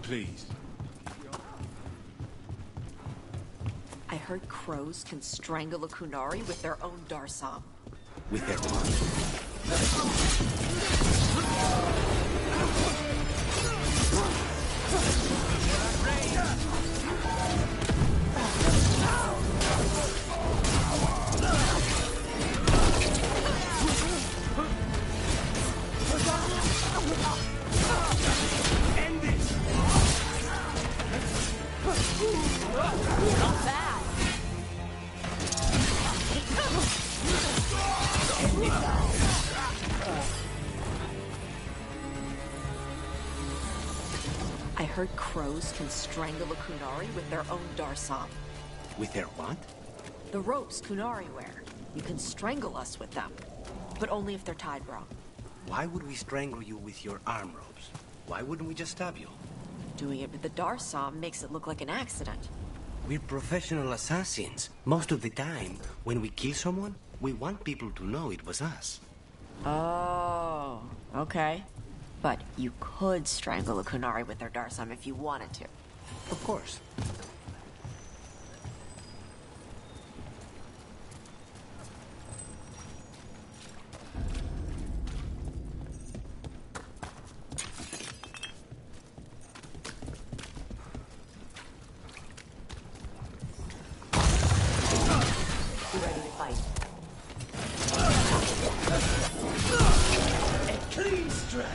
please. I heard crows can strangle a Kunari with their own Darsam. With their what? End it! Not bad. I heard crows can strangle a Kunari with their own Darsam. With their what? The ropes Kunari wear. You can strangle us with them. But only if they're tied wrong. Why would we strangle you with your arm ropes? Why wouldn't we just stab you? Doing it with the Darsam makes it look like an accident. We're professional assassins. Most of the time, when we kill someone, we want people to know it was us. Oh, okay. But you could strangle a Kunari with their Darsam if you wanted to. Of course. You ready to fight? A clean strike!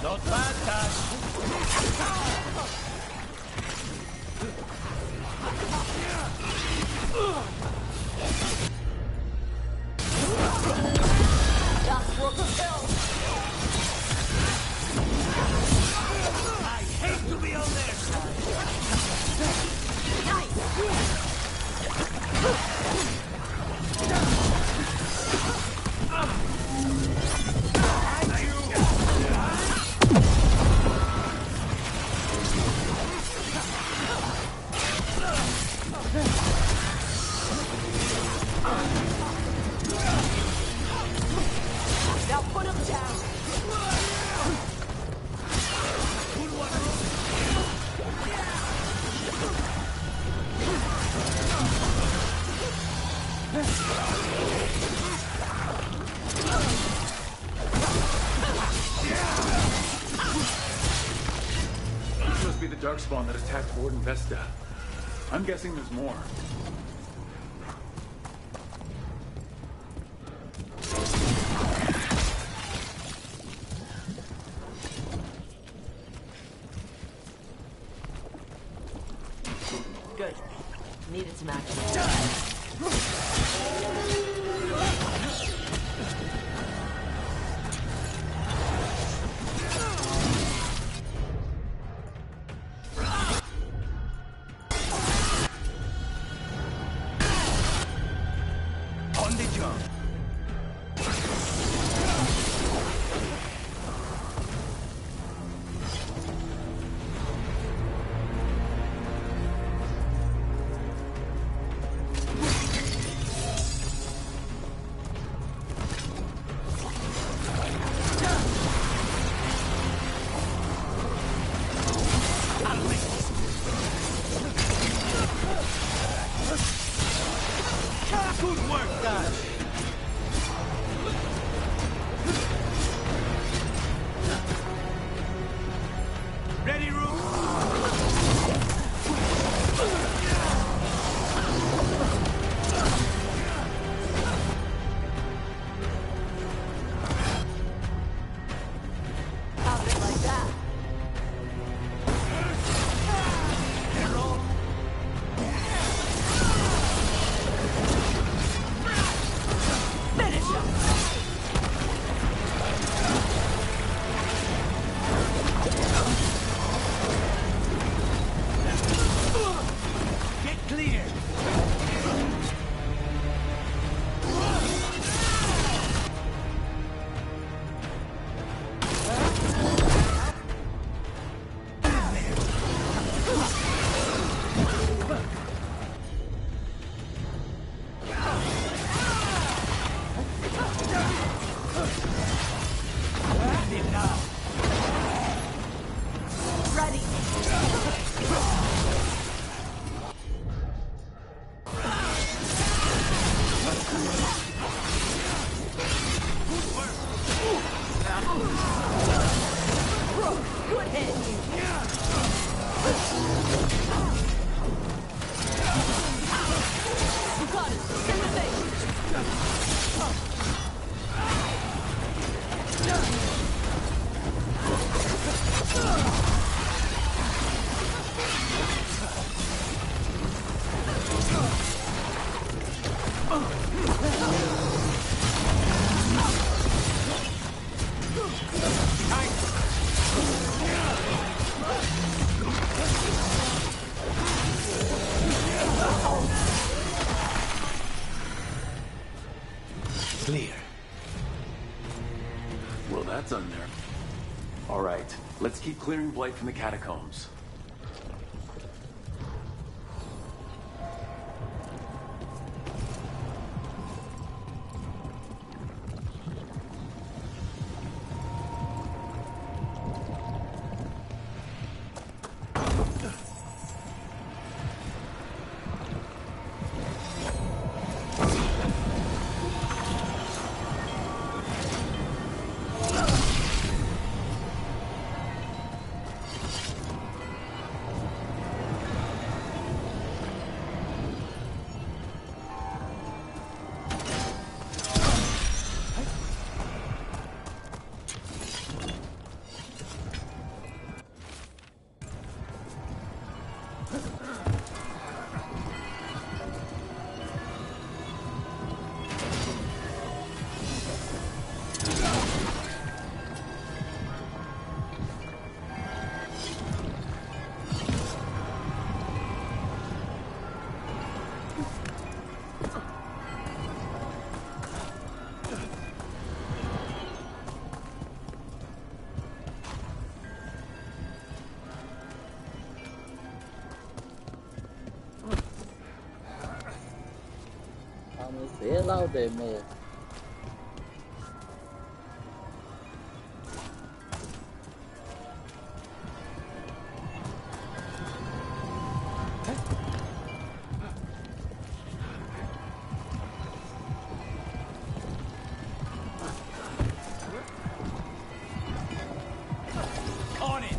Not bad, Tash. That's worth a kill. I hate to be on their side. Now put him down. This must be the darkspawn that attacked Warden Vesta. I'm guessing there's more. smack you. On the job. Good work, guys. Ready, Rook? How's it like that? Finish him! Get clear. End it now. Ready! Good hit! You got it! In the face! Clear. Well, that's unnerving. All right, let's keep clearing Blight from the catacombs. Nó xỉa lâu tìm mày. On it.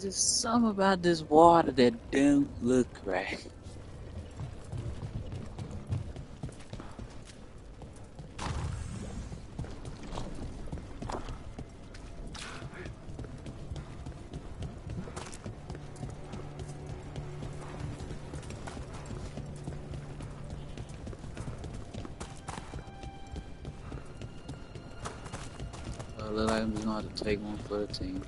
just something about this water that don't look right. Look like I'm just gonna have to take one for the team.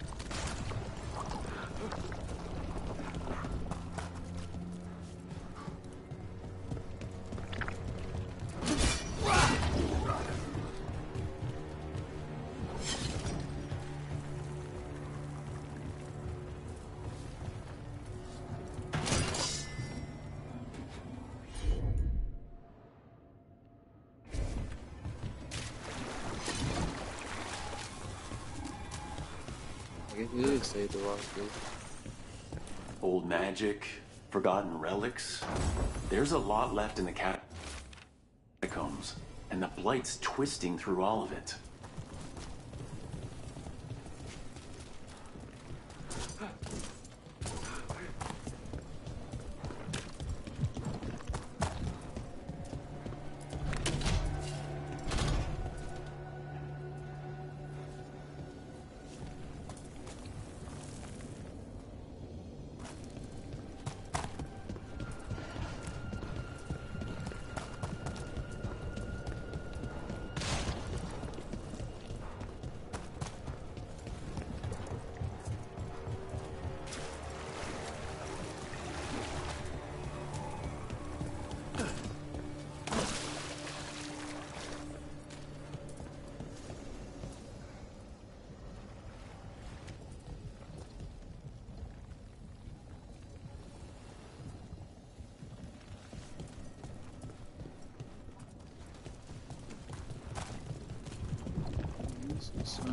I guess we did save the rock, dude. Old magic, forgotten relics. There's a lot left in the catacombs, and the Blight's twisting through all of it. So,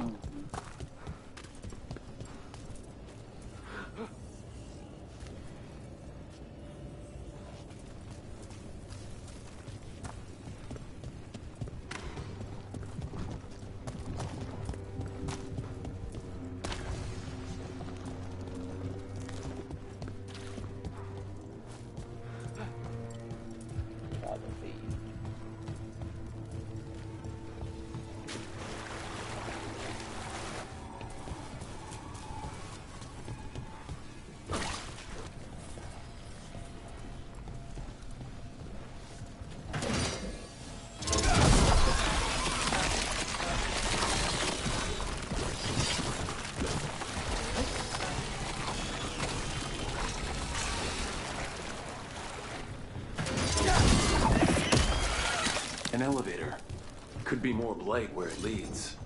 probably. An elevator. Could be more Blight where it leads.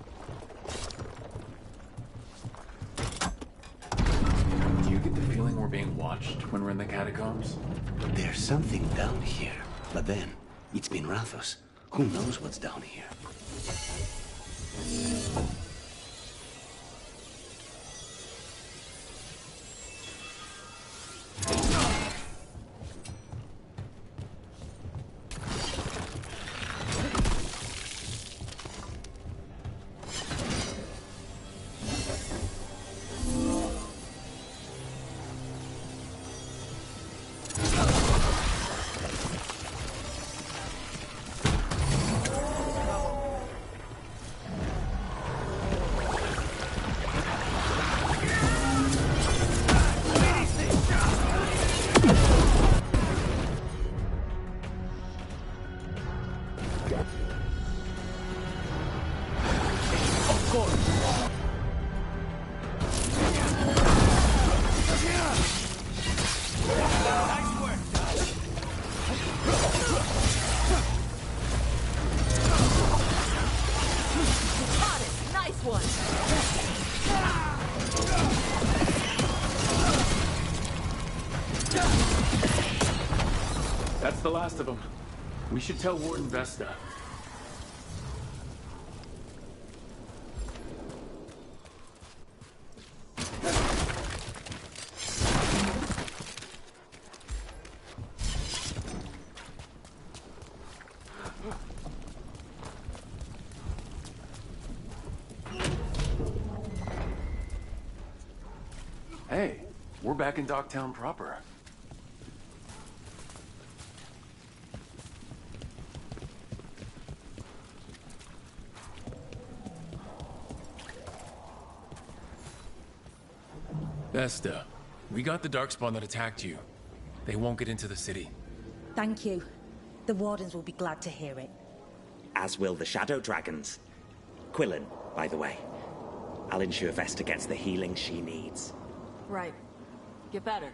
Do you get the feeling we're being watched when we're in the catacombs? There's something down here. But then, it's been Rathos. Who knows what's down here? That's the last of them. We should tell Warden Vesta. Hey, We're back in Docktown proper. Vesta, we got the Darkspawn that attacked you. They won't get into the city. Thank you. The Wardens will be glad to hear it. As will the Shadow Dragons. Quillen, by the way. I'll ensure Vesta gets the healing she needs. Right. Get better.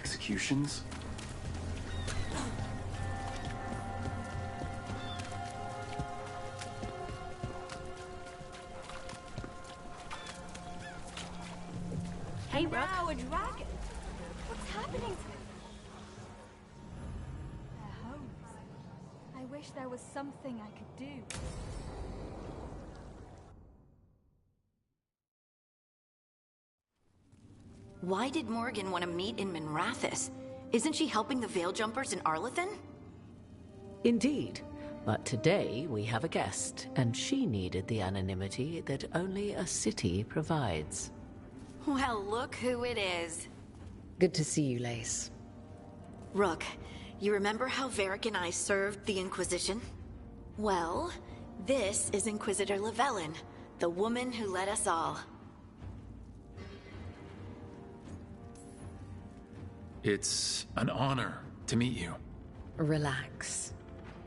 executions? Hey, now a dragon! What's happening to their homes? I wish there was something I could do. Why did Morgan want to meet in Minrathous? Isn't she helping the Veil Jumpers in Arlathan? Indeed. But today we have a guest, and she needed the anonymity that only a city provides. Well, look who it is. Good to see you, Lace. Rook, you remember how Varric and I served the Inquisition? Well, this is Inquisitor Llewellyn, the woman who led us all. It's an honor to meet you. Relax.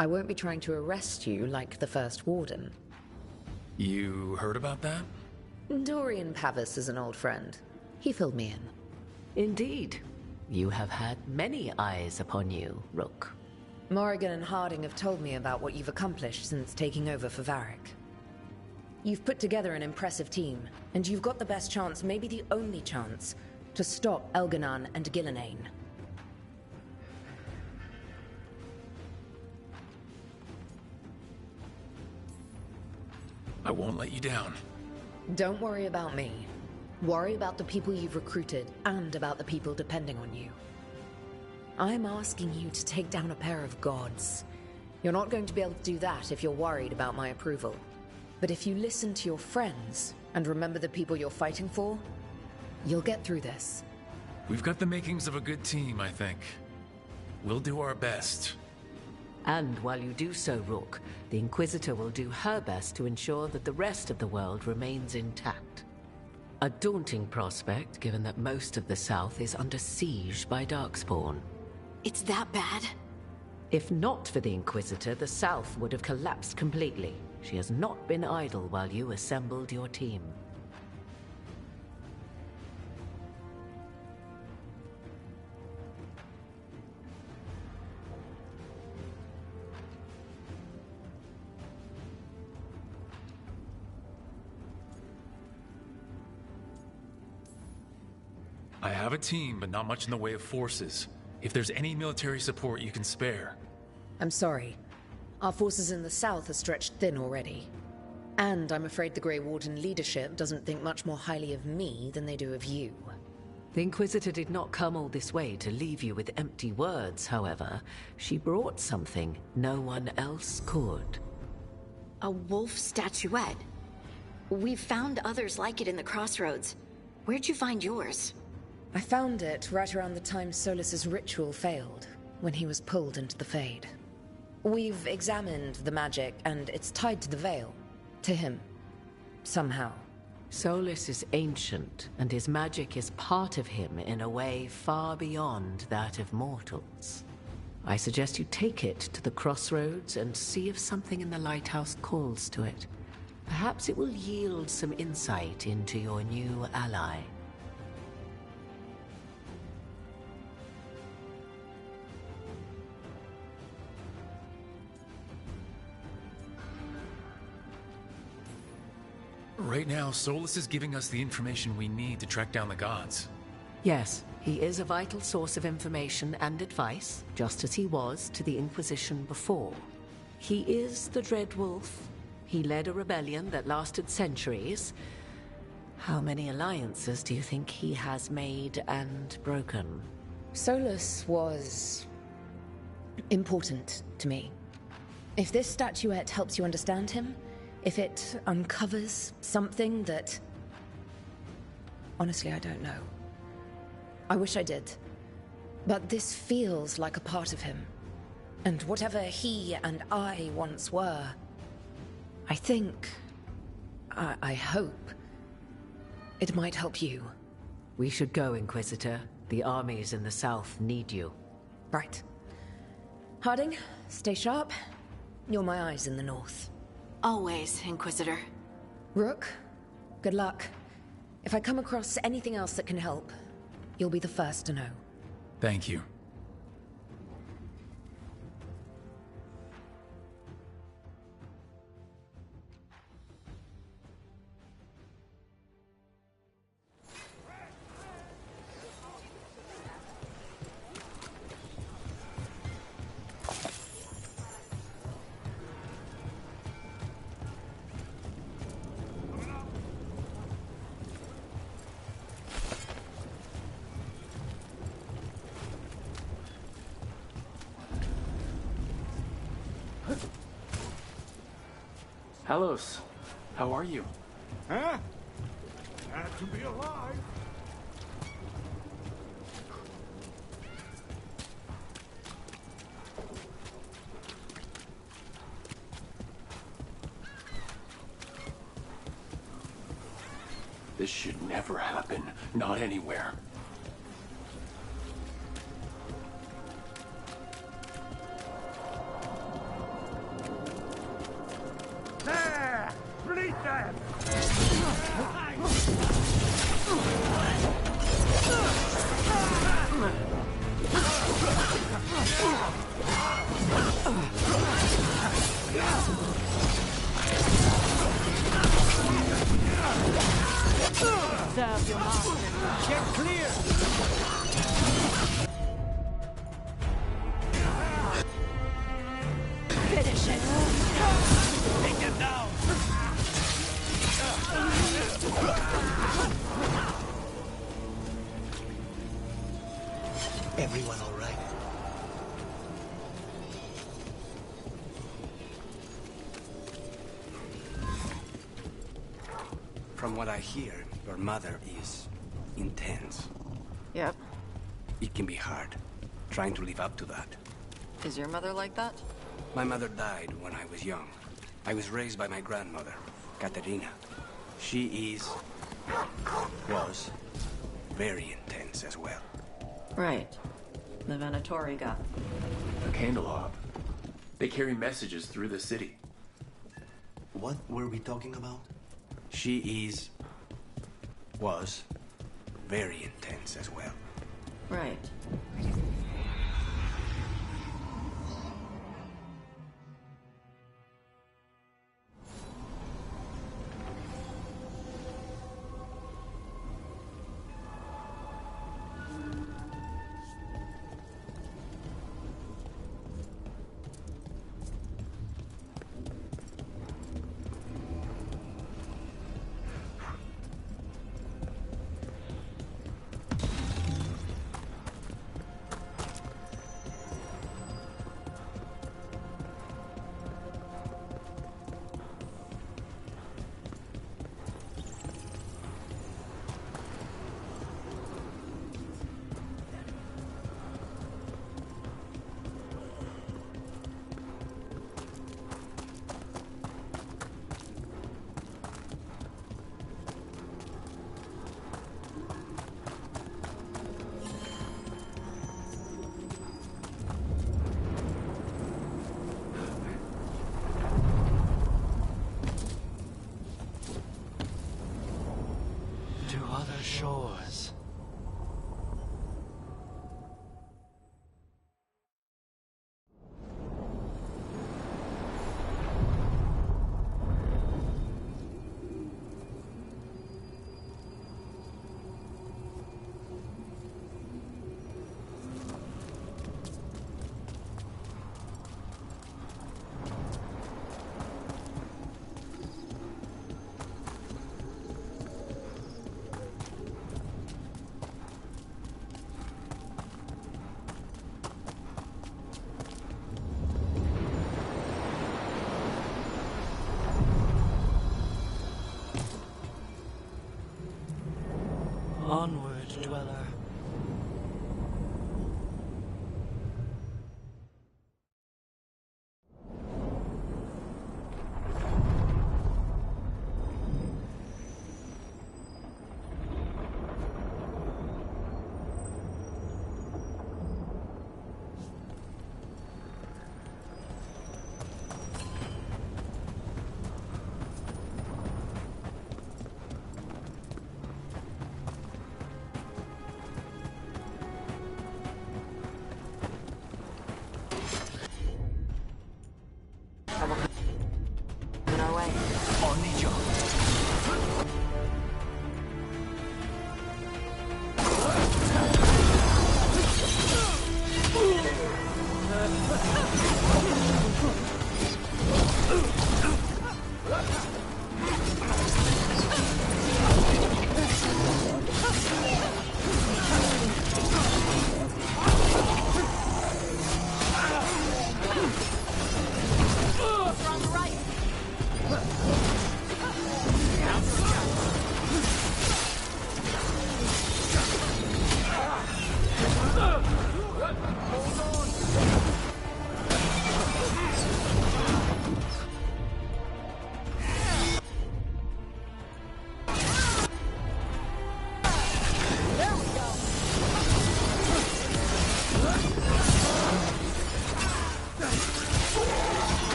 I won't be trying to arrest you like the First Warden. You heard about that? Dorian Pavis is an old friend. He filled me in. Indeed. You have had many eyes upon you, Rook. Morrigan and Harding have told me about what you've accomplished since taking over for Varric. You've put together an impressive team, and you've got the best chance, maybe the only chance, to stop Elganon and Gillenane. I won't let you down. Don't worry about me. Worry about the people you've recruited, and about the people depending on you. I'm asking you to take down a pair of gods. You're not going to be able to do that if you're worried about my approval. But if you listen to your friends, and remember the people you're fighting for, you'll get through this. We've got the makings of a good team, I think. We'll do our best. And while you do so, Rook, the Inquisitor will do her best to ensure that the rest of the world remains intact. A daunting prospect, given that most of the South is under siege by Darkspawn. It's that bad? If not for the Inquisitor, the South would have collapsed completely. She has not been idle while you assembled your team. I have a team, but not much in the way of forces. If there's any military support you can spare. I'm sorry. Our forces in the south are stretched thin already. And I'm afraid the Grey Warden leadership doesn't think much more highly of me than they do of you. The Inquisitor did not come all this way to leave you with empty words, however. She brought something no one else could. A wolf statuette. We've found others like it in the crossroads. Where'd you find yours? I found it right around the time Solus's ritual failed, when he was pulled into the Fade. We've examined the magic, and it's tied to the Veil. To him. Somehow. Solus is ancient, and his magic is part of him in a way far beyond that of mortals. I suggest you take it to the crossroads and see if something in the lighthouse calls to it. Perhaps it will yield some insight into your new ally. Right now, Solus is giving us the information we need to track down the gods. Yes, he is a vital source of information and advice, just as he was to the Inquisition before. He is the Dread Wolf. He led a rebellion that lasted centuries. How many alliances do you think he has made and broken? Solus was important to me. If this statuette helps you understand him, if it uncovers something that... Honestly, I don't know. I wish I did. But this feels like a part of him. And whatever he and I once were, I think... I hope... it might help you. We should go, Inquisitor. The armies in the south need you. Right. Harding, stay sharp. You're my eyes in the north. Always, Inquisitor. Rook, good luck. If I come across anything else that can help, you'll be the first to know. Thank you. Hellos. How are you? Huh? Glad to be alive. This should never happen. Not anywhere. There! Bleed them! Serve your master. Get clear! Finish it. Take him down! Everyone all right? From what I hear, your mother is intense. Yep. It can be hard, trying to live up to that. Is your mother like that? My mother died when I was young. I was raised by my grandmother, Katerina. She was very intense as well. Right. The Venatoriga. A candelab. They carry messages through the city. What were we talking about? She was very intense as well. Right. To other shores. Onward, dweller.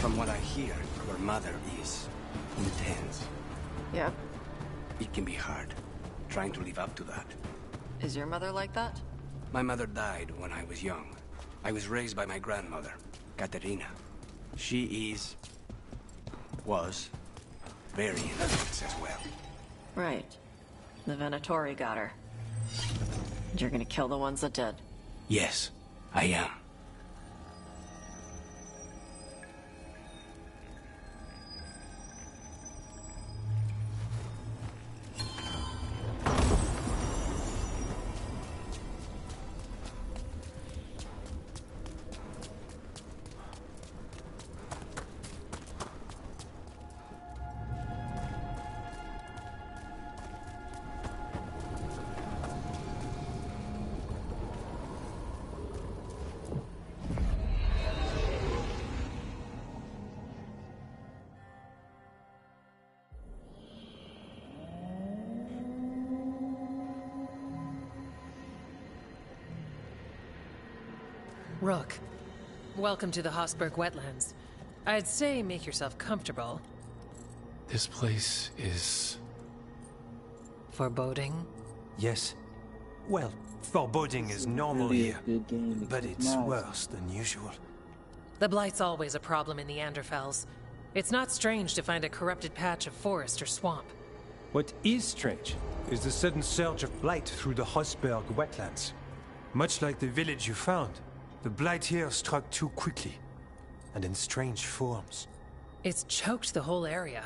From what I hear, your mother is intense. Yep. It can be hard, trying to live up to that. Is your mother like that? My mother died when I was young. I was raised by my grandmother, Katerina. She was very intense as well. Right. The Venatori got her. And you're gonna kill the ones that did. Yes, I am. Rook, welcome to the Hossberg Wetlands. I'd say make yourself comfortable. This place is... foreboding? Yes. Well, foreboding is normal here, but it's worse than usual. The Blight's always a problem in the Anderfells. It's not strange to find a corrupted patch of forest or swamp. What is strange is the sudden surge of blight through the Hossberg wetlands. Much like the village you found, the blight here struck too quickly, and in strange forms. It's choked the whole area,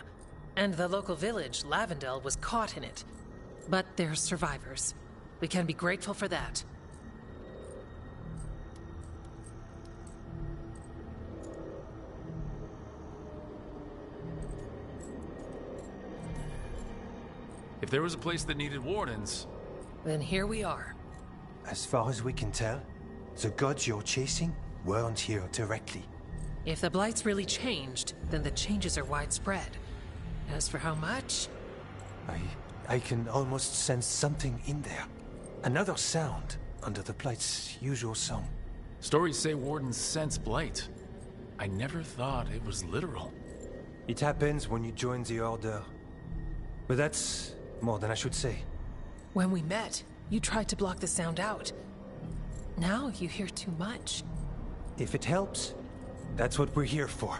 and the local village, Lavendel, was caught in it. But they're survivors. We can be grateful for that. If there was a place that needed wardens... Then here we are. As far as we can tell, the gods you're chasing weren't here directly. If the Blight's really changed, then the changes are widespread. As for how much... I can almost sense something in there. Another sound under the Blight's usual song. Stories say wardens sense blight. I never thought it was literal. It happens when you join the Order. But that's more than I should say. When we met, you tried to block the sound out. Now you hear too much. If it helps, that's what we're here for.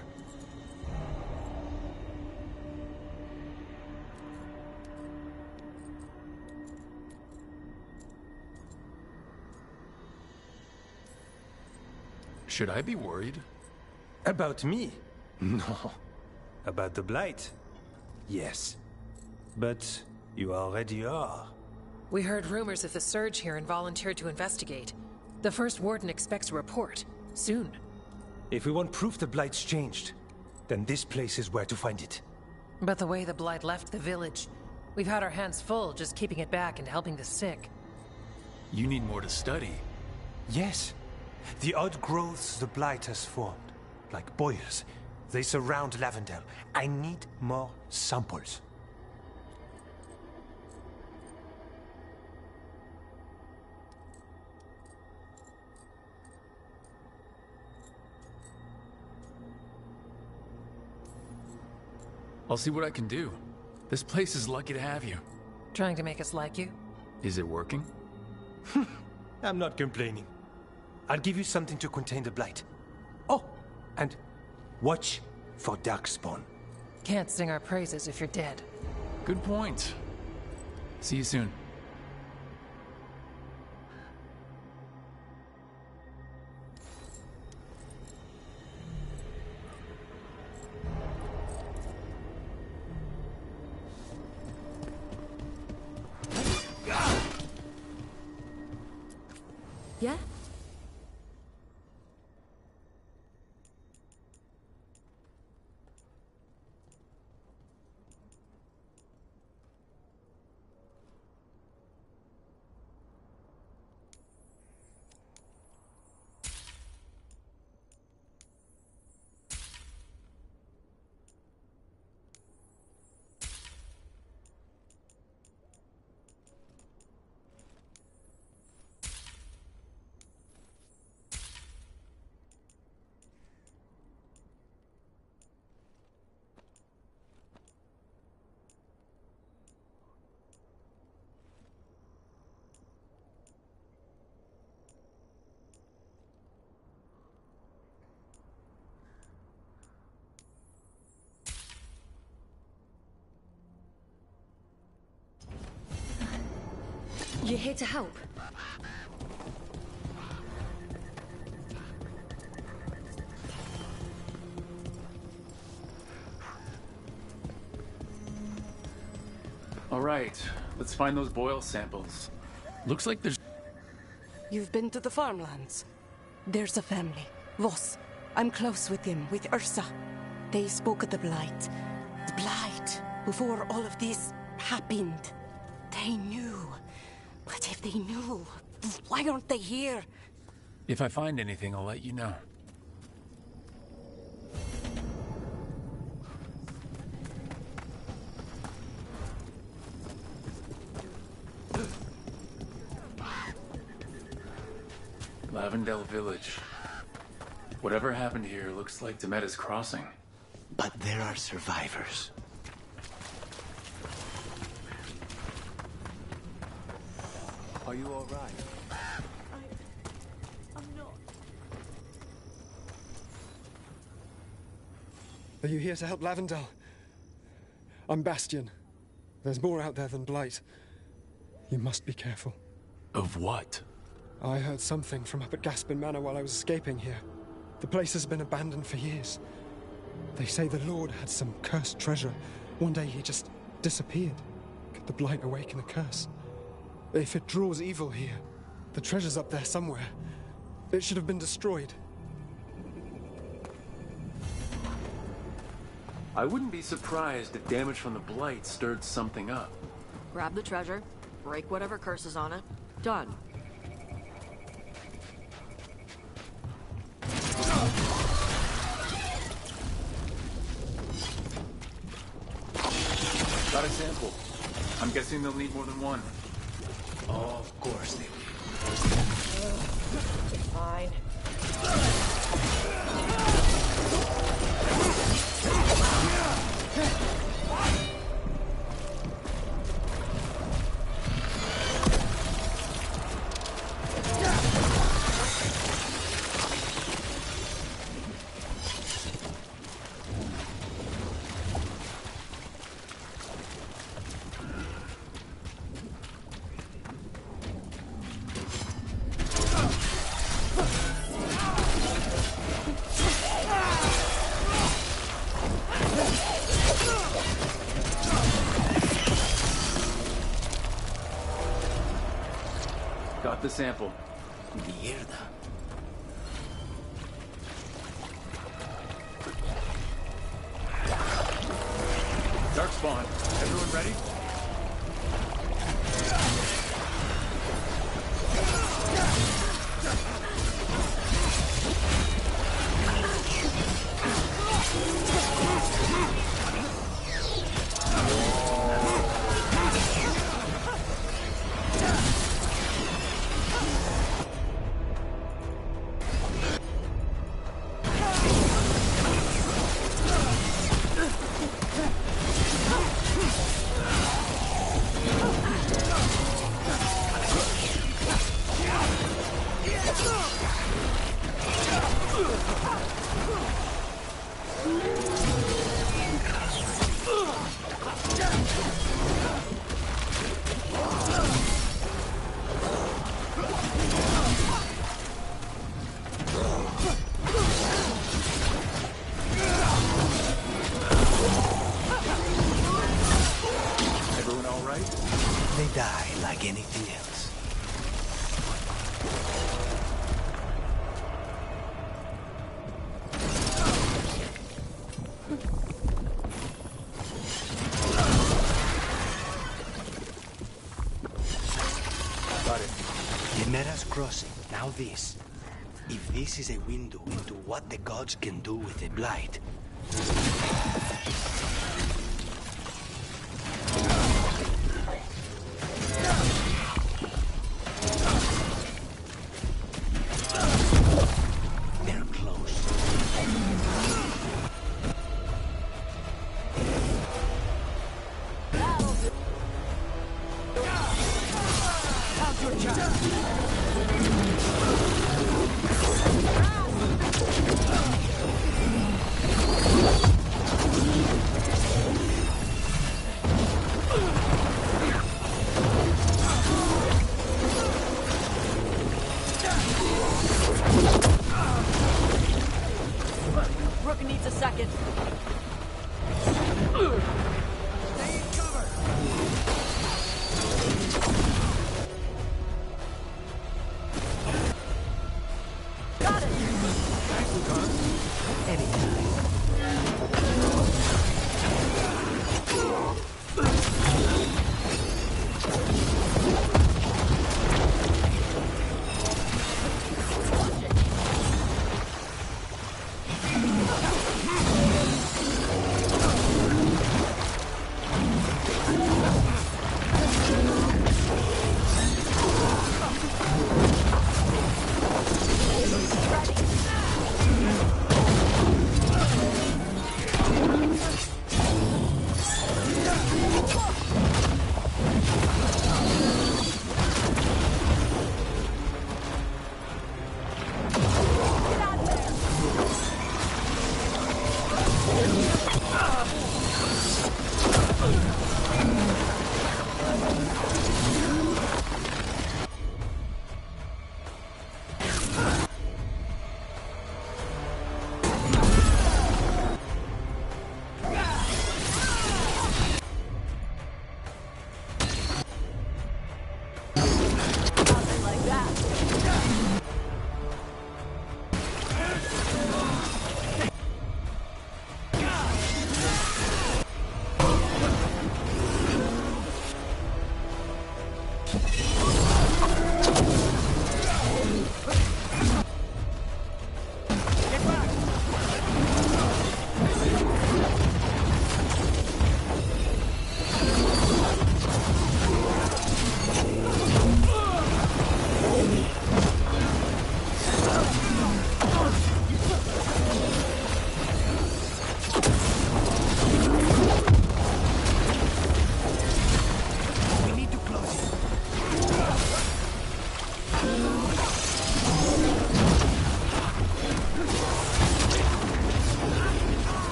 Should I be worried? About me? No. About the Blight? Yes. But you already are. We heard rumors of the surge here and volunteered to investigate. The first warden expects a report. Soon. If we want proof the Blight's changed, then this place is where to find it. But the way the Blight left the village, we've had our hands full just keeping it back and helping the sick. You need more to study. Yes. The odd growths the Blight has formed, like boils, they surround Lavendel. I need more samples. I'll see what I can do. This place is lucky to have you. Trying to make us like you? Is it working? I'm not complaining. I'll give you something to contain the blight. Oh, and watch for darkspawn. Can't sing our praises if you're dead. Good point. See you soon. Yeah? You're here to help? All right, let's find those boil samples. Looks like there's... You've been to the farmlands. There's a family. Voss. I'm close with them, with Ursa. They spoke of the Blight. The Blight. Before all of this happened. They knew. But if they knew, why aren't they here? If I find anything, I'll let you know. Lavendel Village. Whatever happened here looks like Demeda's Crossing. But there are survivors. Are you all right? I'm not. Are you here to help Lavendel? I'm Bastion. There's more out there than Blight. You must be careful. Of what? I heard something from up at Gaspin Manor while I was escaping here. The place has been abandoned for years. They say the Lord had some cursed treasure. One day he just disappeared. Could the Blight awaken a curse? If it draws evil here, the treasure's up there somewhere. It should have been destroyed. I wouldn't be surprised if damage from the Blight stirred something up. Grab the treasure, break whatever curse is on it. Done. Got a sample. I'm guessing they'll need more than one. Oh, of course they will. Fine. Got the sample. Mierda. Darkspawn. Everyone ready? Everyone all right? They die like anything else. Got it. Chimera's crossing. Now this. If this is a window into what the gods can do with a blight, they're close. How's your child? Rook needs a second. Stay in cover. Got it.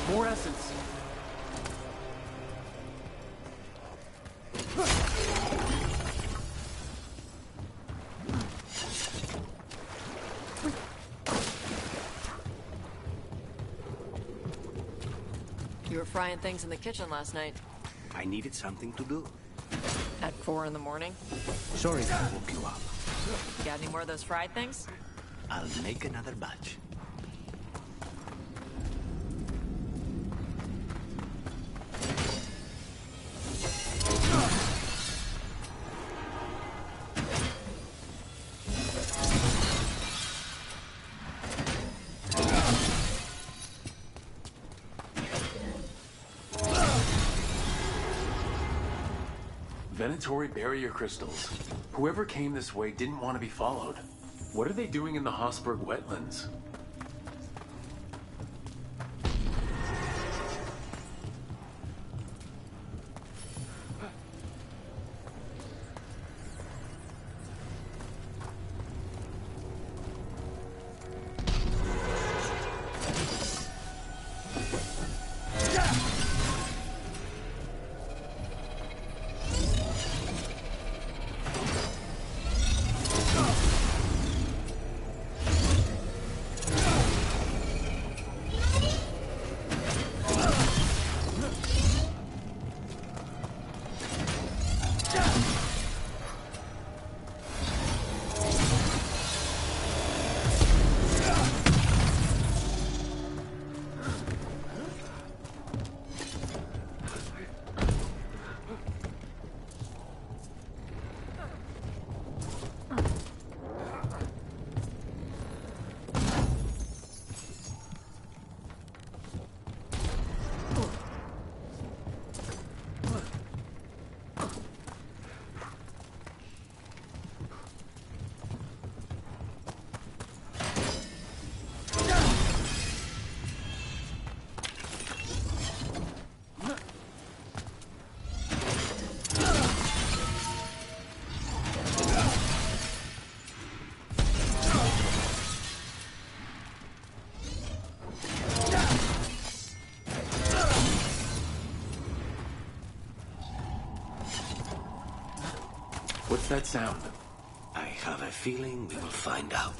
More essence. You were frying things in the kitchen last night. I needed something to do. At 4 in the morning? Sorry if I woke you up. You got any more of those fried things? I'll make another batch. Venatory barrier crystals. Whoever came this way didn't want to be followed. What are they doing in the Hossberg wetlands? What's that sound? I have a feeling we will find out.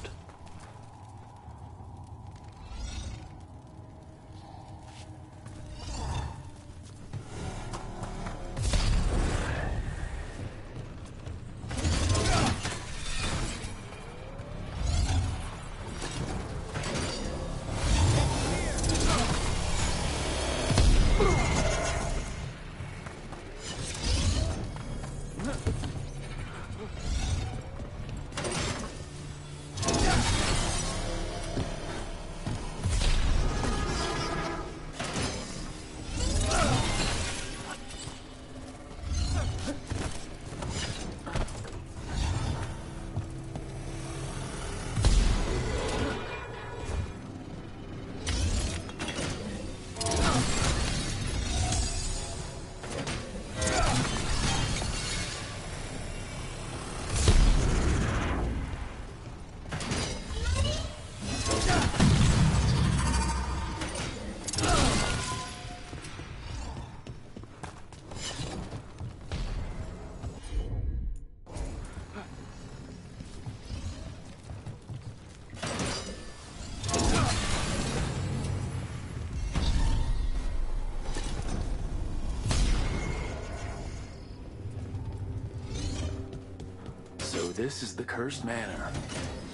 So this is the cursed manor.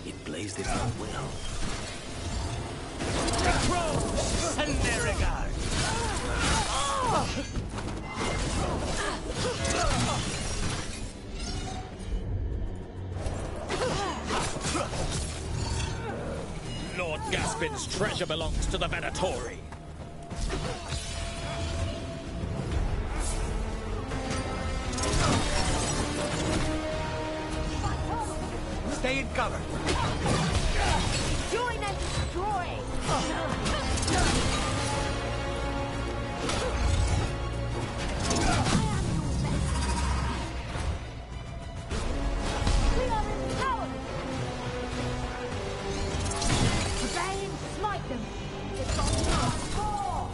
It blazed it out well. Crows and their regard. Lord Gaspin's treasure belongs to the Venatori. Stay in cover. Join and destroy. We are empowered. Obey and smite them. It's on your score.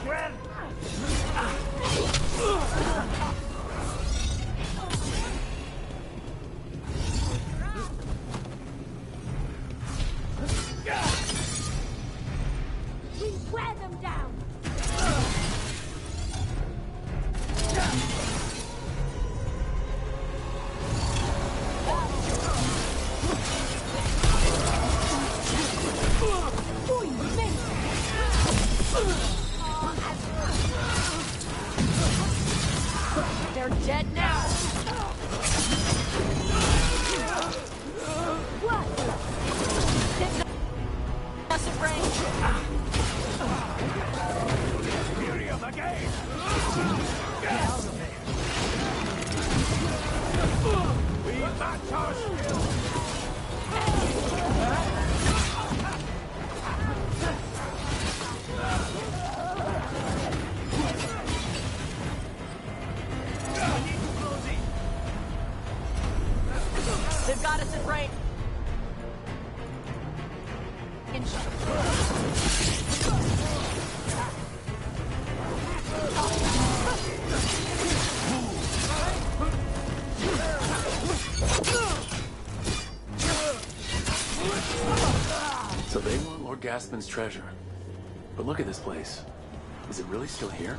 Well. We wear them down. They're dead now. What? Doesn't range. Fury of the game. Get out of there. We match our skills. They've got us at range. So they want Lord Gaspin's treasure. But look at this place. Is it really still here?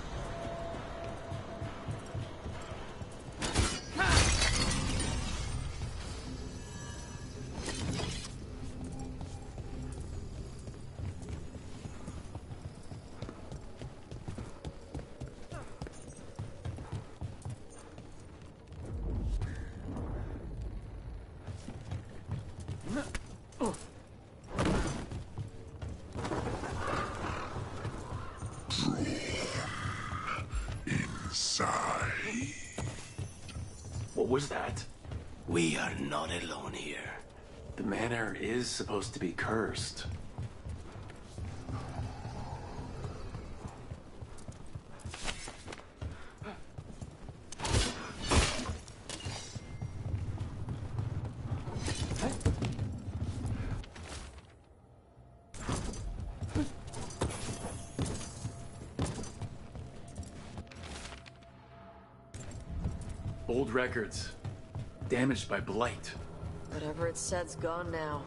What was that? We are not alone here. The manor is supposed to be cursed. Old records. Damaged by blight. Whatever it said's gone now.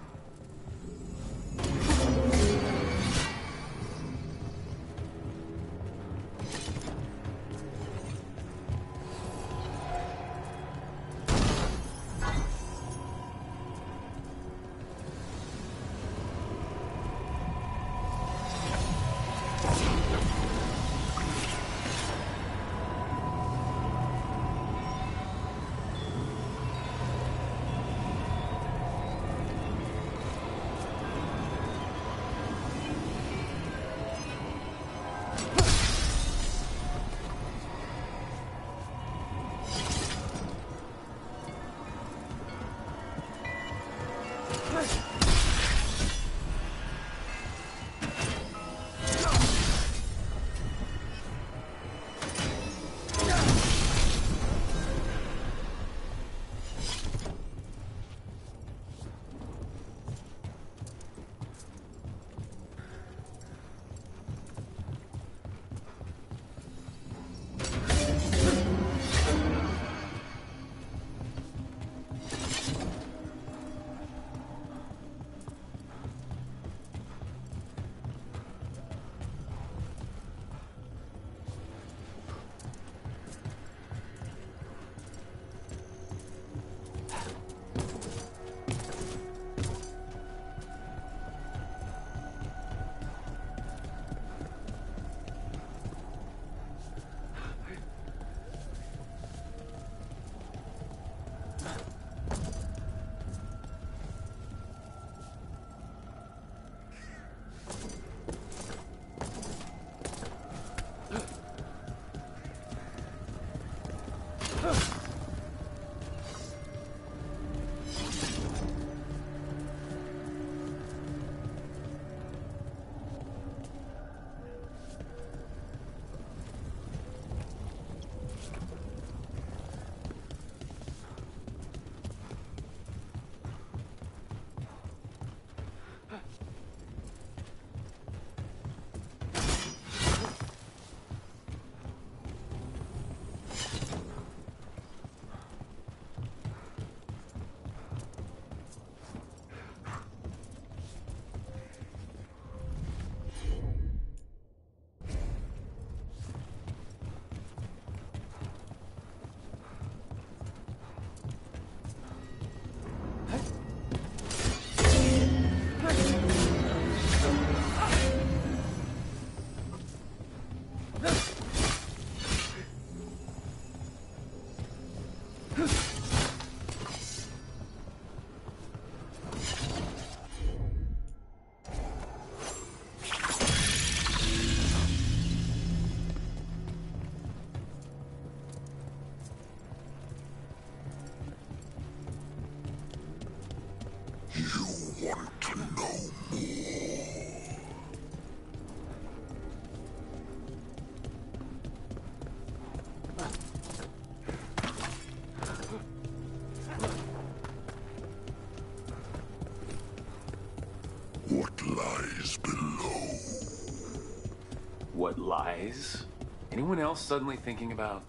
What lies? Anyone else suddenly thinking about...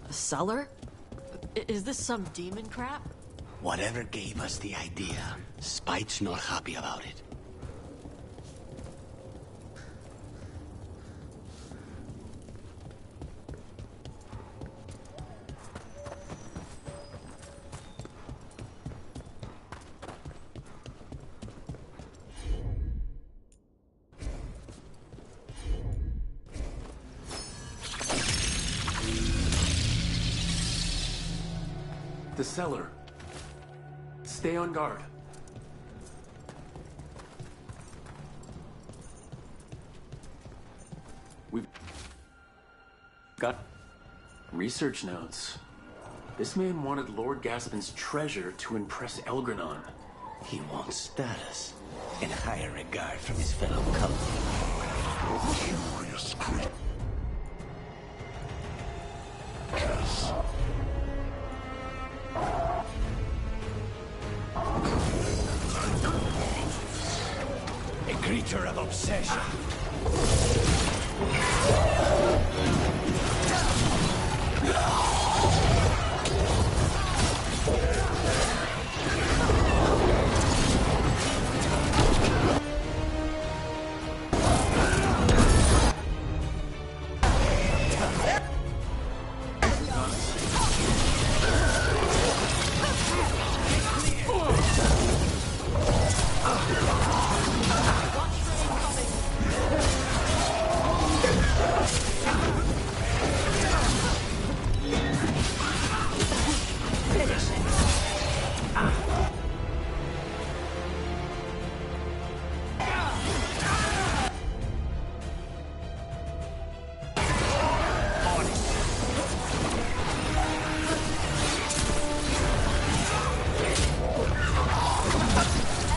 A cellar? Is this some demon crap? Whatever gave us the idea, Spite's not happy about it. The cellar. Stay on guard. We've got research notes. This man wanted Lord Gaspin's treasure to impress Elgranon. He wants status and higher regard from his fellow cult. Curious creature. A creature of obsession.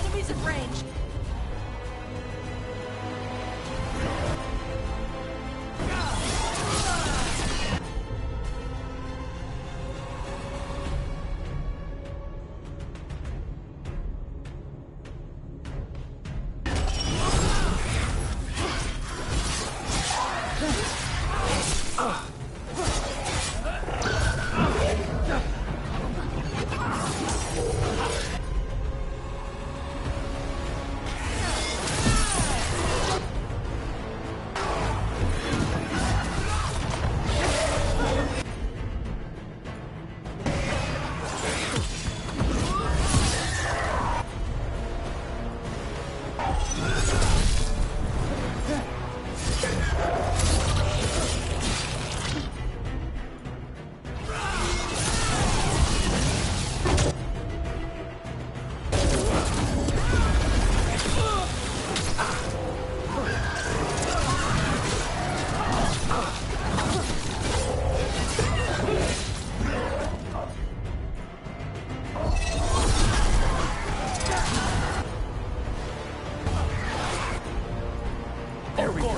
Enemies in range. There we go.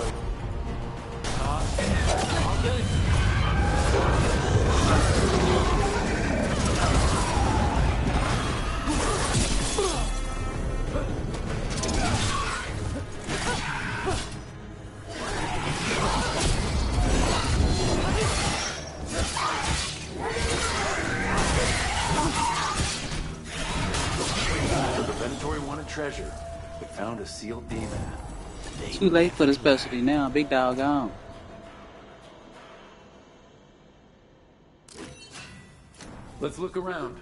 So the Venatori wanted treasure, but found a sealed demon. Too late for the specialty now, big dog gone. Let's look around.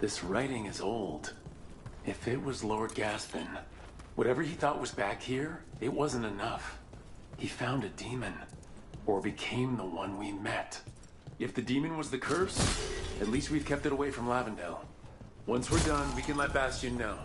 This writing is old. If it was Lord Gaspin, whatever he thought was back here, it wasn't enough. He found a demon, or became the one we met. If the demon was the curse, at least we've kept it away from Lavendel. Once we're done, we can let Bastion know.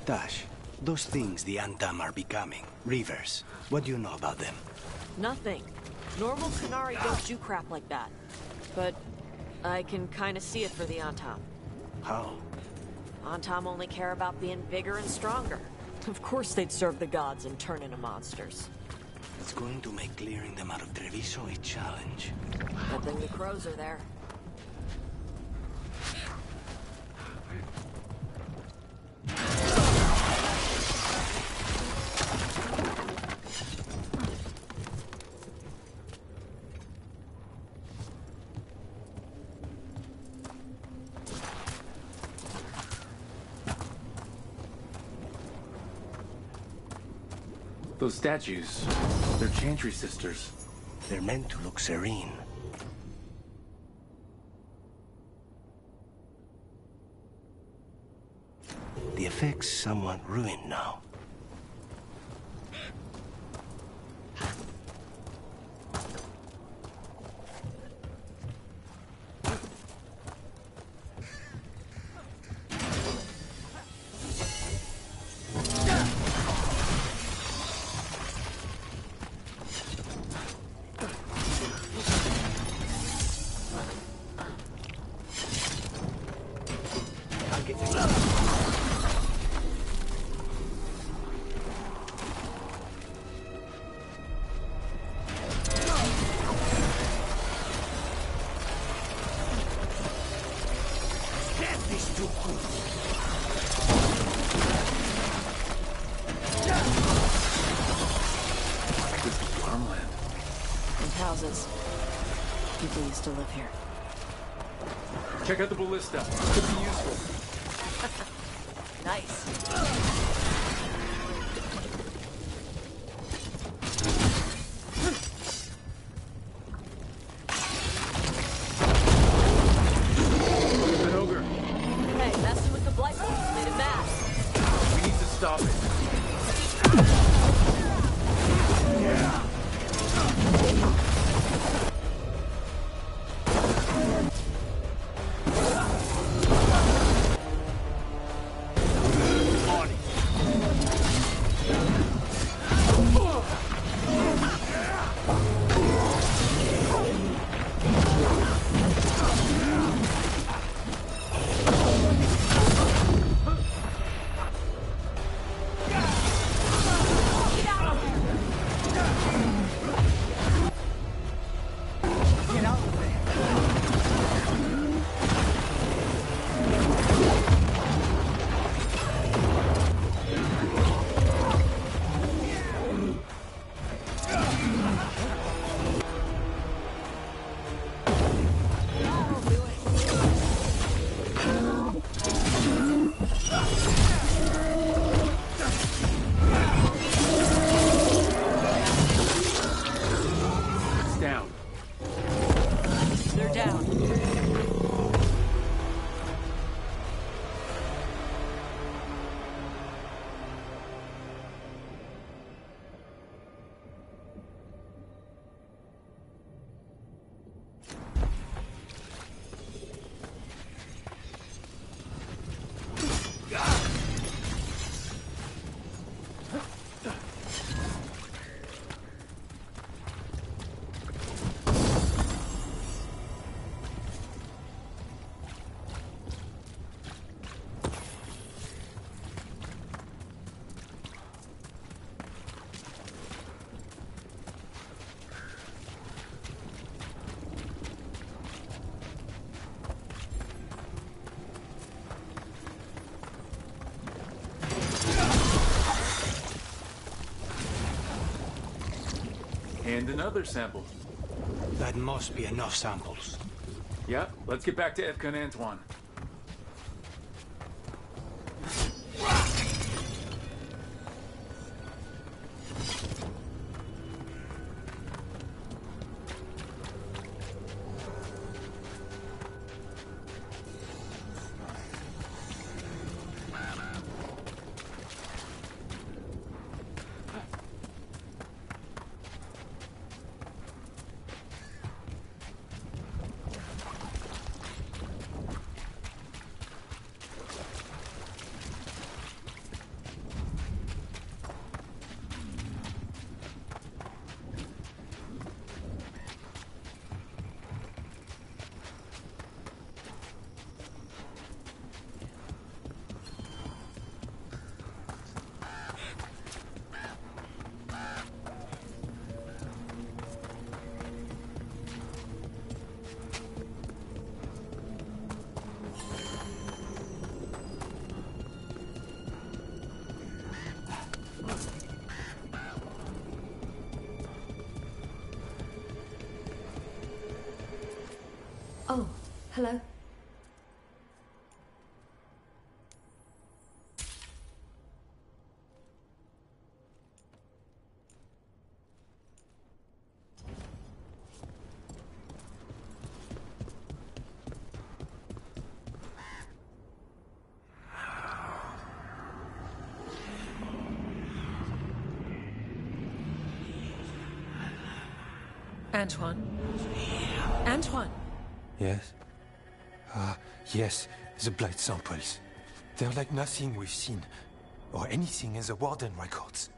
Tash, those things the Antam are becoming, rivers, what do you know about them? Nothing. Normal Qunari don't do crap like that. But I can kind of see it for the Antam. How? Antam only care about being bigger and stronger. Of course they'd serve the gods and turn into monsters. It's going to make clearing them out of Treviso a challenge. Good thing the crows are there. Those statues, they're Chantry sisters. They're meant to look serene. The effect's somewhat ruined now. People used to live here. Check out the ballista. Could be useful. Nice. An ogre. Hey, messing with the blight wolves made it mad. We need to stop it. Yeah. And another sample. That must be enough samples. Yep, let's get back to Evka and Antoine. Oh, hello. Antoine? Antoine! Yes? Yes, the blight samples. They're like nothing we've seen, or anything in the Warden records.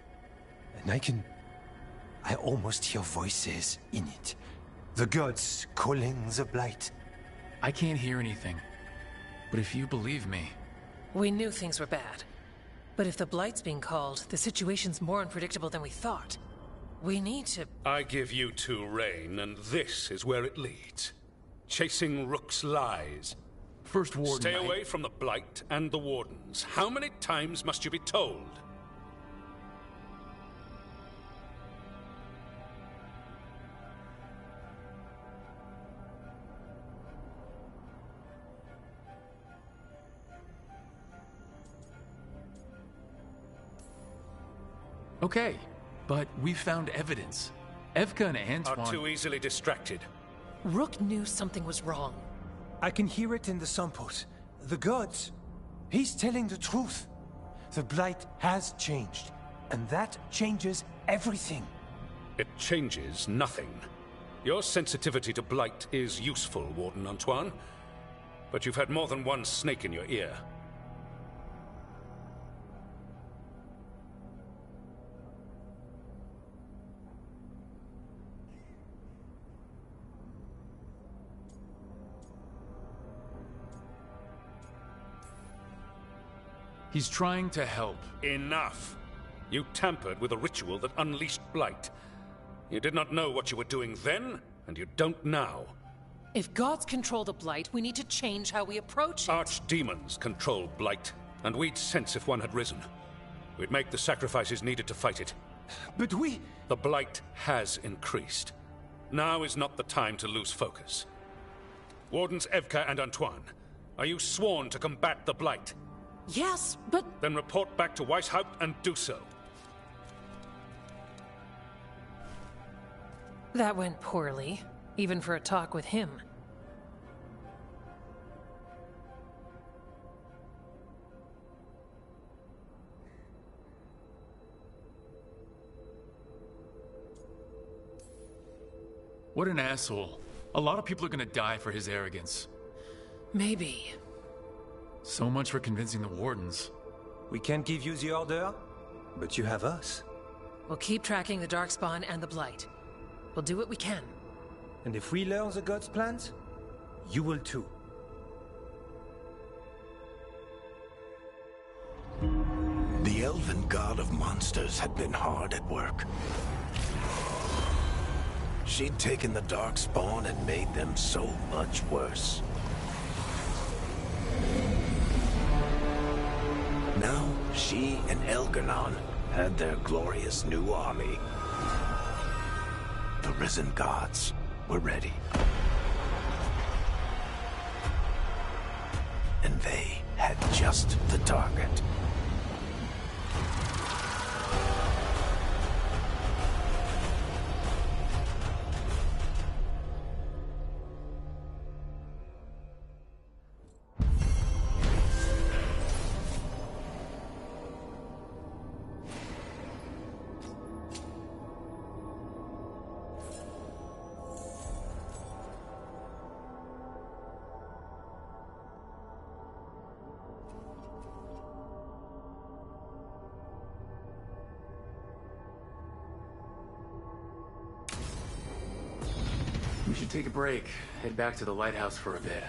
And I almost hear voices in it. The gods calling the blight. I can't hear anything. But if you believe me... We knew things were bad. But if the blight's being called, the situation's more unpredictable than we thought. We need to... I give you two reign, and this is where it leads. Chasing Rook's lies. First Warden... Stay away from the Blight and the Wardens. How many times must you be told? Okay, but we found evidence. Evka and Antoine... Are too easily distracted. Rook knew something was wrong. I can hear it in the samples. The gods. He's telling the truth. The blight has changed, and that changes everything. It changes nothing. Your sensitivity to blight is useful, Warden Antoine. But you've had more than one snake in your ear. He's trying to help. Enough! You tampered with a ritual that unleashed blight. You did not know what you were doing then, and you don't now. If gods control the blight, we need to change how we approach it. Archdemons control blight, and we'd sense if one had risen. We'd make the sacrifices needed to fight it. But we... The blight has increased. Now is not the time to lose focus. Wardens Evka and Antoine, are you sworn to combat the blight? Yes, but... Then report back to Weishaupt and do so. That went poorly, even for a talk with him. What an asshole. A lot of people are gonna die for his arrogance. Maybe. So much for convincing the Wardens. We can't give you the order, but you have us. We'll keep tracking the Darkspawn and the Blight. We'll do what we can. And if we learn the gods' plans, you will too. The elven god of monsters had been hard at work. She'd taken the Darkspawn and made them so much worse. Now, she and Elgar'nan had their glorious new army. The risen gods were ready. And they had just the target. We should take a break, head back to the lighthouse for a bit.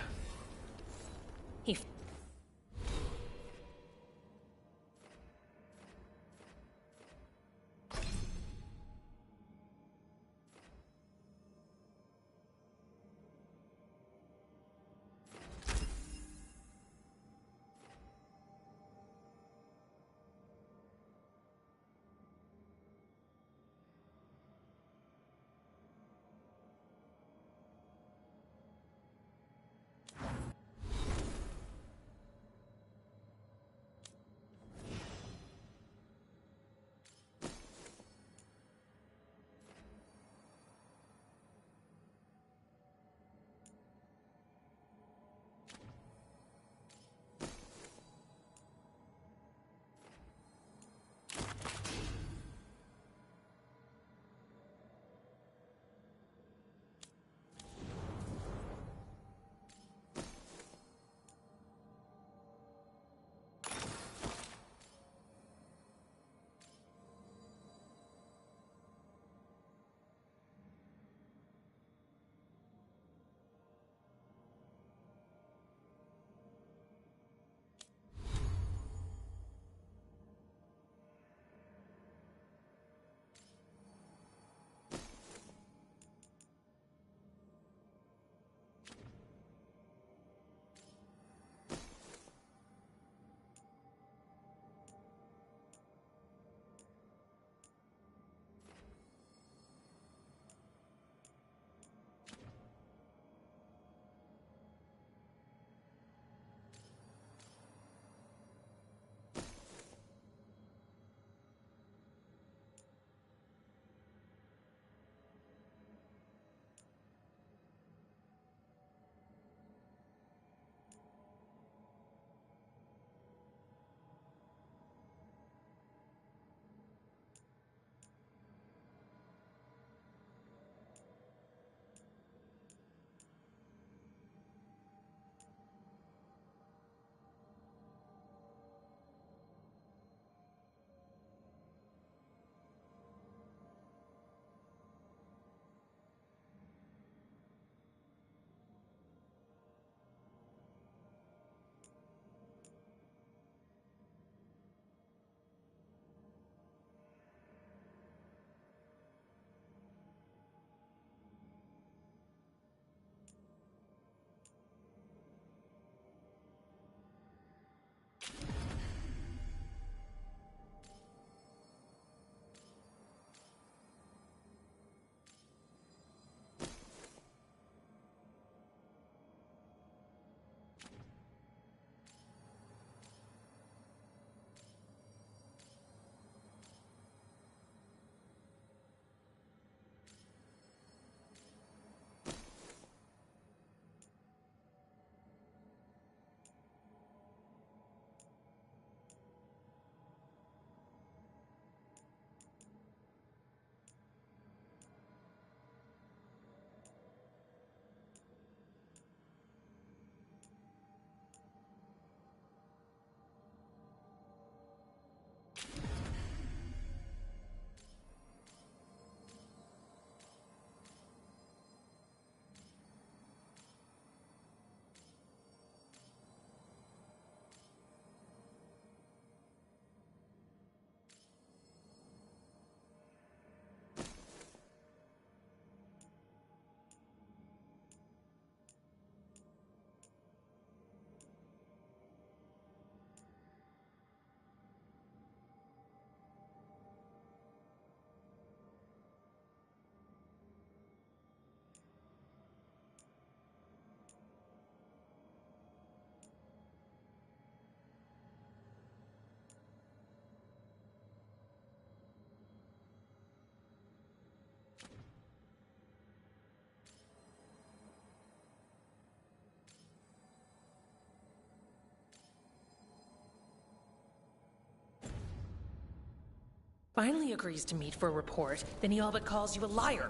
finally agrees to meet for a report, then he all but calls you a liar.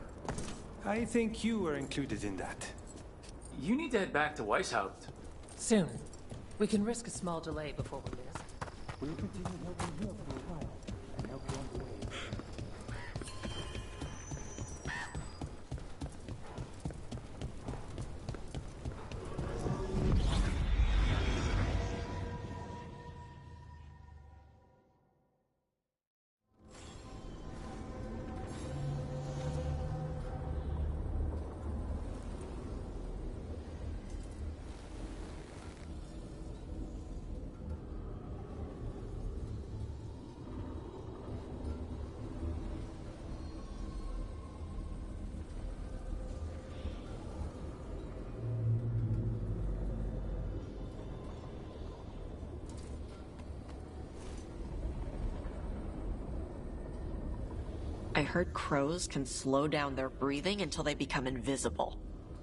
I think you were included in that. You need to head back to Weishaupt. Soon. We can risk a small delay before we miss. We will continue helping here for a while, and help you on the way. I heard crows can slow down their breathing until they become invisible.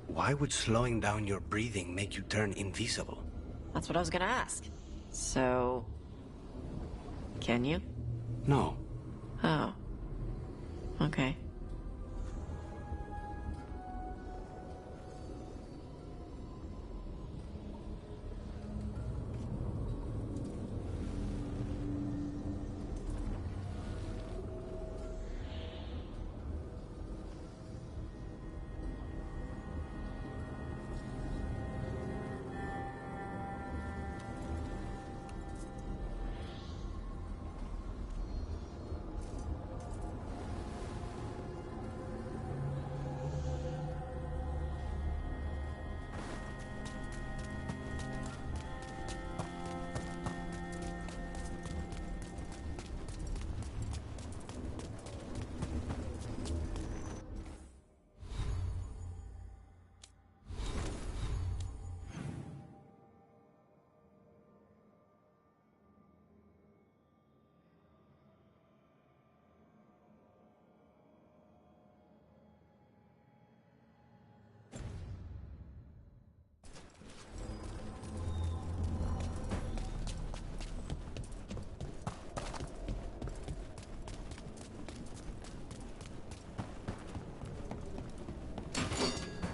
Why would slowing down your breathing make you turn invisible? That's what I was gonna ask. So... can you? No. Oh. Okay.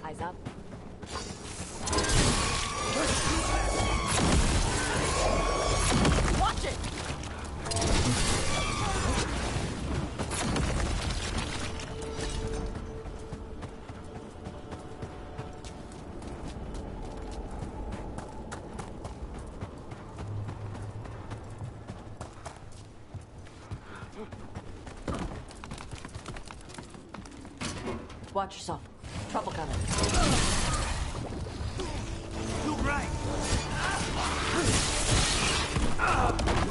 Eyes up. Watch it! Watch yourself. Trouble coming. You're right.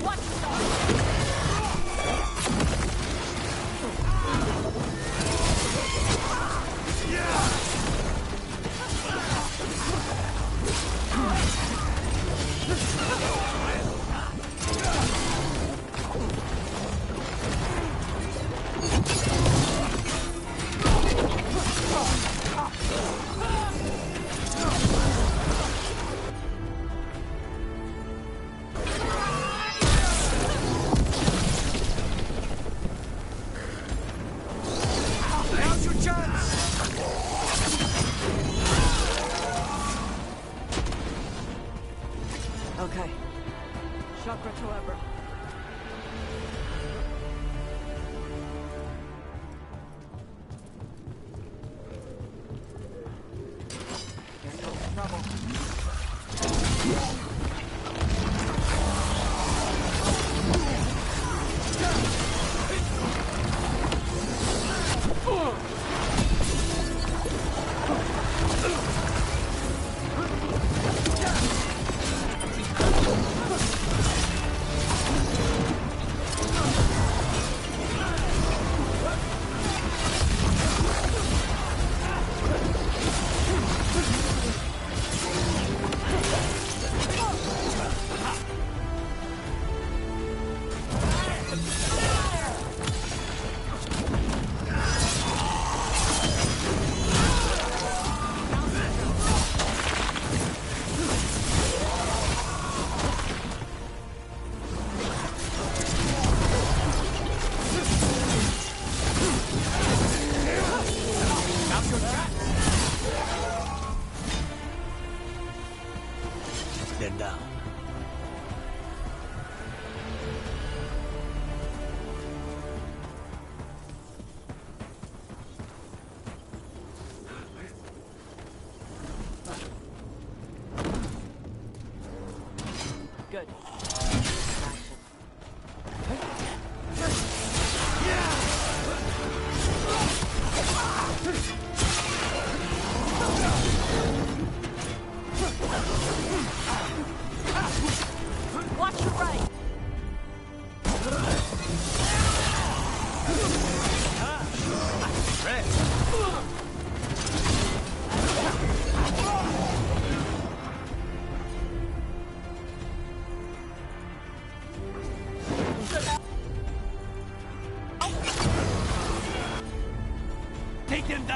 Watch yourself!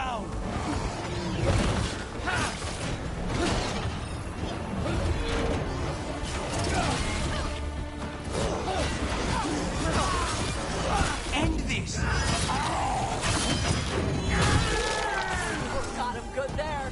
down! End this! Got him good there.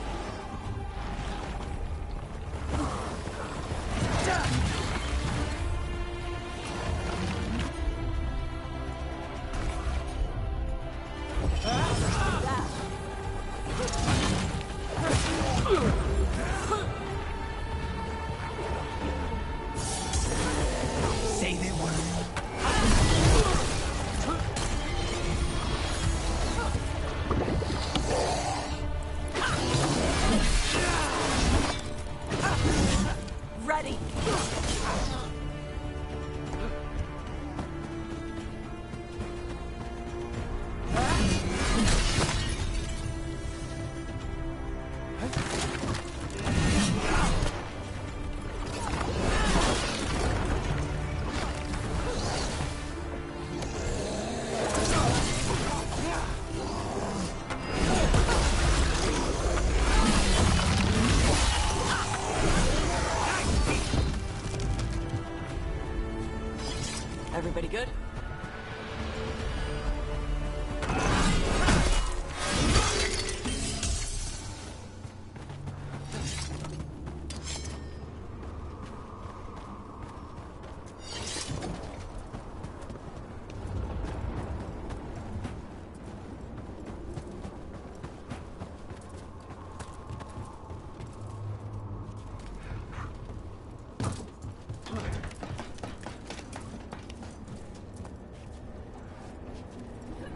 Say the word. Ready. Everybody good?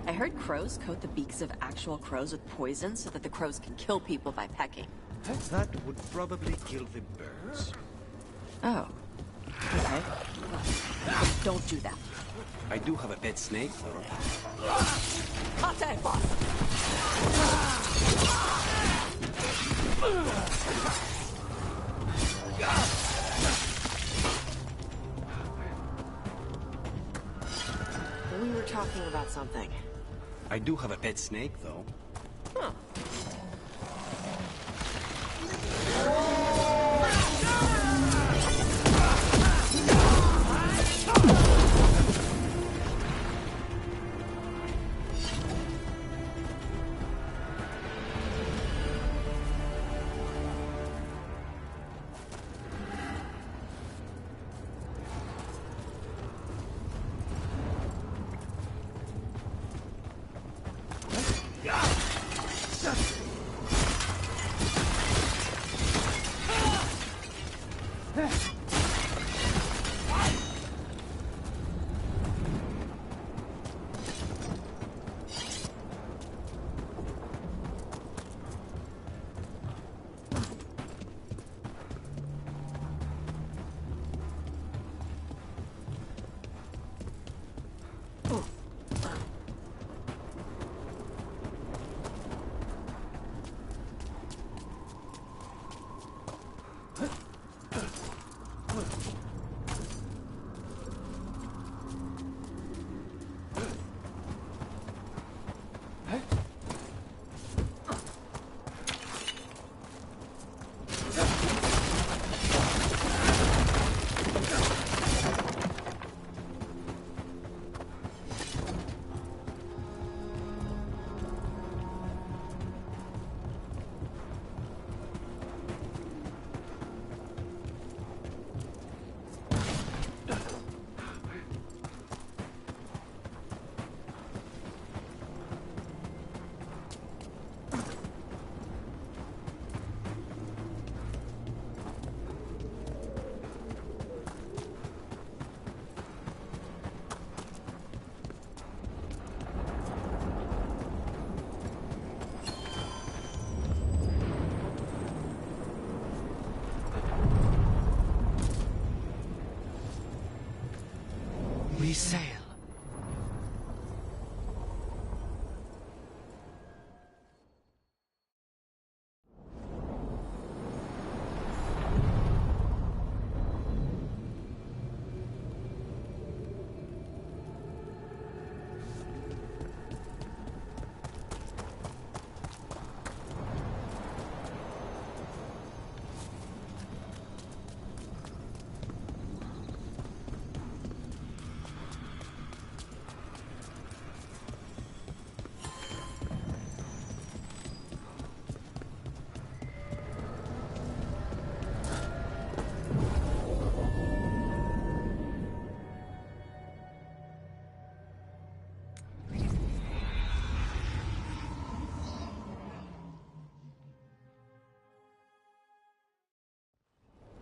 I heard crows coat the beaks of actual crows with poison so that the crows can kill people by pecking. That would probably kill the birds. Oh. Okay. Don't do that. I do have a pet snake, though. Hot day, boss! We were talking about something. I do have a pet snake, though. Huh.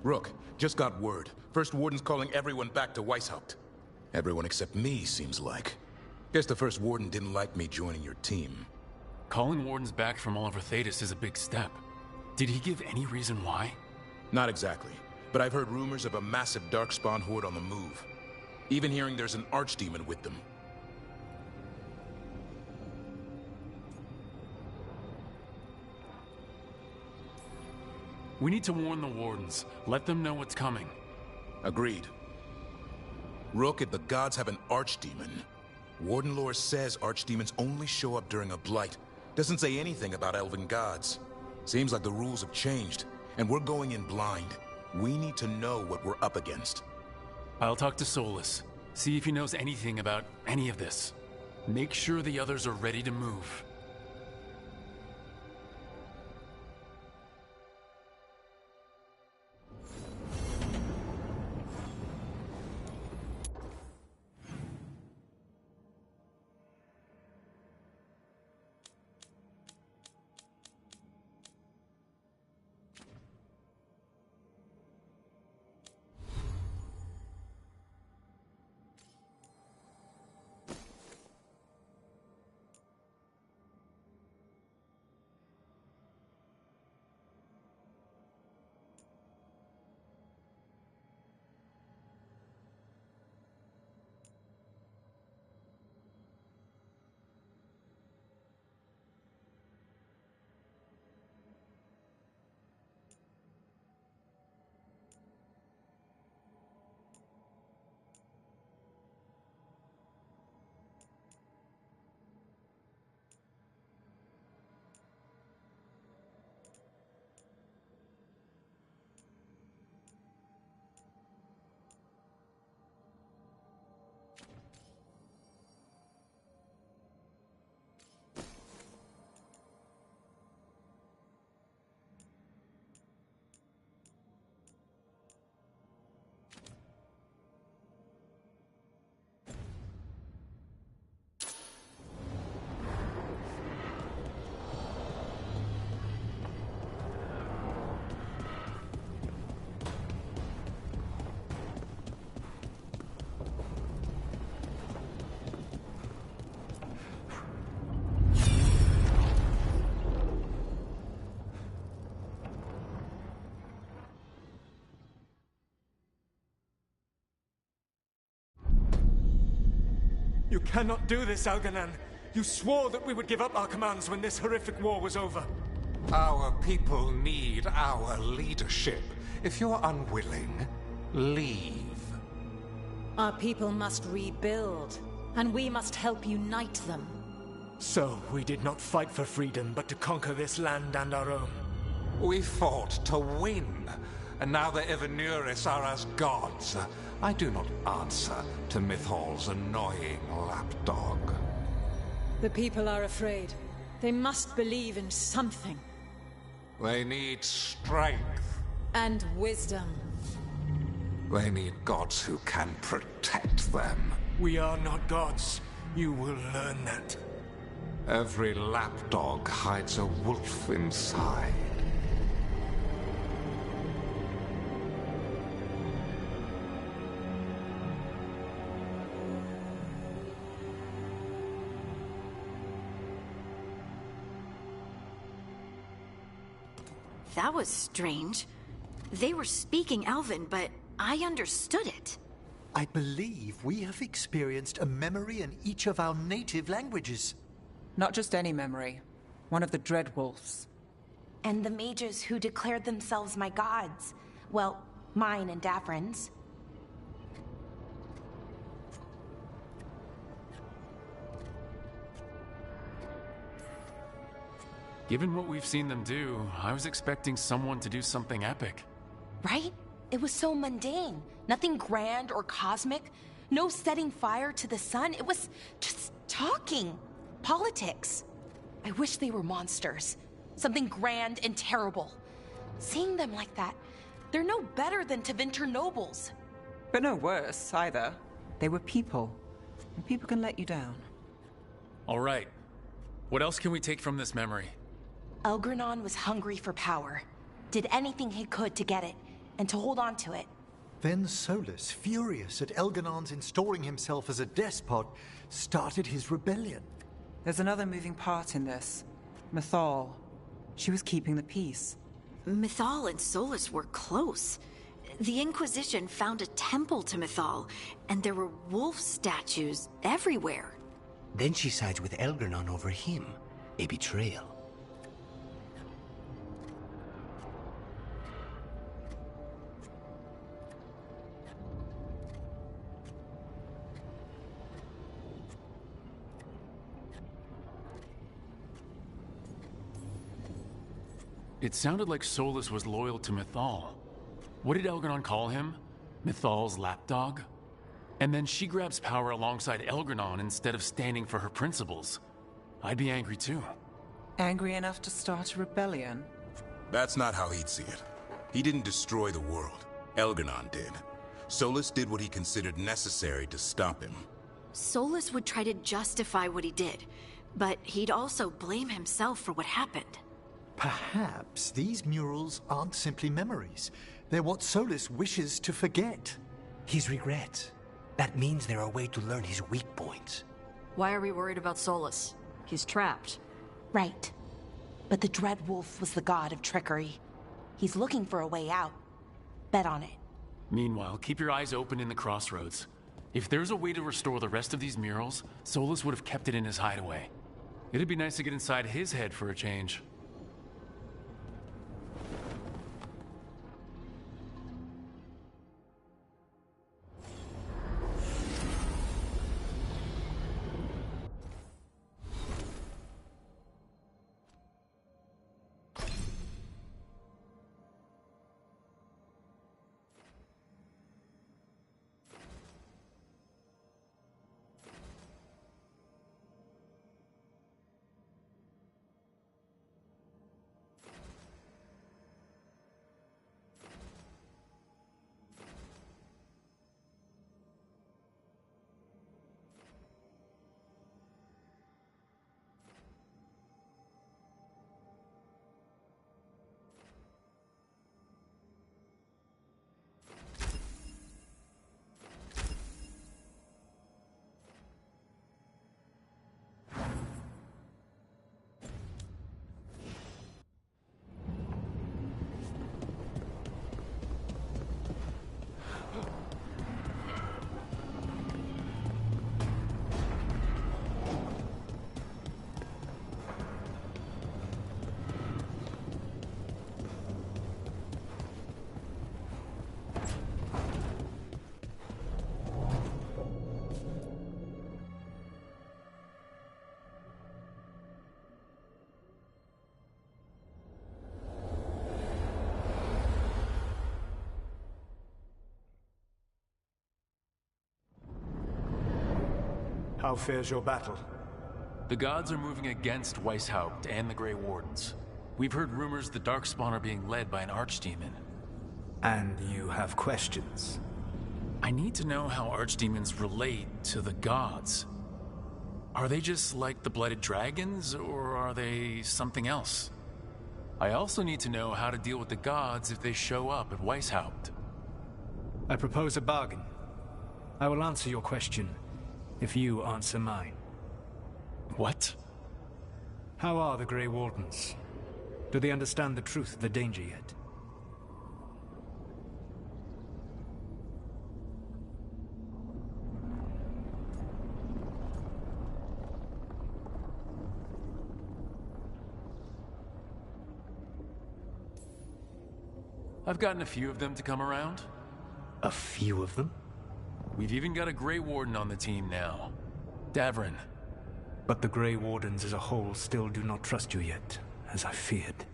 Rook, just got word. First Warden's calling everyone back to Weishaupt. Everyone except me, seems like. Guess the First Warden didn't like me joining your team. Calling Wardens back from all over Thetis is a big step. Did he give any reason why? Not exactly, but I've heard rumors of a massive Darkspawn horde on the move. Even hearing there's an Archdemon with them. We need to warn the Wardens. Let them know what's coming. Agreed. Rook, if the gods have an Archdemon, Warden lore says Archdemons only show up during a blight. Doesn't say anything about elven gods. Seems like the rules have changed, and we're going in blind. We need to know what we're up against. I'll talk to Solus. See if he knows anything about any of this. Make sure the others are ready to move. You cannot do this, Algernon. You swore that we would give up our commands when this horrific war was over. Our people need our leadership. If you're unwilling, leave. Our people must rebuild, and we must help unite them. So, we did not fight for freedom, but to conquer this land and our own. We fought to win, and now the Evenuris are as gods. I do not answer to Mythal's annoying lapdog. The people are afraid. They must believe in something. They need strength. And wisdom. They need gods who can protect them. We are not gods. You will learn that. Every lapdog hides a wolf inside. That was strange. They were speaking Elven, but I understood it. I believe we have experienced a memory in each of our native languages. Not just any memory. One of the Dreadwolves. And the mages who declared themselves my gods. Well, mine and Davrin's. Given what we've seen them do, I was expecting someone to do something epic. Right? It was so mundane. Nothing grand or cosmic. No setting fire to the sun. It was just talking. Politics. I wish they were monsters. Something grand and terrible. Seeing them like that, they're no better than Tevinter nobles. But no worse, either. They were people. And people can let you down. All right. What else can we take from this memory? Elgranon was hungry for power. Did anything he could to get it. and to hold on to it. Then Solus, furious at Elganon's installing himself as a despot, started his rebellion. There's another moving part in this. Mythal. She was keeping the peace. Mythal and Solus were close. The Inquisition found a temple to Mythal, and there were wolf statues everywhere. Then she sides with Elgernon over him. A betrayal. It sounded like Solus was loyal to Mythal. What did Elgernon call him? Mythal's lapdog? And then she grabs power alongside Elgernon instead of standing for her principles. I'd be angry too. Angry enough to start a rebellion? That's not how he'd see it. He didn't destroy the world. Elgernon did. Solus did what he considered necessary to stop him. Solus would try to justify what he did, but he'd also blame himself for what happened. Perhaps these murals aren't simply memories. They're what Solus wishes to forget. His regrets. That means they're a way to learn his weak points. Why are we worried about Solus? He's trapped. Right. But the Dread Wolf was the god of trickery. He's looking for a way out. Bet on it. Meanwhile, keep your eyes open in the crossroads. If there's a way to restore the rest of these murals, Solus would have kept it in his hideaway. It'd be nice to get inside his head for a change. How fares your battle? The gods are moving against Weishaupt and the Grey Wardens. We've heard rumors the Darkspawn are being led by an archdemon. And you have questions? I need to know how archdemons relate to the gods. Are they just like the Blighted Dragons, or are they something else? I also need to know how to deal with the gods if they show up at Weishaupt. I propose a bargain. I will answer your question if you answer mine. What? How are the Grey Wardens? Do they understand the truth of the danger yet? I've gotten a few of them to come around. A few of them? We've even got a Grey Warden on the team now. Davrin. But the Grey Wardens as a whole still do not trust you yet, as I feared.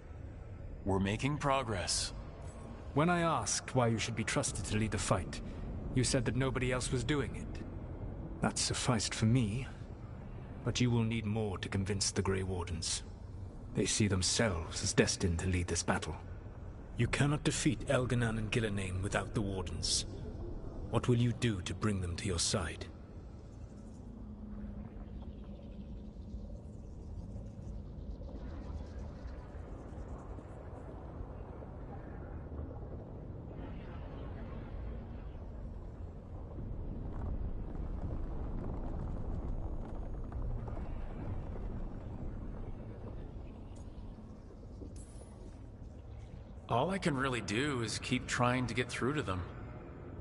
We're making progress. When I asked why you should be trusted to lead the fight, you said that nobody else was doing it. That sufficed for me, but you will need more to convince the Grey Wardens. They see themselves as destined to lead this battle. You cannot defeat Elganon and Gillenane without the Wardens. What will you do to bring them to your side? All I can really do is keep trying to get through to them.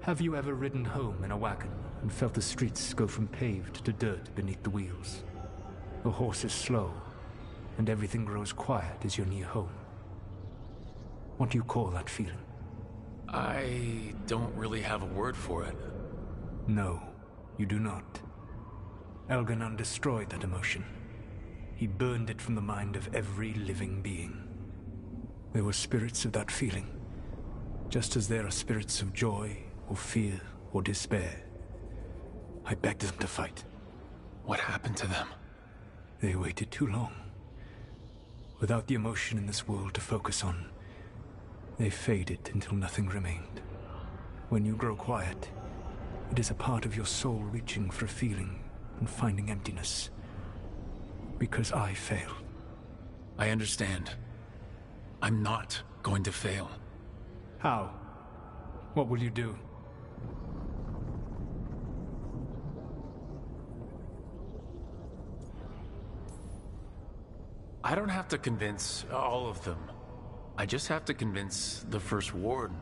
Have you ever ridden home in a wagon and felt the streets go from paved to dirt beneath the wheels? The horse is slow, and everything grows quiet as you're near home. What do you call that feeling? I don't really have a word for it. No, you do not. Elganon destroyed that emotion. He burned it from the mind of every living being. There were spirits of that feeling, just as there are spirits of joy, or fear, or despair. I begged them to fight. What happened to them? They waited too long. Without the emotion in this world to focus on, they faded until nothing remained. When you grow quiet, it is a part of your soul reaching for a feeling and finding emptiness. Because I failed. I understand. I'm not going to fail. How? What will you do? I don't have to convince all of them. I just have to convince the First Warden.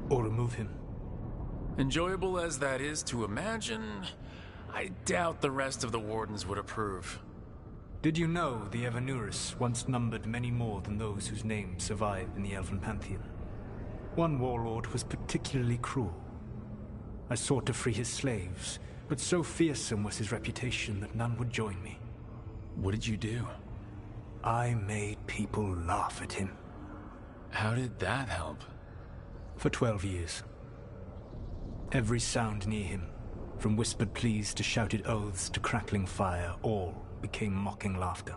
Or remove him. Enjoyable as that is to imagine, I doubt the rest of the Wardens would approve. Did you know the Evanurus once numbered many more than those whose names survive in the Elven Pantheon? One warlord was particularly cruel. I sought to free his slaves, but so fearsome was his reputation that none would join me. What did you do? I made people laugh at him. How did that help? For 12 years. Every sound near him, from whispered pleas to shouted oaths to crackling fire, all became mocking laughter.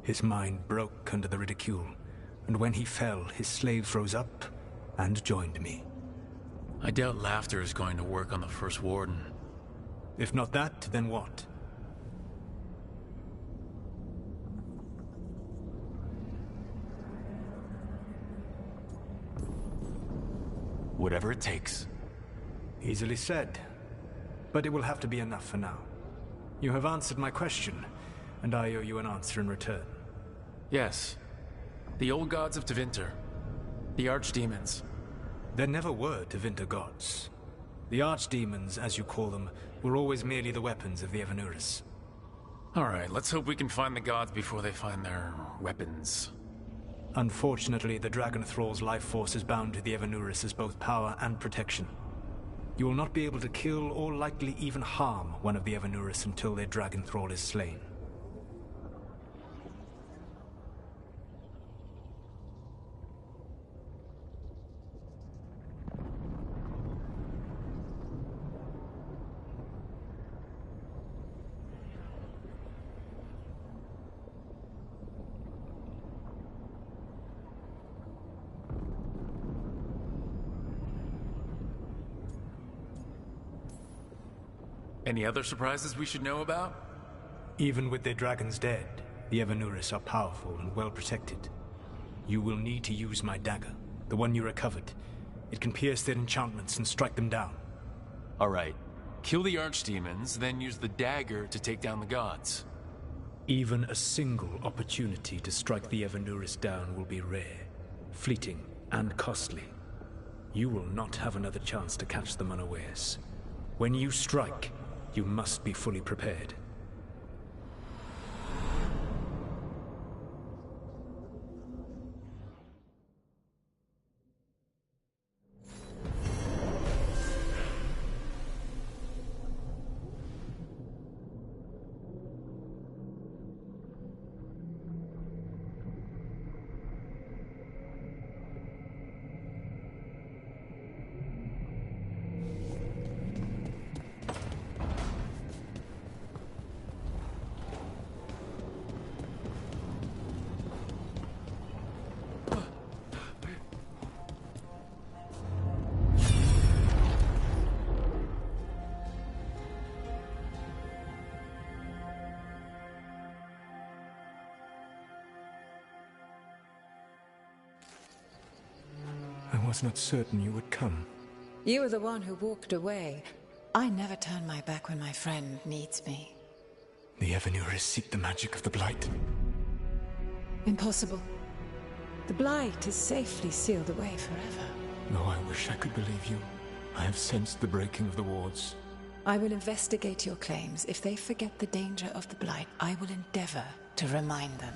His mind broke under the ridicule, and when he fell, his slaves rose up and joined me. I doubt laughter is going to work on the First Warden. If not that, then what? Whatever it takes. Easily said. But it will have to be enough for now. You have answered my question, and I owe you an answer in return. Yes. The old gods of Tevinter. The archdemons. There never were Tevinter gods. The archdemons, as you call them, were always merely the weapons of the Evanurus. Alright, let's hope we can find the gods before they find their weapons. Unfortunately, the Dragon Thrall's life force is bound to the Evanurus as both power and protection. You will not be able to kill or likely even harm one of the Evanurus until their Dragon Thrall is slain. Any other surprises we should know about? Even with their dragons dead, the Evanurus are powerful and well protected. You will need to use my dagger, the one you recovered. It can pierce their enchantments and strike them down. Alright. Kill the archdemons, then use the dagger to take down the gods. Even a single opportunity to strike the Evanurus down will be rare, fleeting, and costly. You will not have another chance to catch them unawares. When you strike, you must be fully prepared. I was not certain you would come. You were the one who walked away. I never turn my back when my friend needs me. The Evanurus seek the magic of the Blight. Impossible. The The Blight is safely sealed away forever. No, I wish I could believe you. I have sensed the breaking of the wards. I will investigate your claims. If they forget the danger of the Blight, I will endeavor to remind them.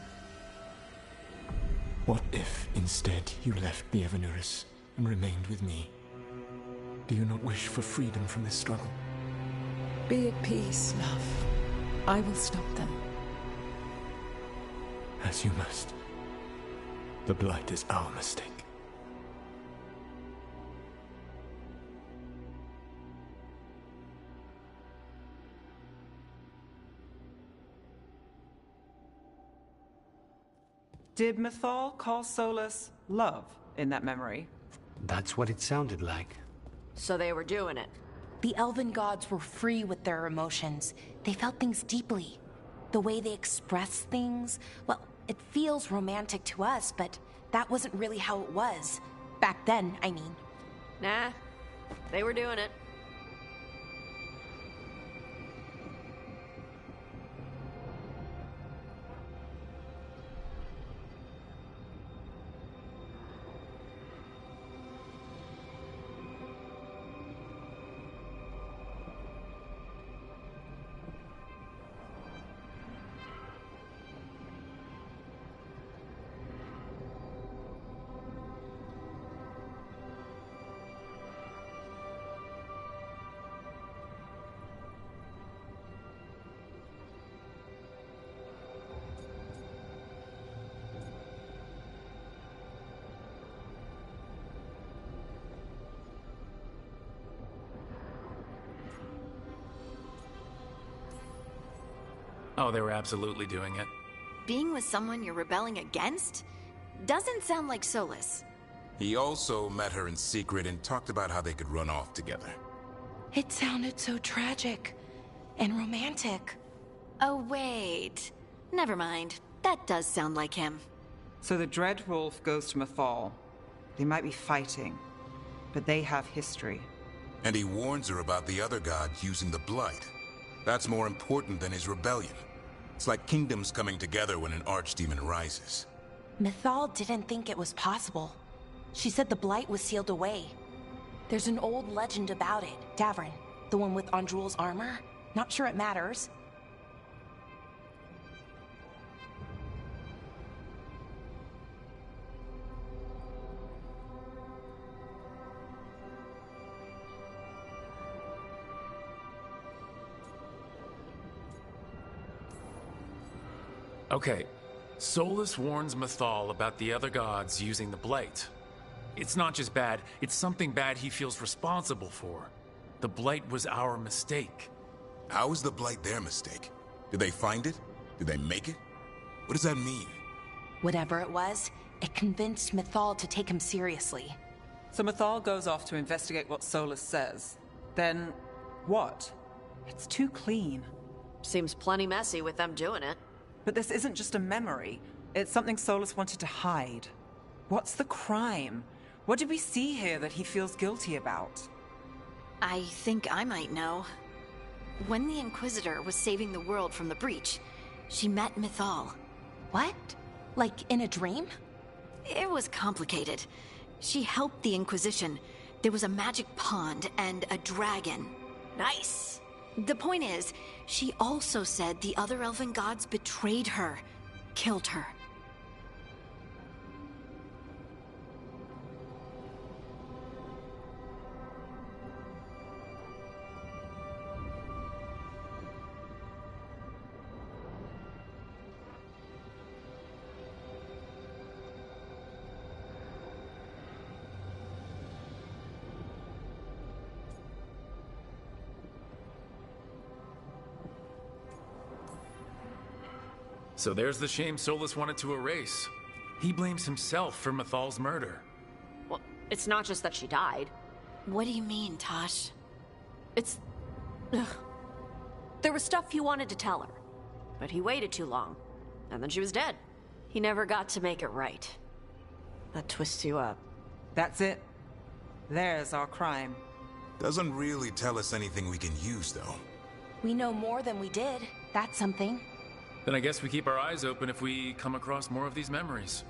What if, instead, you left the Evanuris and remained with me? Do you not wish for freedom from this struggle? Be at peace, love. I will stop them. As you must. The Blight is our mistake. Did Mythal call Solus love in that memory? That's what it sounded like. So they were doing it. The elven gods were free with their emotions. They felt things deeply. The way they expressed things, well, it feels romantic to us, but that wasn't really how it was. Back then, I mean. Nah, they were doing it. Oh, they were absolutely doing it. Being with someone you're rebelling against? Doesn't sound like Solus. He also met her in secret and talked about how they could run off together. It sounded so tragic and romantic. Oh, wait. Never mind. That does sound like him. So the Dread Wolf goes to Mythal. They might be fighting, but they have history. And he warns her about the other god using the Blight. That's more important than his rebellion. It's like kingdoms coming together when an archdemon rises. Mythal didn't think it was possible. She said the Blight was sealed away. There's an old legend about it. Davrin, the one with Andrul's armor. Not sure it matters. Okay, Solus warns Mythal about the other gods using the Blight. It's not just bad, it's something bad he feels responsible for. The Blight was our mistake. How is the Blight their mistake? Did they find it? Did they make it? What does that mean? Whatever it was, it convinced Mythal to take him seriously. So Mythal goes off to investigate what Solus says. Then, what? It's too clean. Seems plenty messy with them doing it. But this isn't just a memory. It's something Solus wanted to hide. What's the crime? What did we see here that he feels guilty about? I think I might know. When the Inquisitor was saving the world from the breach, she met Mythal. What? Like in a dream? It was complicated. She helped the Inquisition. There was a magic pond and a dragon. Nice! The point is, she also said the other elven gods betrayed her, killed her. So there's the shame Solus wanted to erase. He blames himself for Mythal's murder. Well, it's not just that she died. What do you mean, Tosh? It's... Ugh. There was stuff he wanted to tell her, but he waited too long, and then she was dead. He never got to make it right. That twists you up. That's it. There's our crime. Doesn't really tell us anything we can use, though. We know more than we did. That's something. Then I guess we keep our eyes open if we come across more of these memories.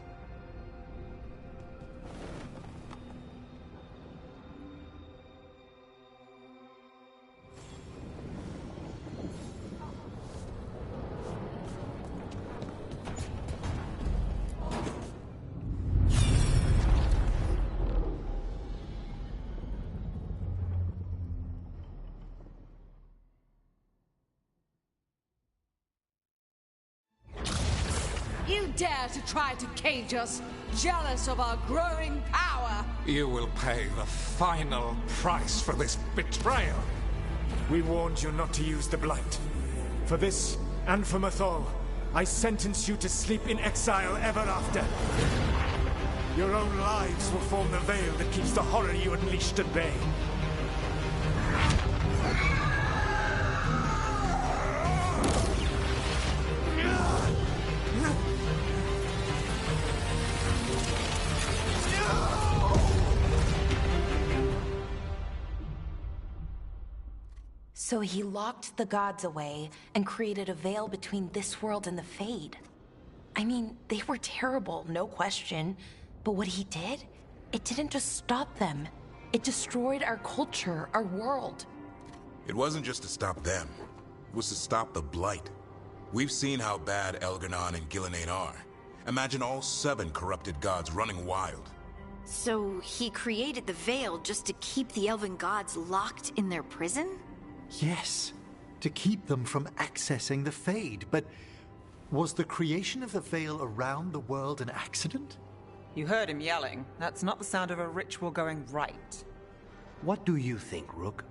dare to try to cage us, jealous of our growing power. You will pay the final price for this betrayal. We warned you not to use the Blight. For this, and for Mythal, I sentence you to sleep in exile ever after. Your own lives will form the veil that keeps the horror you unleashed at bay. So he locked the gods away and created a veil between this world and the Fade. I mean, they were terrible, no question. But what he did, it didn't just stop them. It destroyed our culture, our world. It wasn't just to stop them. It was to stop the Blight. We've seen how bad Elganon and Gillenane are. Imagine all 7 corrupted gods running wild. So he created the veil just to keep the elven gods locked in their prison? Yes, to keep them from accessing the Fade. But was the creation of the veil around the world an accident? You heard him yelling. That's not the sound of a ritual going right. What do you think, Rook?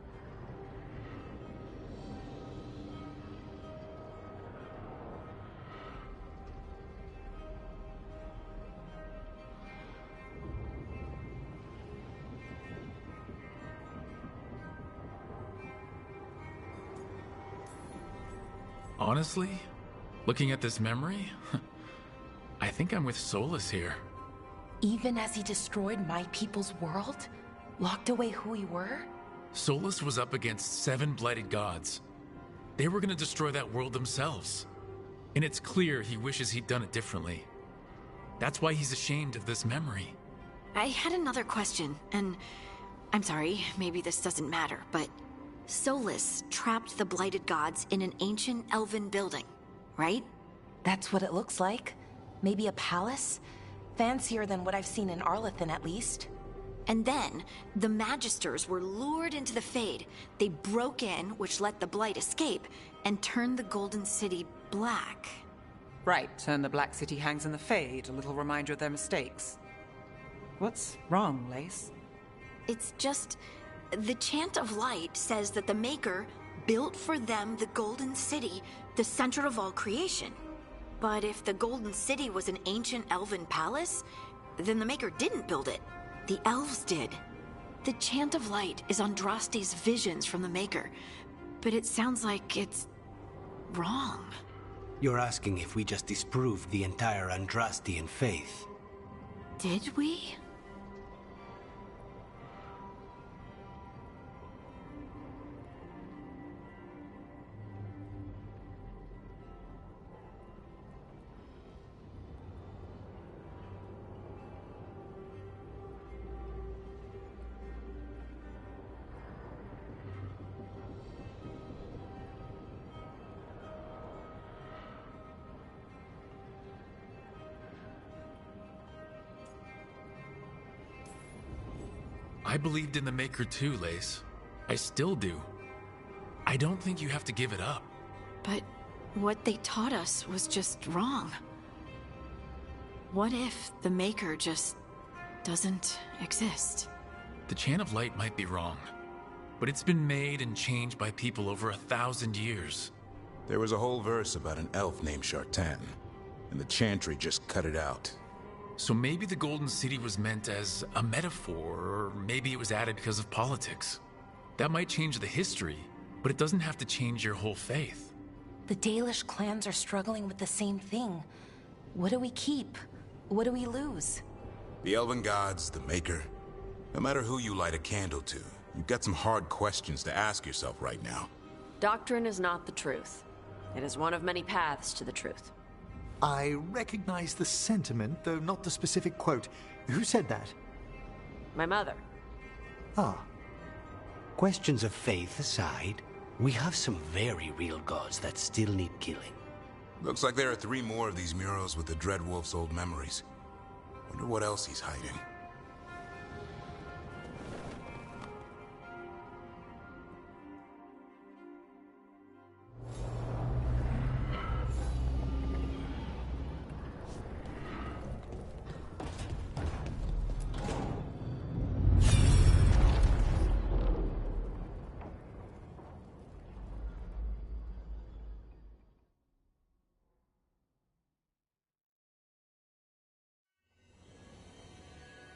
Honestly, looking at this memory, I think I'm with Solus here. Even as he destroyed my people's world? Locked away who we were? Solus was up against 7 blighted gods. They were gonna destroy that world themselves. And it's clear he wishes he'd done it differently. That's why he's ashamed of this memory. I had another question, and I'm sorry, maybe this doesn't matter, but Solus trapped the blighted gods in an ancient elven building, right? That's what it looks like. Maybe a palace? Fancier than what I've seen in Arlethan, at least. And then, the Magisters were lured into the Fade. They broke in, which let the Blight escape, and turned the Golden City black. Right, and the Black City hangs in the Fade, a little reminder of their mistakes. What's wrong, Lace? It's just... the Chant of Light says that the Maker built for them the Golden City, the center of all creation. But if the Golden City was an ancient elven palace, then the Maker didn't build it. The elves did. The Chant of Light is Andraste's visions from the Maker, but it sounds like it's wrong. You're asking if we just disproved the entire Andrastian faith. Did we? I believed in the Maker too, Lace. I still do. I don't think you have to give it up. But what they taught us was just wrong. What if the Maker just doesn't exist? The Chant of Light might be wrong, but it's been made and changed by people over 1,000 years. There was a whole verse about an elf named Shartan, and the Chantry just cut it out. So maybe the Golden City was meant as a metaphor, or maybe it was added because of politics. That might change the history, but it doesn't have to change your whole faith. The Dalish clans are struggling with the same thing. What do we keep? What do we lose? The Elven Gods, the Maker. No matter who you light a candle to, you've got some hard questions to ask yourself right now. Doctrine is not the truth. It is one of many paths to the truth. I recognize the sentiment, though not the specific quote. Who said that? My mother. Ah. Questions of faith aside, we have some very real gods that still need killing. Looks like there are 3 more of these murals with the Dreadwolf's old memories. Wonder what else he's hiding.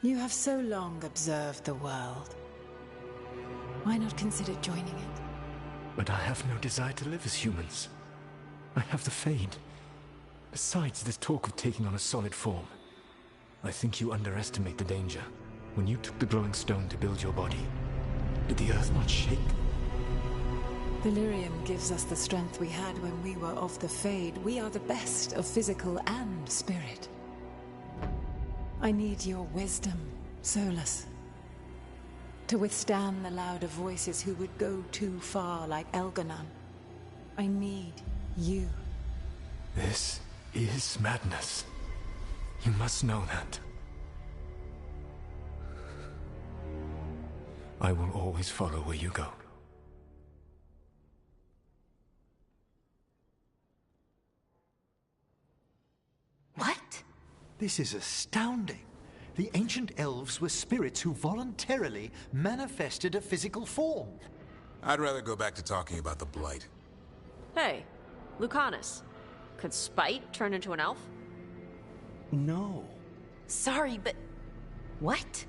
You have so long observed the world. Why not consider joining it? But I have no desire to live as humans. I have the Fade. Besides this talk of taking on a solid form, I think you underestimate the danger. When you took the glowing stone to build your body, did the earth not shake? Delirium gives us the strength we had when we were of the Fade. We are the best of physical and spirit. I need your wisdom, Solus, to withstand the louder voices who would go too far like Elganon. I need you. This is madness. You must know that. I will always follow where you go. What? This is astounding. The ancient elves were spirits who voluntarily manifested a physical form. I'd rather go back to talking about the Blight. Hey, Lucanus. Could Spite turn into an elf? No. Sorry, but... what?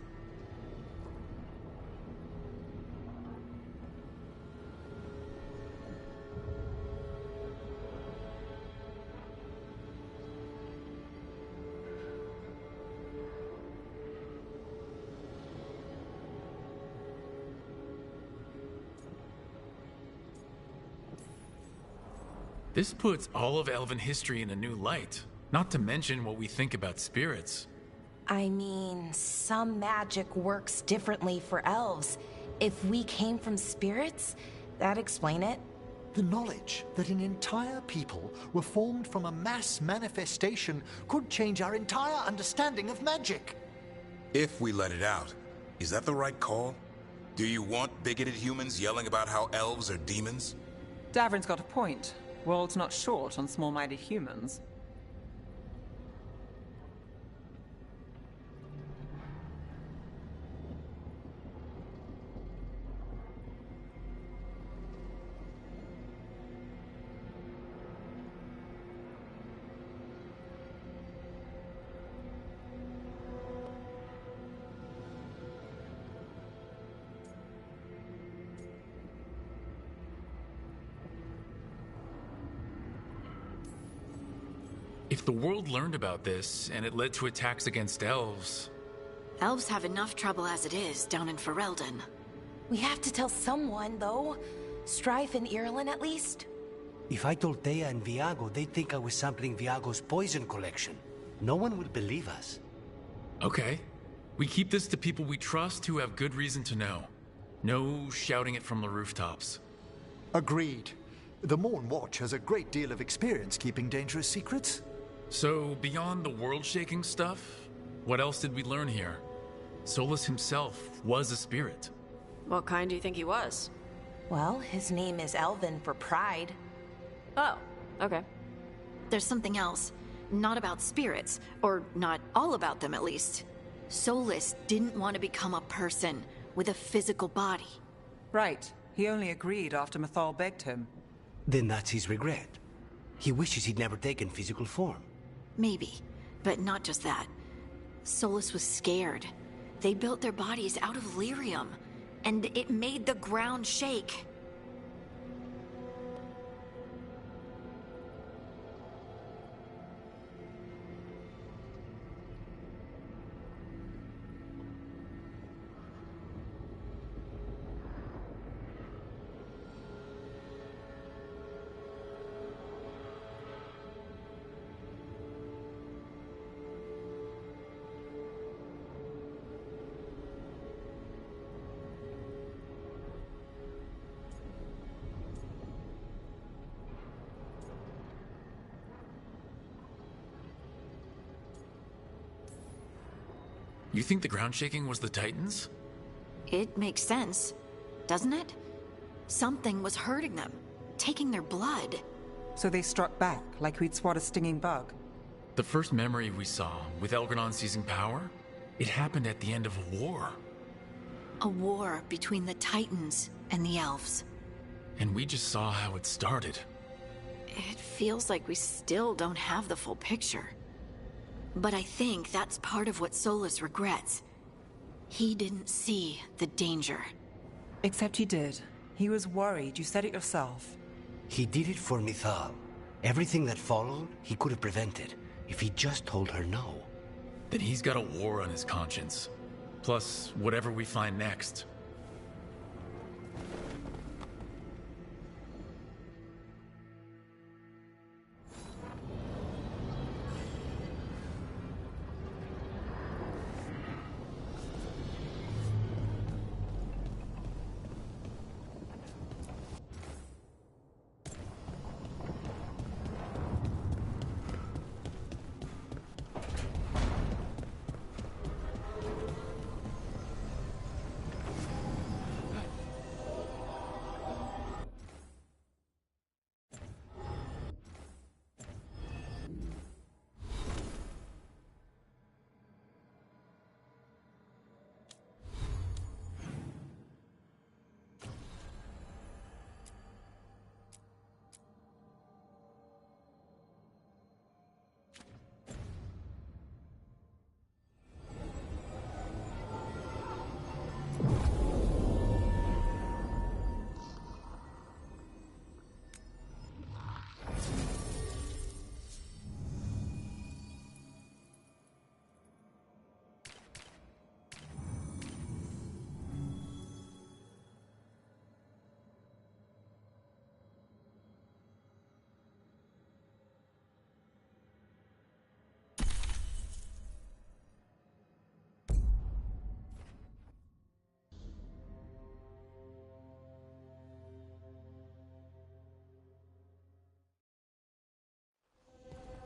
This puts all of elven history in a new light, not to mention what we think about spirits. I mean, some magic works differently for elves. If we came from spirits, that'd explain it. The knowledge that an entire people were formed from a mass manifestation could change our entire understanding of magic. If we let it out, is that the right call? Do you want bigoted humans yelling about how elves are demons? Davrin's got a point. World's not short on small-minded humans. If the world learned about this, and it led to attacks against elves... Elves have enough trouble as it is down in Ferelden. We have to tell someone, though. Strife and Irulan, at least. If I told Thea and Viago, they'd think I was sampling Viago's poison collection. No one would believe us. Okay. We keep this to people we trust who have good reason to know. No shouting it from the rooftops. Agreed. The Morn Watch has a great deal of experience keeping dangerous secrets. So, beyond the world-shaking stuff, what else did we learn here? Solus himself was a spirit. What kind do you think he was? Well, his name is Elven for pride. Oh, okay. There's something else. Not about spirits, or not all about them at least. Solus didn't want to become a person with a physical body. Right. He only agreed after Mathal begged him. Then that's his regret. He wishes he'd never taken physical form. Maybe, but not just that. Solus was scared. They built their bodies out of lyrium, and it made the ground shake. You think the ground shaking was the Titans? It makes sense, doesn't it? Something was hurting them, taking their blood. So they struck back, like we'd swat a stinging bug. The first memory we saw, with Elgranon seizing power, it happened at the end of a war. A war between the Titans and the Elves. And we just saw how it started. It feels like we still don't have the full picture. But I think that's part of what Solus regrets. He didn't see the danger. Except he did. He was worried. You said it yourself. He did it for Mithal. Everything that followed, he could have prevented, if he just told her no. Then he's got a war on his conscience. Plus, whatever we find next.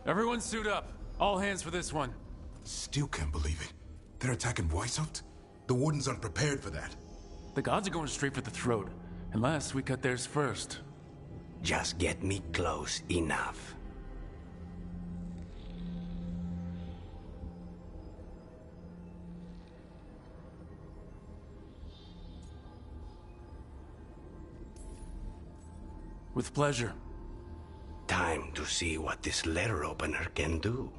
Everyone suit up. All hands for this one. Still can't believe it. They're attacking Weishaupt? The Wardens aren't prepared for that. The gods are going straight for the throat, unless we cut theirs first. Just get me close enough. With pleasure. Time to see what this letter opener can do.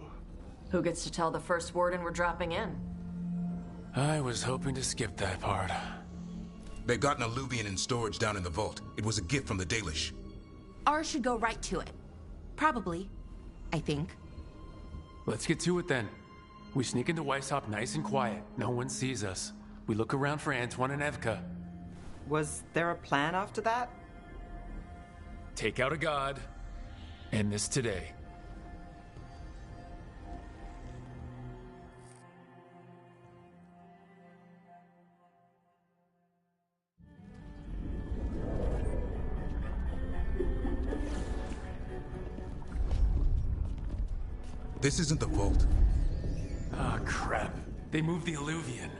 Who gets to tell the first warden we're dropping in? I was hoping to skip that part. They've got an alluvian in storage down in the vault. It was a gift from the Dalish. Ours should go right to it. Probably. I think. Let's get to it then. We sneak into Weishaupt nice and quiet. No one sees us. We look around for Antoine and Evka. Was there a plan after that? Take out a god. End this today. This isn't the vault. Ah, crap. They moved the alluvian.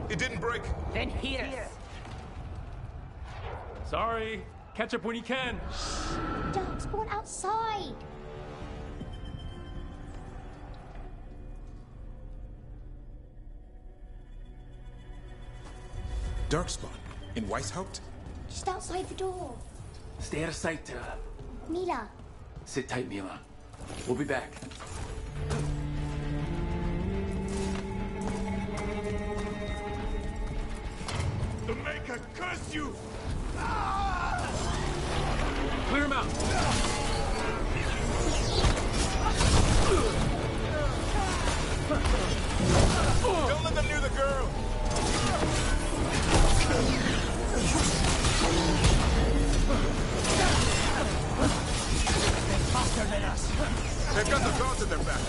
It didn't break. Then here. Sorry. Catch up when you can. Don't spawn outside. Darkspawn? In Weishaupt? Just outside the door. Stay out of sight, Mila. Sit tight, Mila. We'll be back. The Maker curse you! Clear him out! Don't let them near the girl! They're faster than us. They've got the guards at their back.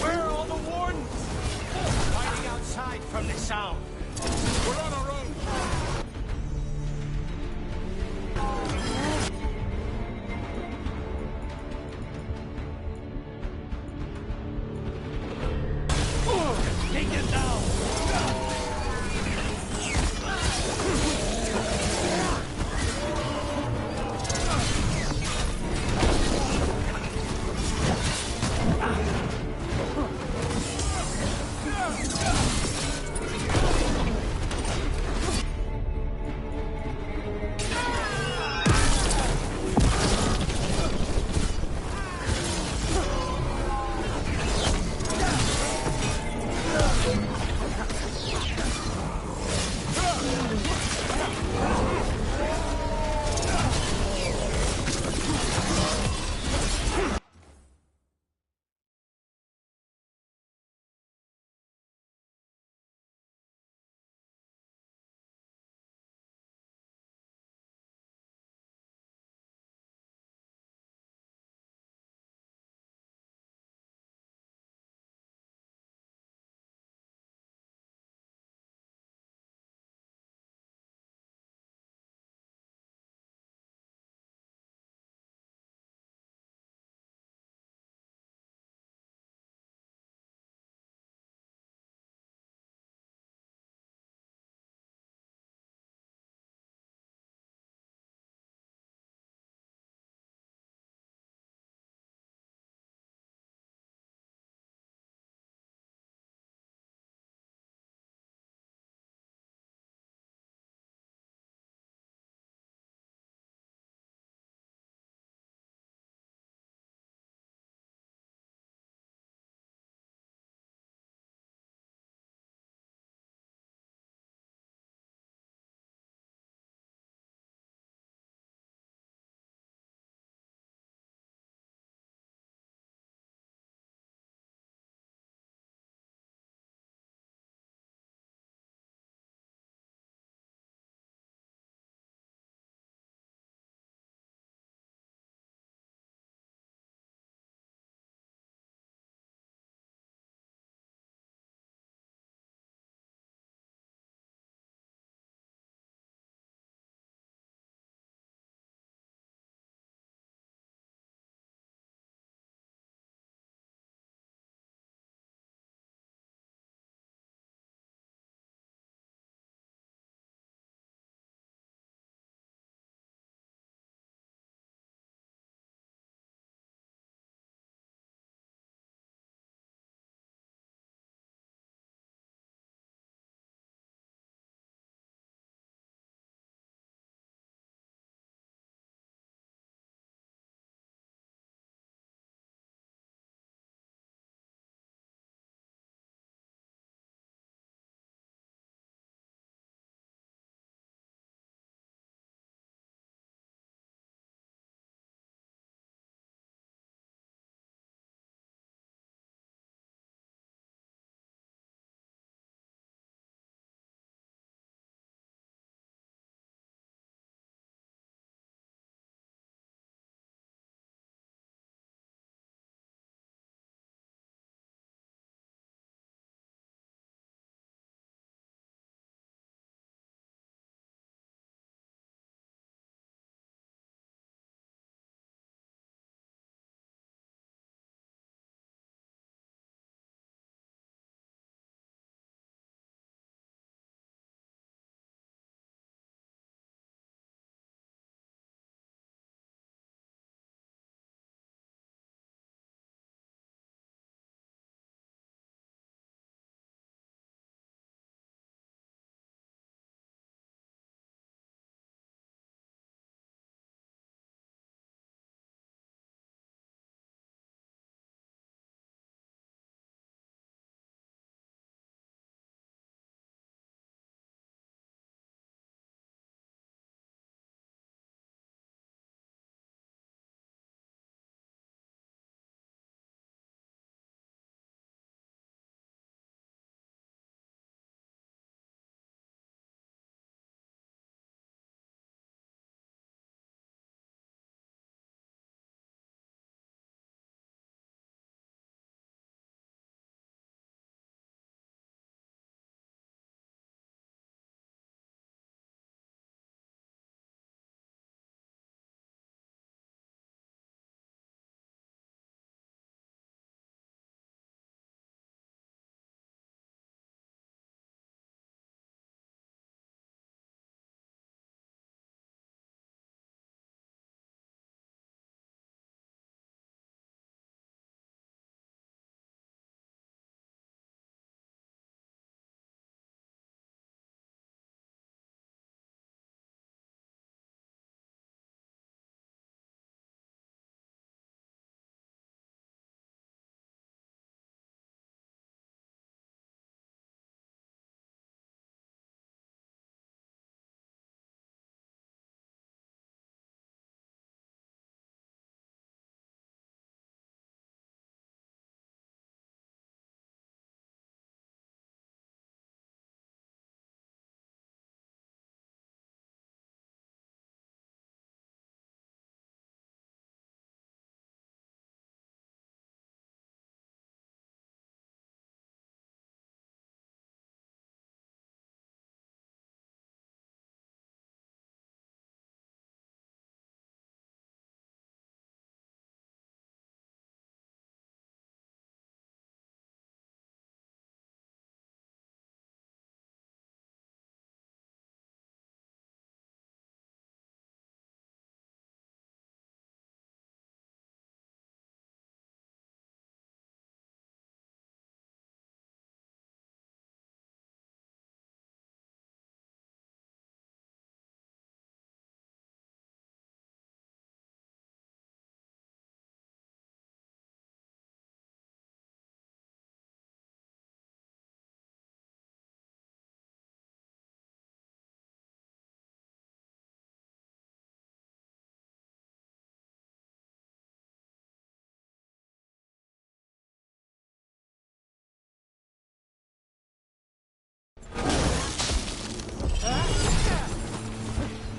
Where are all the wardens? Hiding outside from the sound. We're on our own.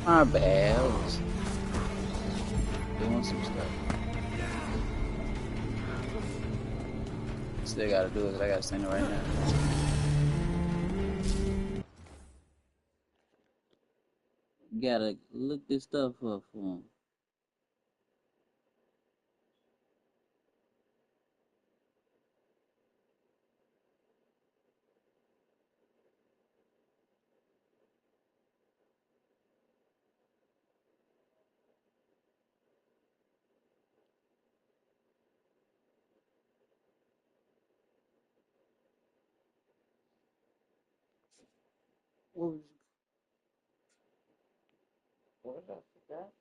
My bad. I was doing some stuff. Still gotta do it, 'cause I gotta send it right now. Gotta look this stuff up for him. What about that?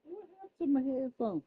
What happened to my headphone?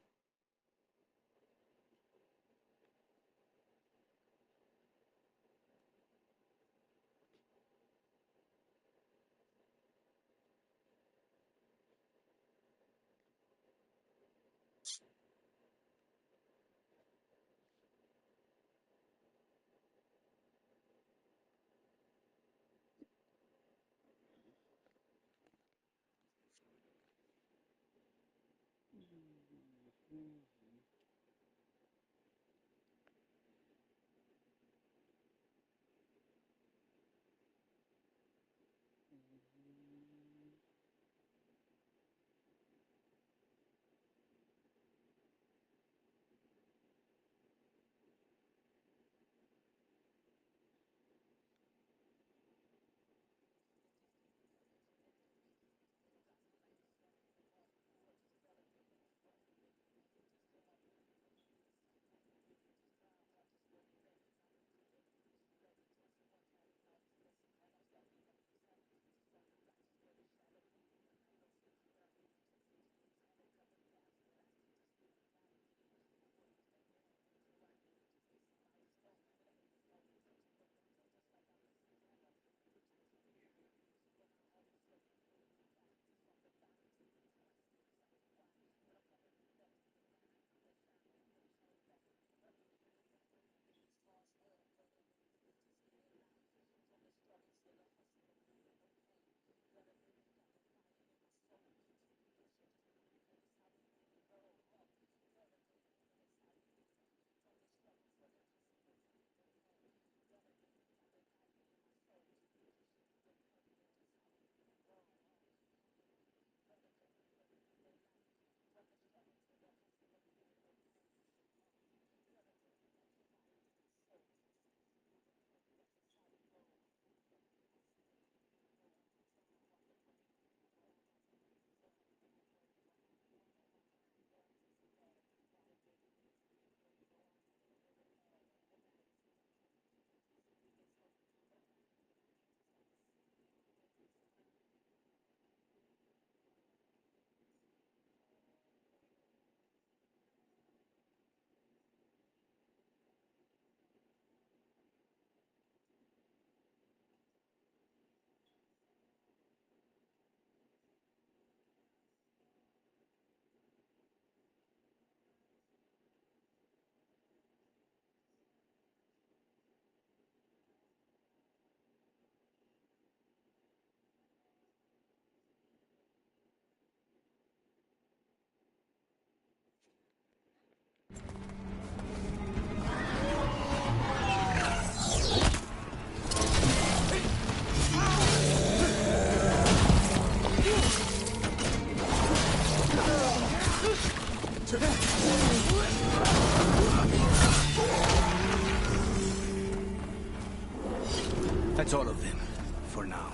That's all of them, for now.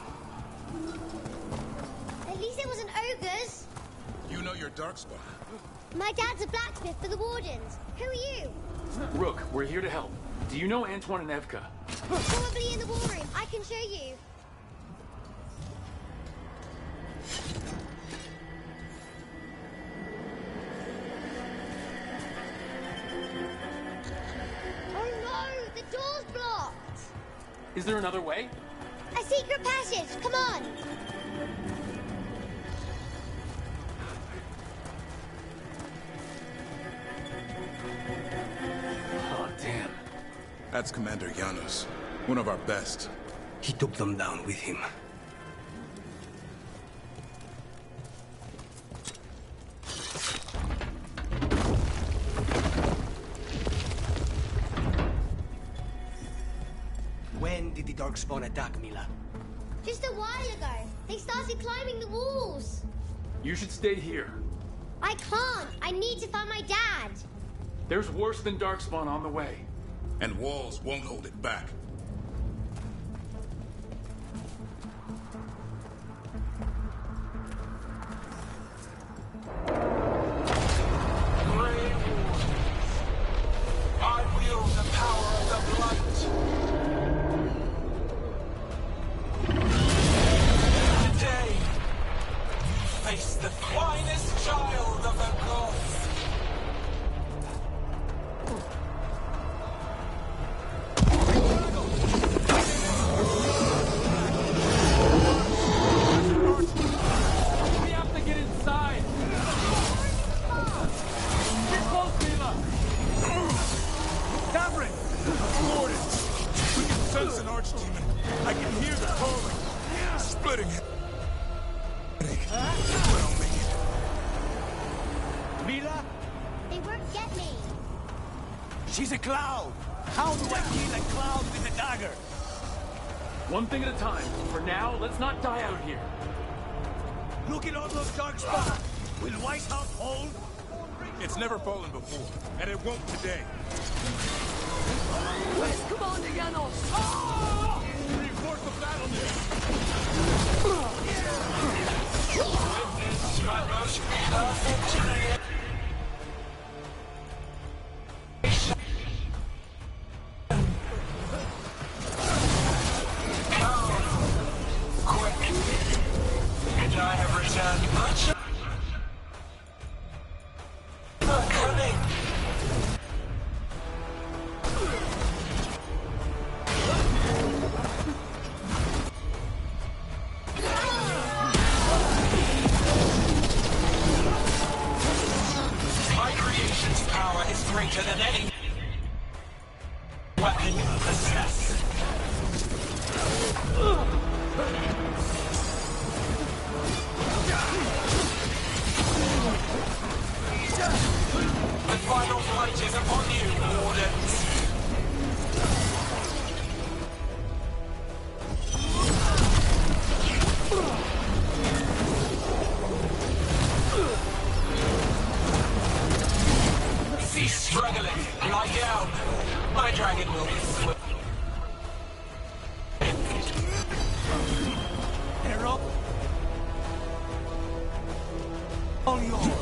At least it wasn't ogres. You know your darkspawn. My dad's a blacksmith for the Wardens. Who are you? Rook, we're here to help. Do you know Antoine and Evka? Probably in the war room. I can show you. Oh no! The door's blocked! Is there another way? A secret passage! Come on! Oh, damn. That's Commander Janos, one of our best. He took them down with him. When did the Darkspawn attack, Mila? Just a while ago. They started climbing the walls. You should stay here. I can't. I need to find my dad. There's worse than Darkspawn on the way. And walls won't hold it back. I wield the power of the Blight. Today, you face the finest child of the gods. We have to get inside! Get close, Mila! Cameron! Gordon! We can sense an archdemon. I can hear the calling. Splitting it. I'll make it. Mila? They won't get me. She's a cloud. How do I kill a cloud with a dagger? One thing at a time. For now, let's not die out here. Look at all those dark spots. Will Weishaupt hold? It's never fallen before, and it won't today. Where's Commander Janos? Oh! Reinforce the battle net. Witness my most perfect and I have returned much cunning. My creation's power is greater than any weapon you possess. The final fight is upon you, Wardens. Cease struggling. Lie down. My dragon will be swift. Arrow. All yours.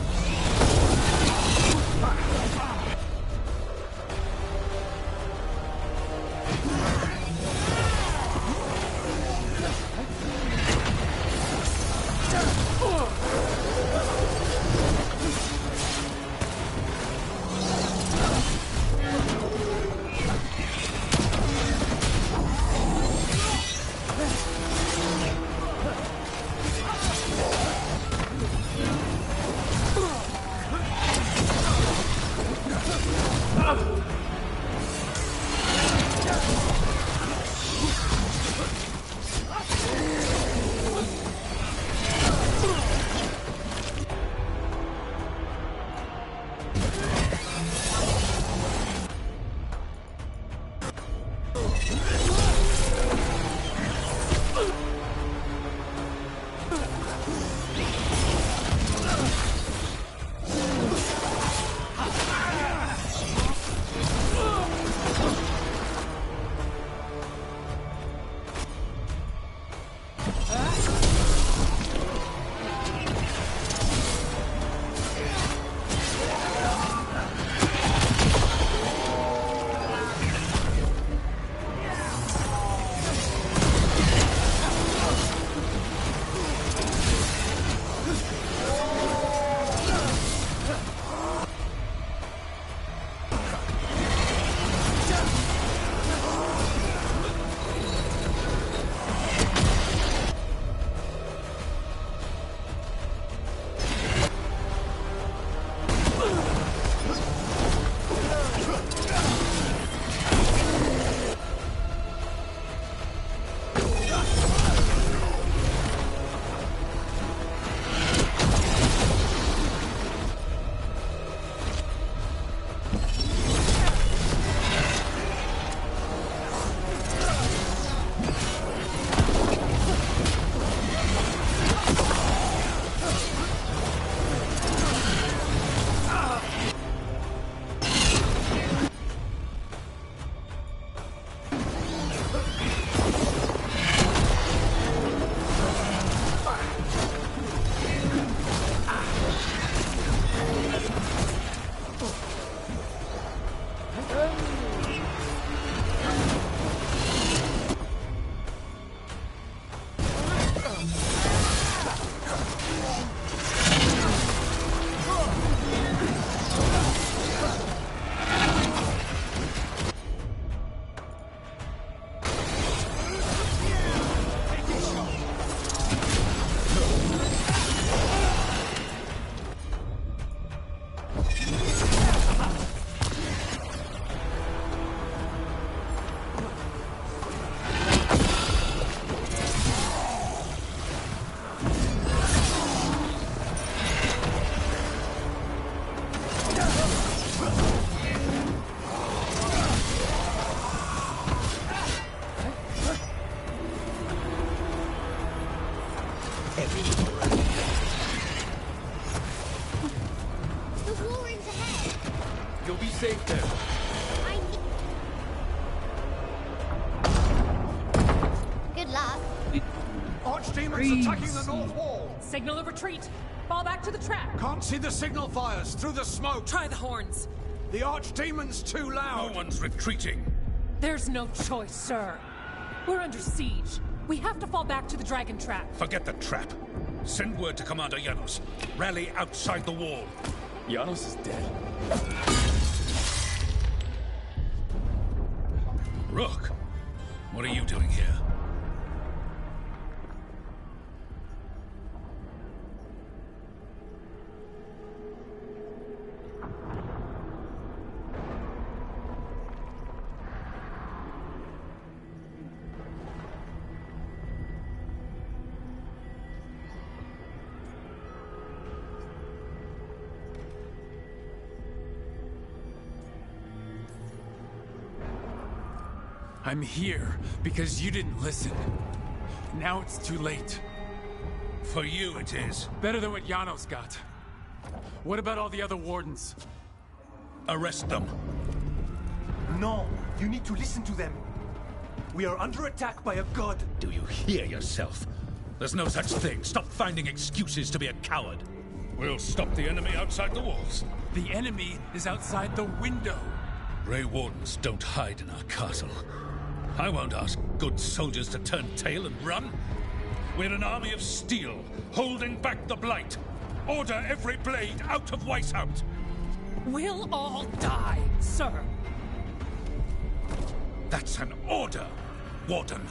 Warren's ahead. You'll be safe there. Good luck. Archdemons attacking the north wall. Signal of retreat. Fall back to the trap. Can't see the signal fires through the smoke. Try the horns. The Archdemon's too loud. No one's retreating. There's no choice, sir. We're under siege. We have to fall back to the dragon trap. Forget the trap. Send word to Commander Janos. Rally outside the wall. Janos is dead. Rook, what are you doing here? I'm here because you didn't listen. Now it's too late. For you it is. Better than what Janos got. What about all the other wardens? Arrest them. No, you need to listen to them. We are under attack by a god. Do you hear yourself? There's no such thing. Stop finding excuses to be a coward. We'll stop the enemy outside the walls. The enemy is outside the window. Grey Wardens don't hide in our castle. I won't ask good soldiers to turn tail and run. We're an army of steel, holding back the Blight. Order every blade out of Weishaupt. We'll all die, sir. That's an order, Warden.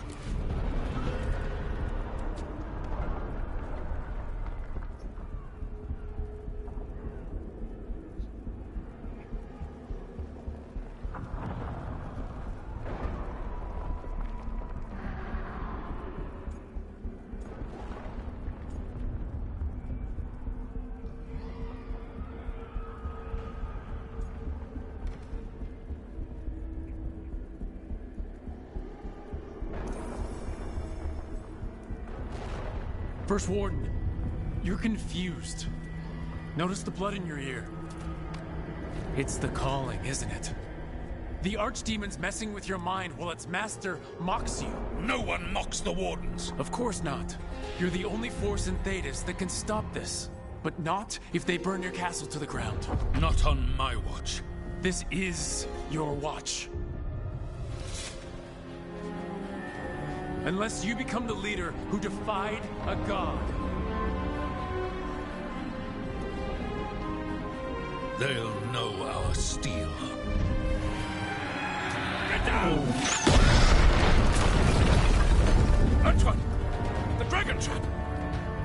First Warden, you're confused. Notice the blood in your ear. It's the calling, isn't it? The Archdemon's messing with your mind while its master mocks you. No one mocks the Wardens. Of course not. You're the only force in Thedas that can stop this. But not if they burn your castle to the ground. Not on my watch. This is your watch. Unless you become the leader who defied a god. They'll know our steel. Get down! Antoine! The dragon trap!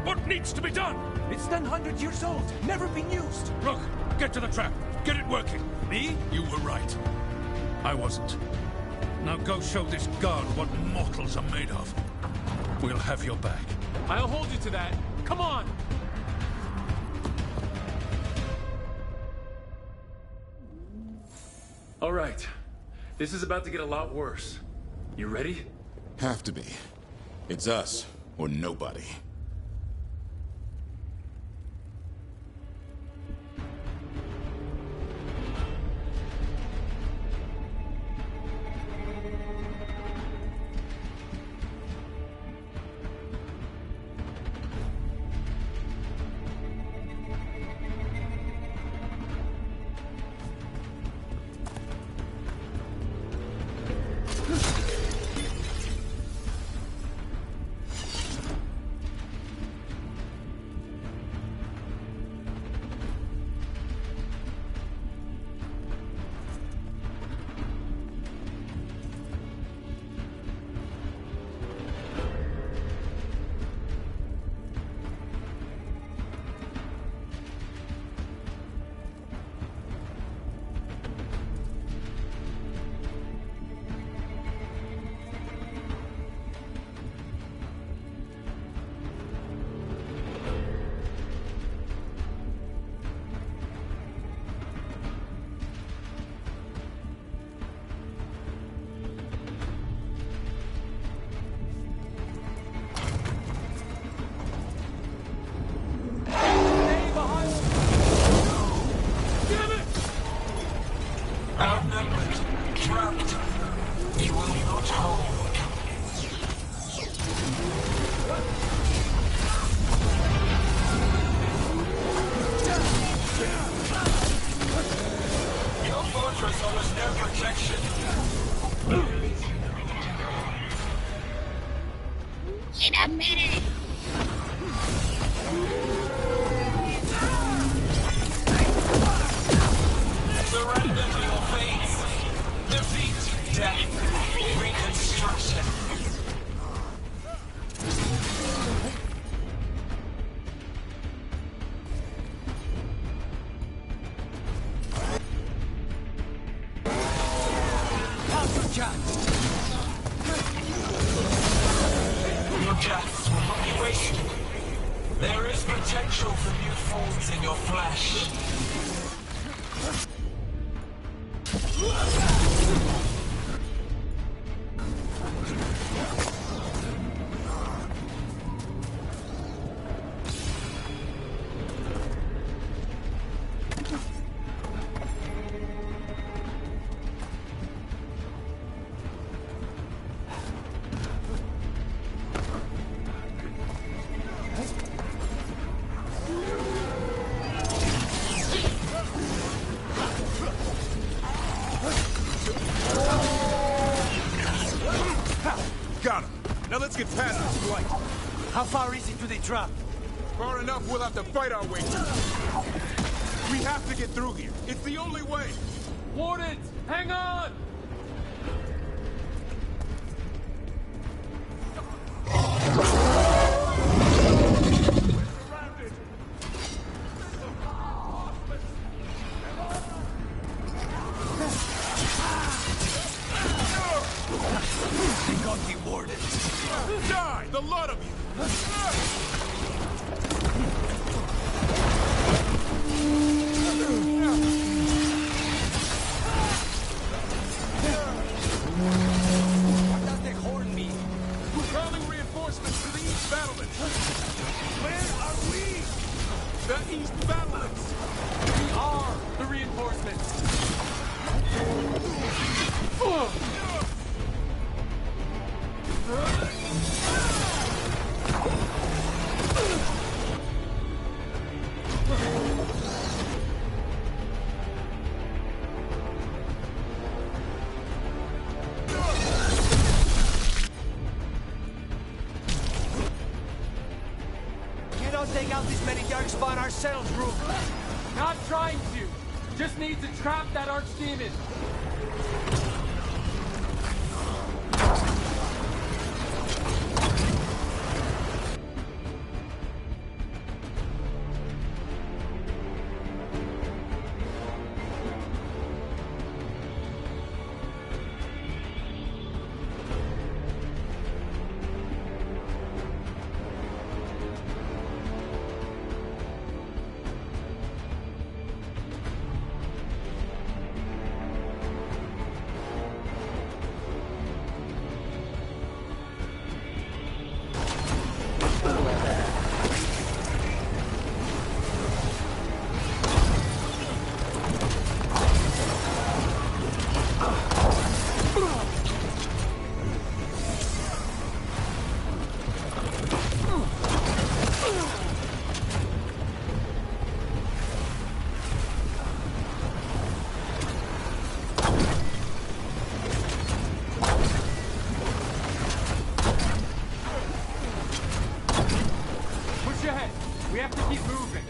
What needs to be done? It's 100 years old, never been used. Look, get to the trap. Get it working. Me? You were right. I wasn't. Now go show this guard what mortals are made of. We'll have your back. I'll hold you to that. Come on! All right. This is about to get a lot worse. You ready? Have to be. It's us, or nobody. protection. In a minute. Surrender to your fates. Defeat, death, reconstruction. Your deaths will not be wasted. There is potential for new forms in your flesh. Got him. Now let's get past this blight. How far is it to the trap? Far enough, we'll have to fight our way through. We have to get through here. It's the only way. Wardens, hang on! They got the wardens. Die, the lot of you! What does the horn mean? We're calling reinforcements to the East Battlements. Where are we? The East Battlements. We are the reinforcements! Cannot take out this many darkspawn ourselves, Rook. Not trying to! Just need to trap that archdemon! We have to keep moving.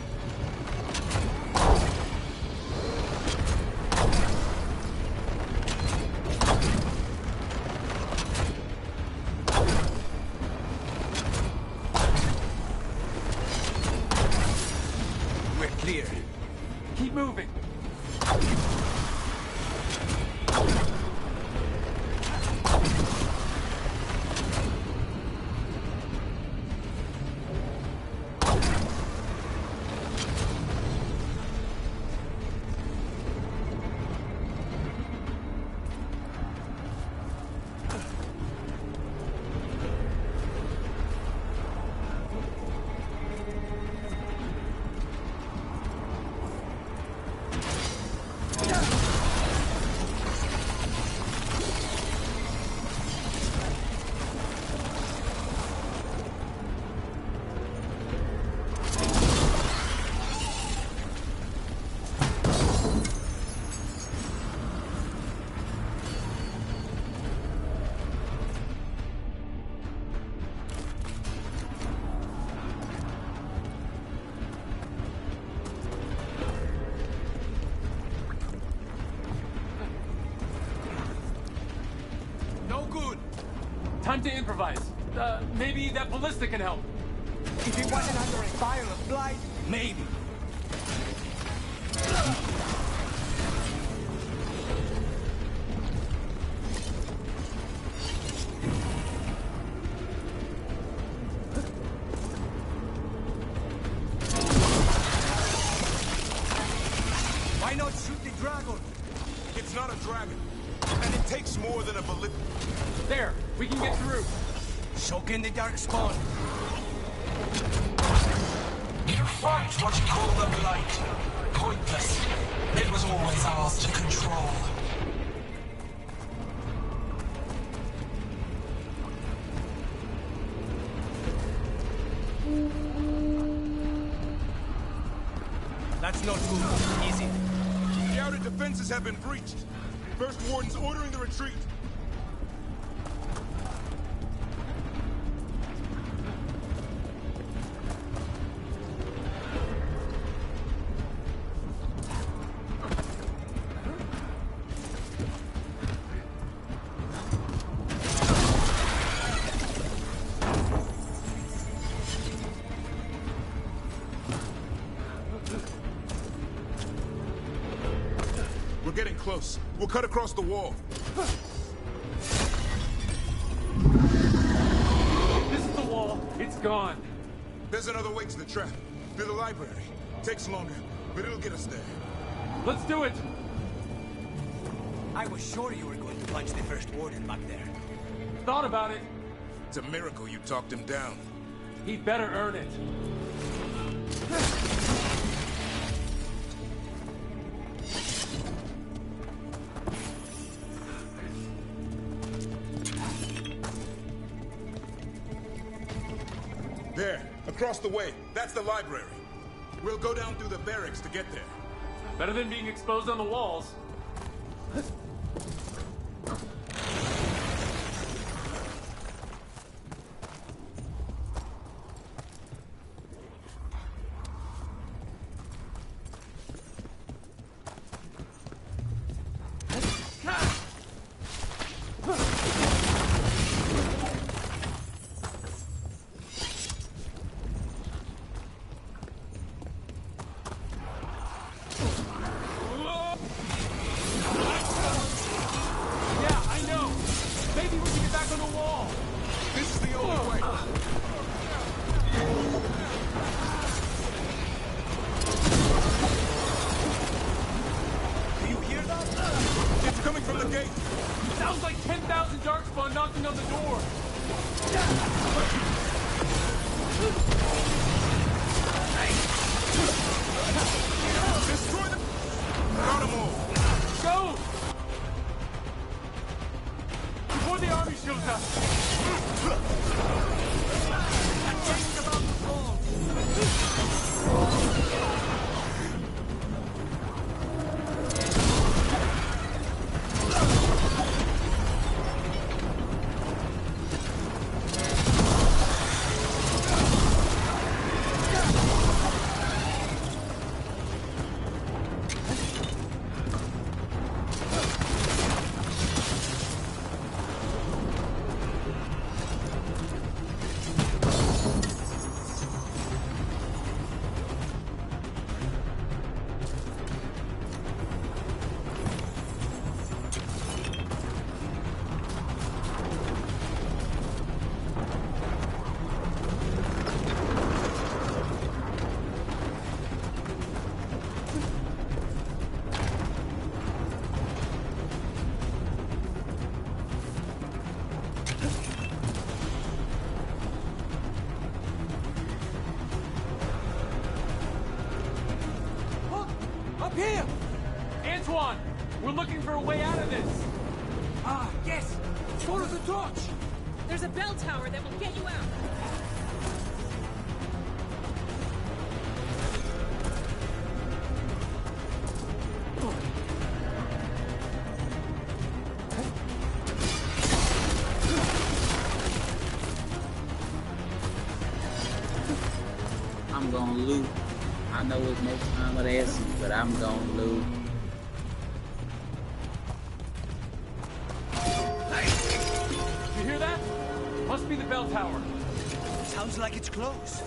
We're clear. Keep moving. Time to improvise. Maybe that ballista can help. If it wasn't under a fire of blight, maybe. Why not shoot the dragon? It's not a dragon. And it takes more than a bullet. There, we can get through. Soak in the dark spawn. You fight what you call the Blight. Pointless. It was always ours to control. That's not good, is it? The outer defenses have been breached. First Warden's ordering the retreat. We're getting close. We'll cut across the wall. This is the wall. It's gone. There's another way to the trap. Through the library. Takes longer, but it'll get us there. Let's do it. I was sure you were going to punch the First Warden back there. Thought about it. It's a miracle you talked him down. He'd better earn it. There, across the way. That's the library. We'll go down through the barracks to get there. Better than being exposed on the walls. Sounds like 10,000 Darkspawn knocking on the door. Destroy them! Got them all! Go! Before the army shows up! Here! Antoine! We're looking for a way out of this! Ah, yes! Follow the torch! There's a bell tower that will get you out. I'm gonna loot. I know it's no time of the essence, but I'm gonna loot. You hear that? must be the bell tower. Sounds like it's close.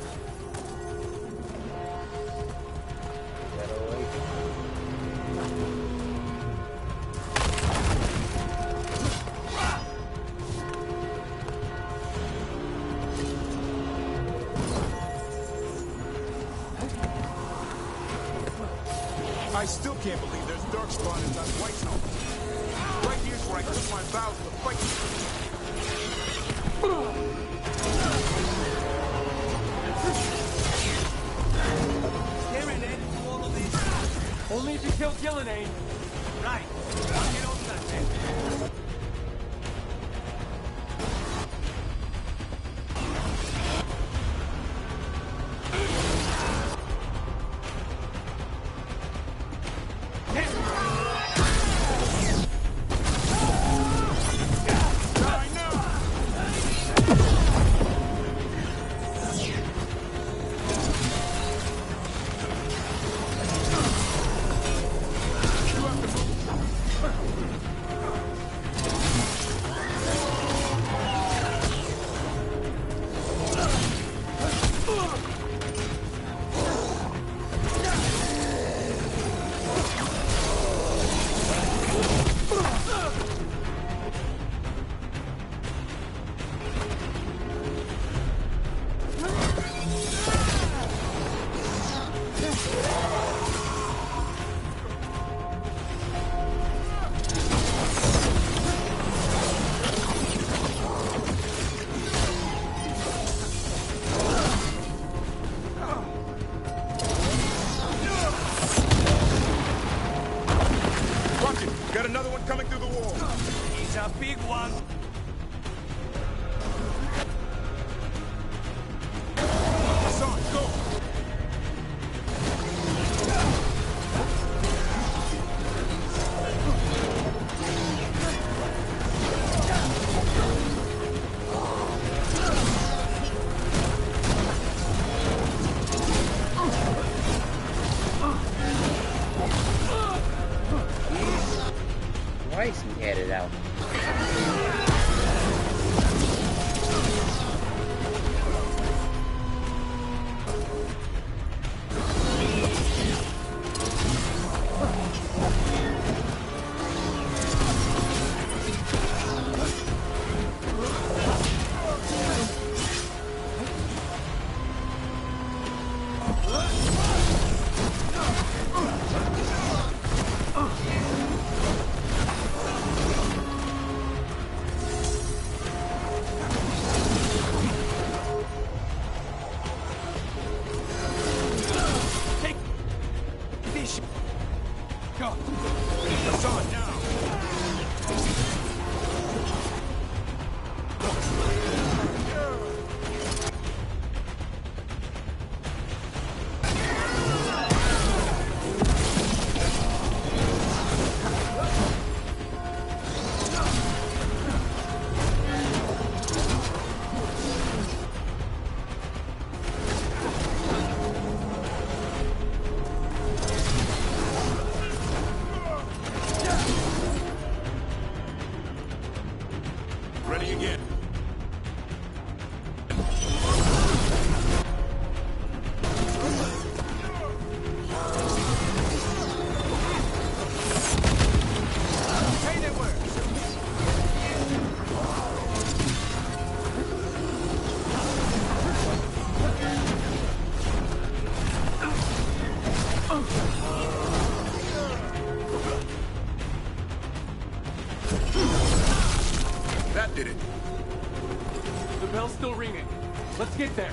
I still can't believe there's darkspawners on White's home. Right here's where I took my vows to fight. There ain't end to all of this. Only if you kill Gillenane. Right. I'll get on that then. Got another one coming through the wall. He's a big one. Hassan, go! Twice he had it out. Ready again. That did it. The bell's still ringing. Let's get there.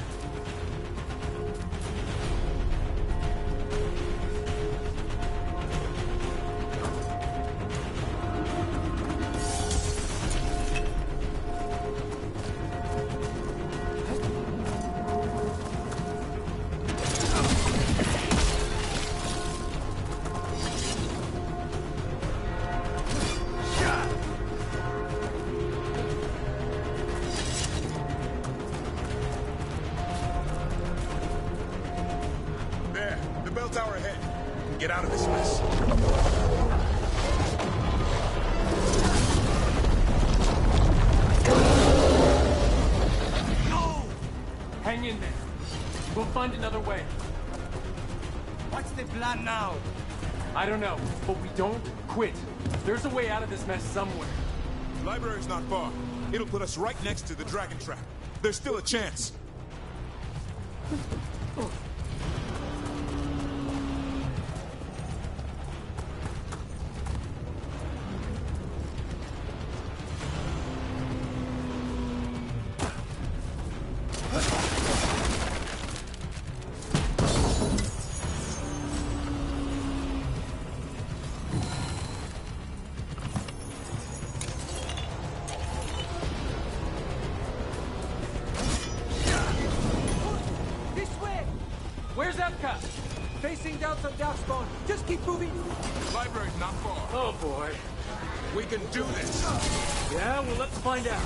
There, the bell tower ahead. Get out of this mess. Hang in there. We'll find another way. What's the plan now? I don't know, but we don't quit. There's a way out of this mess somewhere. Library's not far. It'll put us right next to the dragon trap. There's still a chance. Facing down from Darkspawn. Just keep moving. Library's not far. Oh boy. We can do this. Yeah, well, let's find out.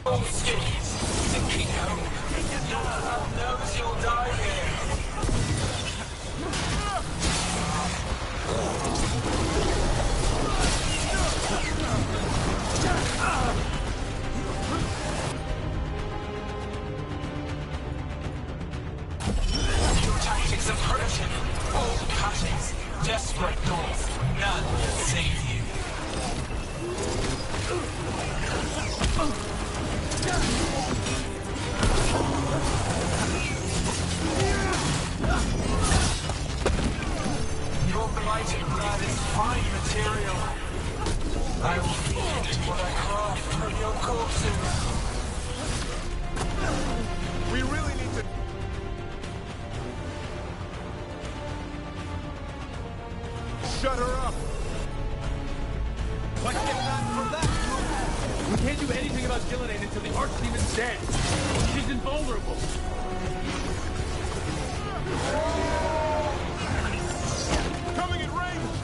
Oh, skitties. Thinking home. Your God knows you'll die here. Of hurting, old cuttings, desperate doors, none can save you. Your blighted blood is fine material. I will feed it what I craft from your corpses. We really need to... Shut her up! What's the plan for that? We can't do anything about Gillidan until the Archdemon's dead. She's invulnerable. Coming in range!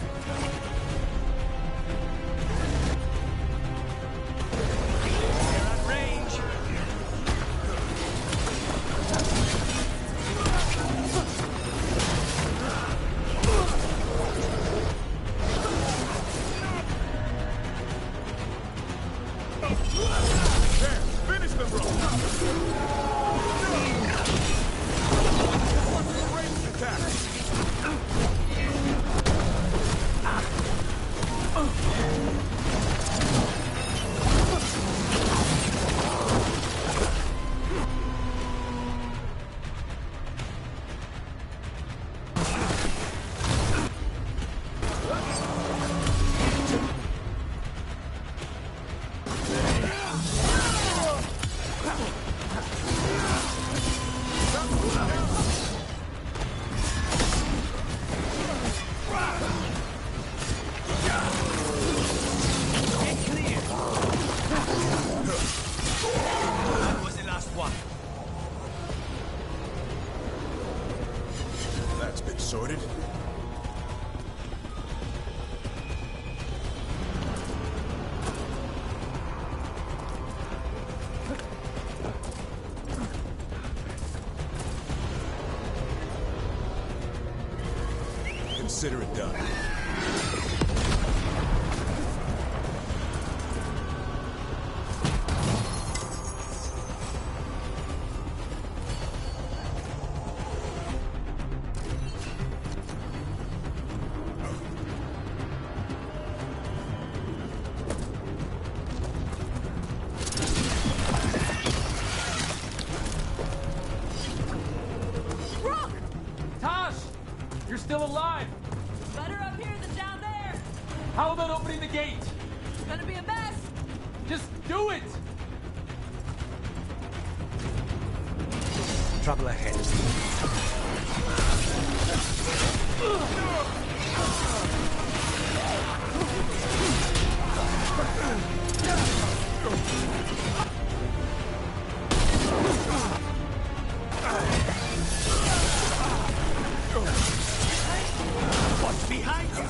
They're at range. Sorted? Consider it done. Still alive! Better up here than down there! How about opening the gate? It's gonna be a mess! Just do it! Trouble ahead. What's behind you?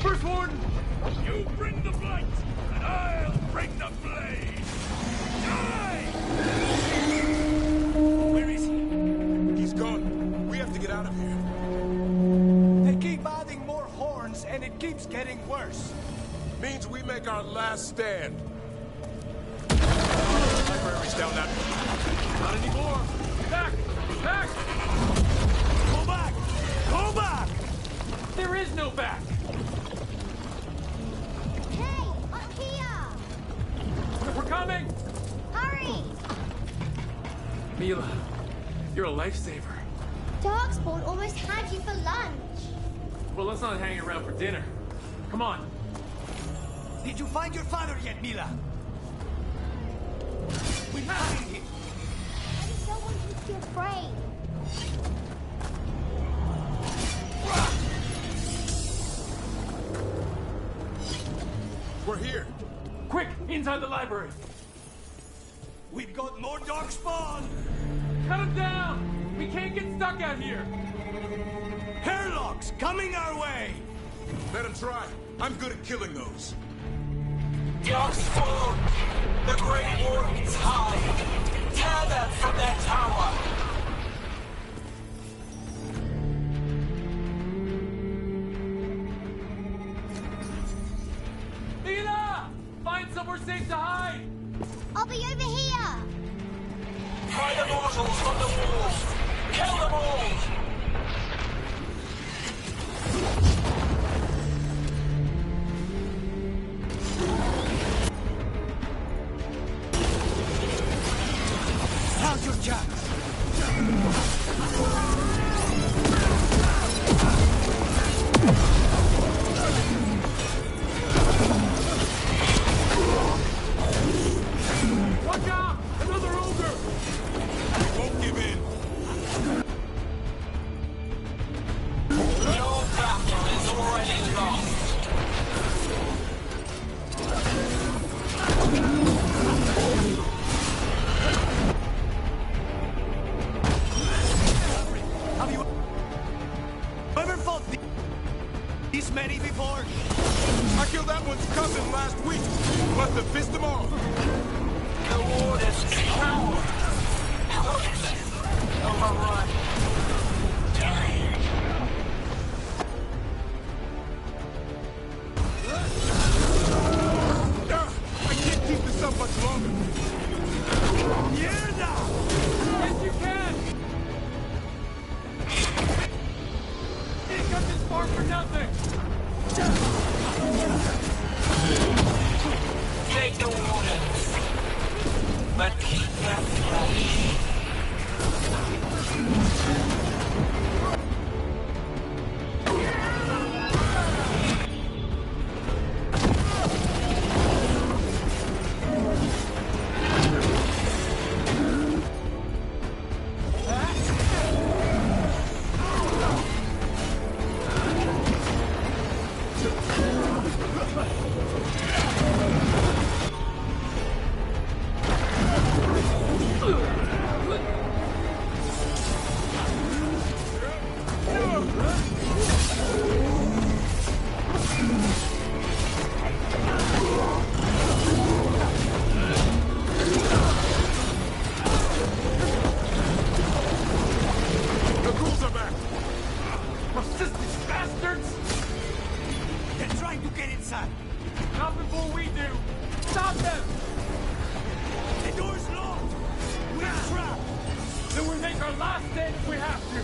First Warden! You bring the blight, and I'll bring the blade! Die! Where is he? He's gone. We have to get out of here. They keep adding more horns, and it keeps getting worse. Means we make our last stand. Library's down that way. Not anymore! Back! Back! Go back! Go back! There is no back! Hey, up here! We're coming! Hurry! Mila, you're a lifesaver. Darkspawn almost had you for lunch. Well, let's not hang around for dinner. Come on. Did you find your father yet, Mila? We have him! I just don't want you to be afraid. We're here. Quick, inside the library. We've got more Darkspawn! Cut him down! We can't get stuck out here! Hairlocks coming our way! Let him try. I'm good at killing those. Darkspawn! The Grey Wardens hide! Tear them from their tower! Mila! Find somewhere safe to hide! I'll be over here! Pry the mortals from the walls! Kill them all! Now's your chance! Watch out! Another ogre! Won't give in. Your battle is already lost! Have you ever fought this many before? I killed that one's cousin last week. Must have pissed him off. The Wardens cower! Helpless! Overrun! Dying! I can't keep this up much longer. Mierda! Yes, you can! Didn't come this far for nothing! Take the Wardens! But keep them fresh! The ghouls are back. Persistent bastards! They're trying to get inside! Not before we do! Stop them! The door's locked! We're trapped! Then we make our last stand if we have to!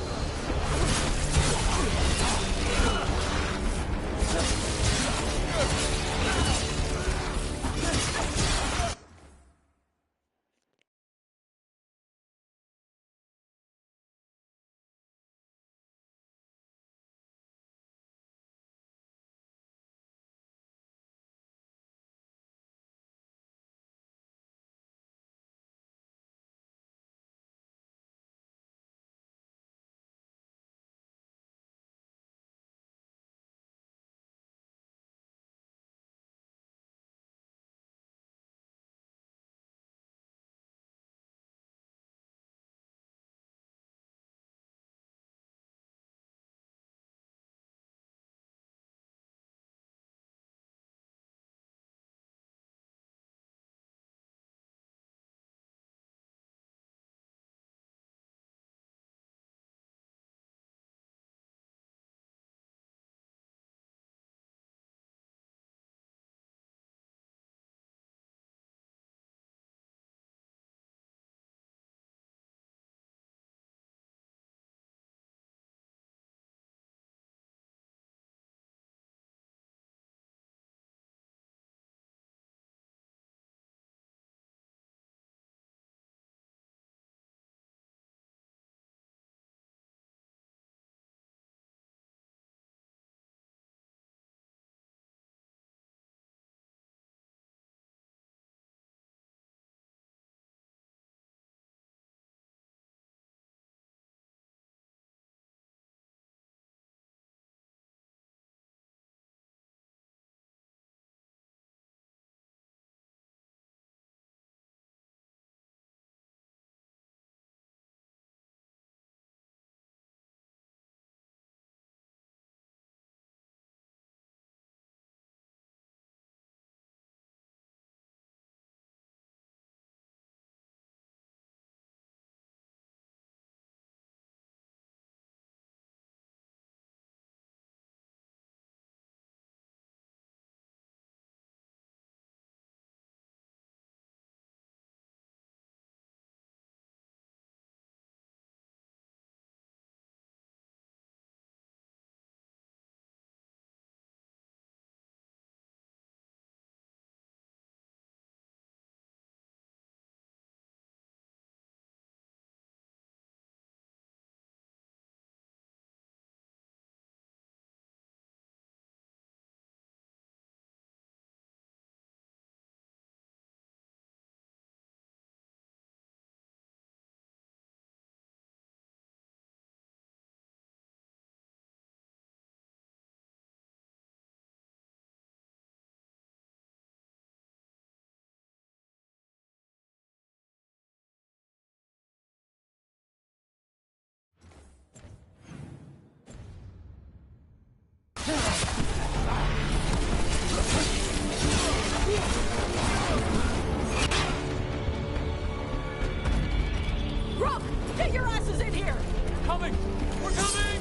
Rook, get your asses in here! Coming! We're coming!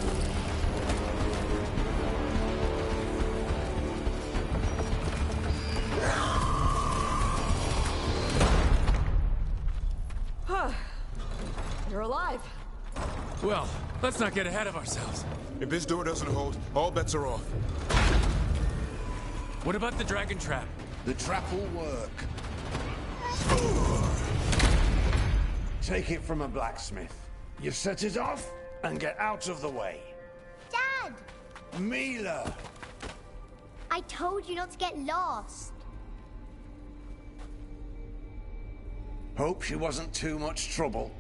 You're alive. Well, let's not get ahead of ourselves. If this door doesn't hold, all bets are off. What about the dragon trap? The trap will work. Take it from a blacksmith. You set it off and get out of the way. Dad! Mila! I told you not to get lost. Hope she wasn't too much trouble.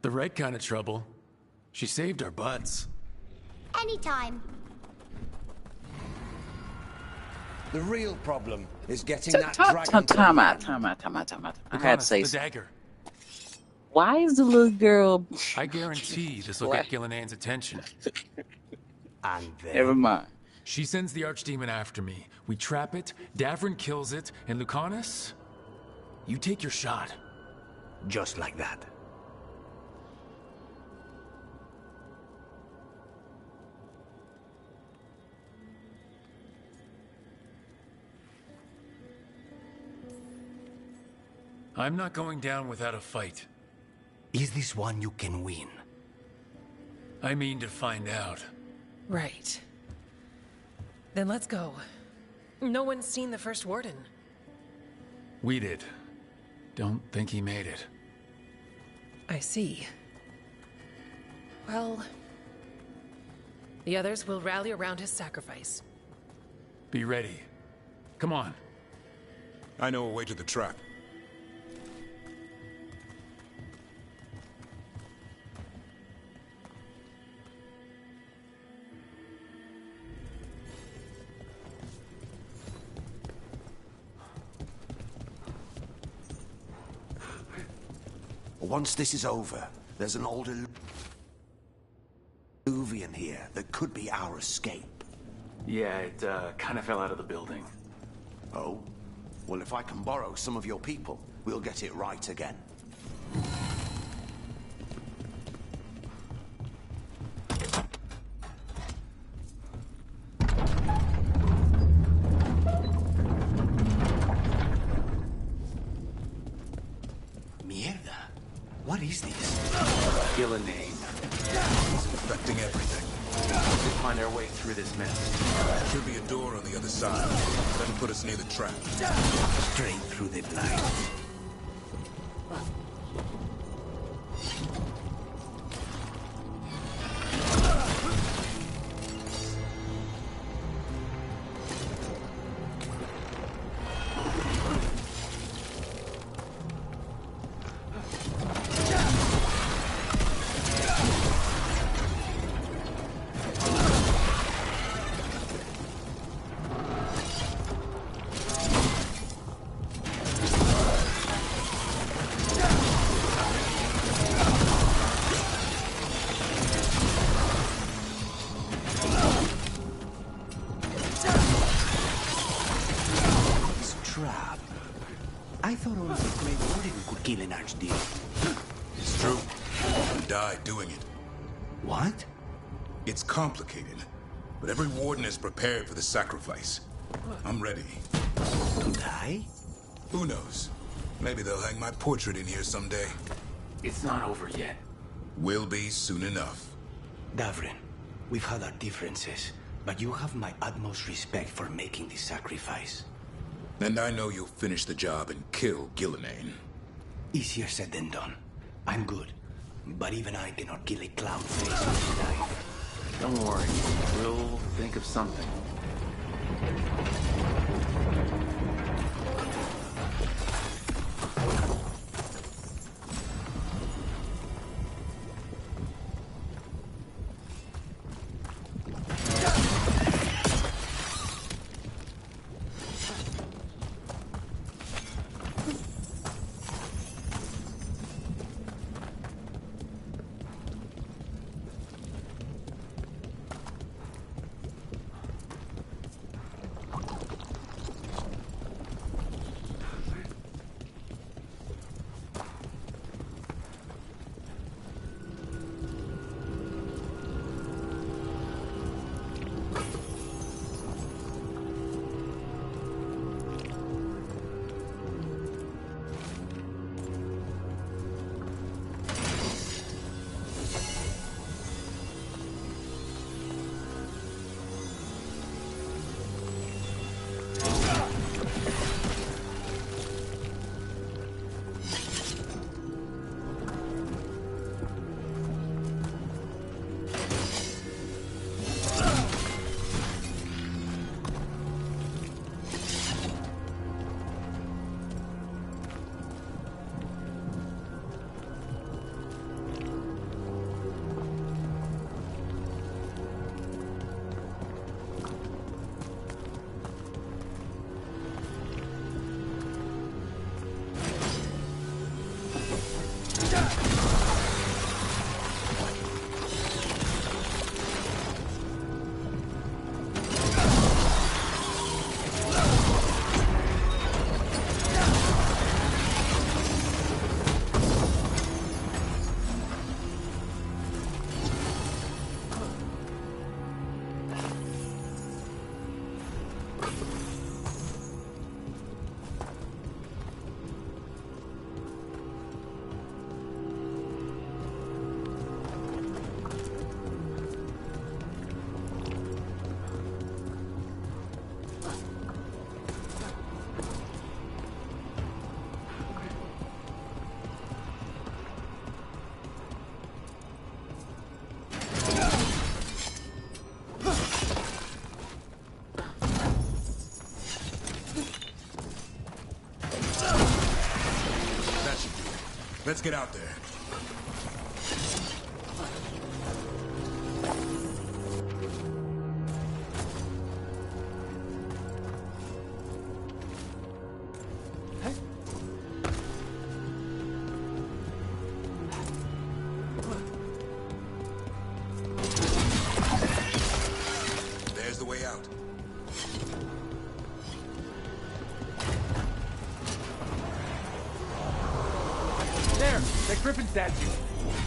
The right kind of trouble. She saved our butts. Anytime. The real problem is getting that dragon. Time out. I had to say the something. dagger. Why is the little girl... I guarantee this will get Gillian's attention. And then... Never mind. She sends the archdemon after me. We trap it, Davrin kills it, and Lucanus? You take your shot. Just like that. I'm not going down without a fight. Is this one you can win? I mean to find out. Right. Then let's go. No one's seen the first warden. We did. Don't think he made it. I see. Well... the others will rally around his sacrifice. Be ready. Come on. I know a way to the trap. Once this is over, there's an old Illuvian here that could be our escape. Yeah, it kind of fell out of the building. Oh? Well, if I can borrow some of your people, we'll get it right again. What is this? Gillian. He's infecting everything. Let's find our way through this mess. Should be a door on the other side. Doesn't put us near the trap. Straight through the blind. I thought only the Grey Warden could kill an archdemon. It's true. He died doing it. What? It's complicated, but every warden is prepared for the sacrifice. I'm ready. To die? Who knows? Maybe they'll hang my portrait in here someday. It's not over yet. Will be soon enough. Davrin, we've had our differences, but you have my utmost respect for making this sacrifice. And I know you'll finish the job and kill Gillian. Easier said than done. I'm good, but even I cannot kill a clown face with a knife. Don't worry, we'll think of something. Let's get out there. There's the way out. There! That griffin statue!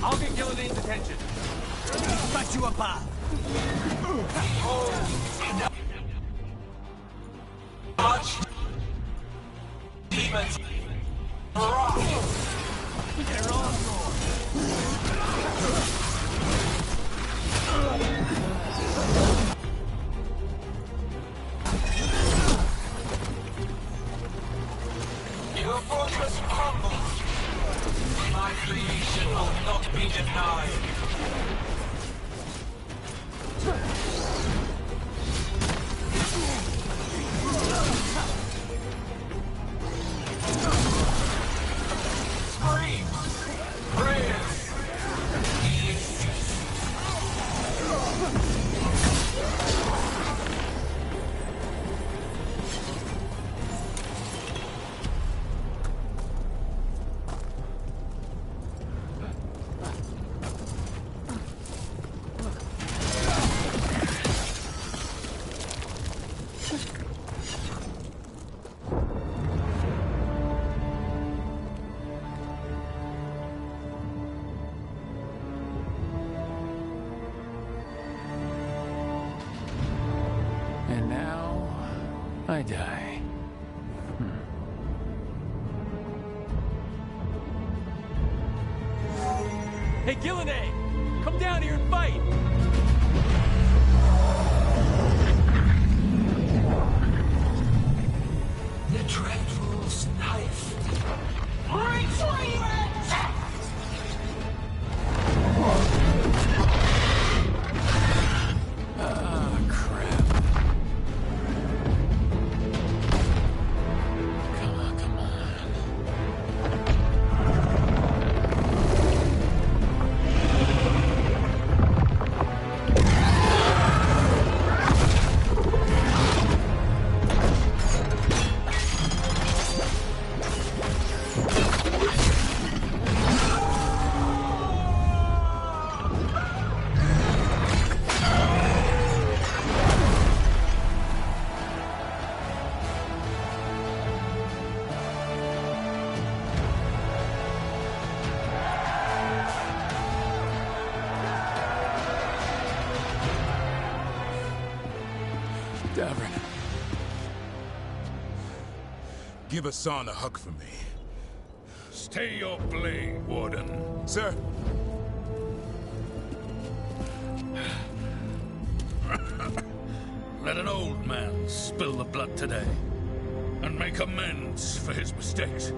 I'll get Gillidane's attention. Cut you apart! Arch demons! They're all Your fortress crumbles. My creation will not be denied. Screams, prayers, And now, I die. Hey, Gillinade! Come down here and fight! the dreadful's knife. Retreat! Ah, crap. Come on, come on. Davrin. Give Hassan a hug for me. Stay your blade, Warden. Sir. Let an old man spill the blood today and make amends for his mistakes.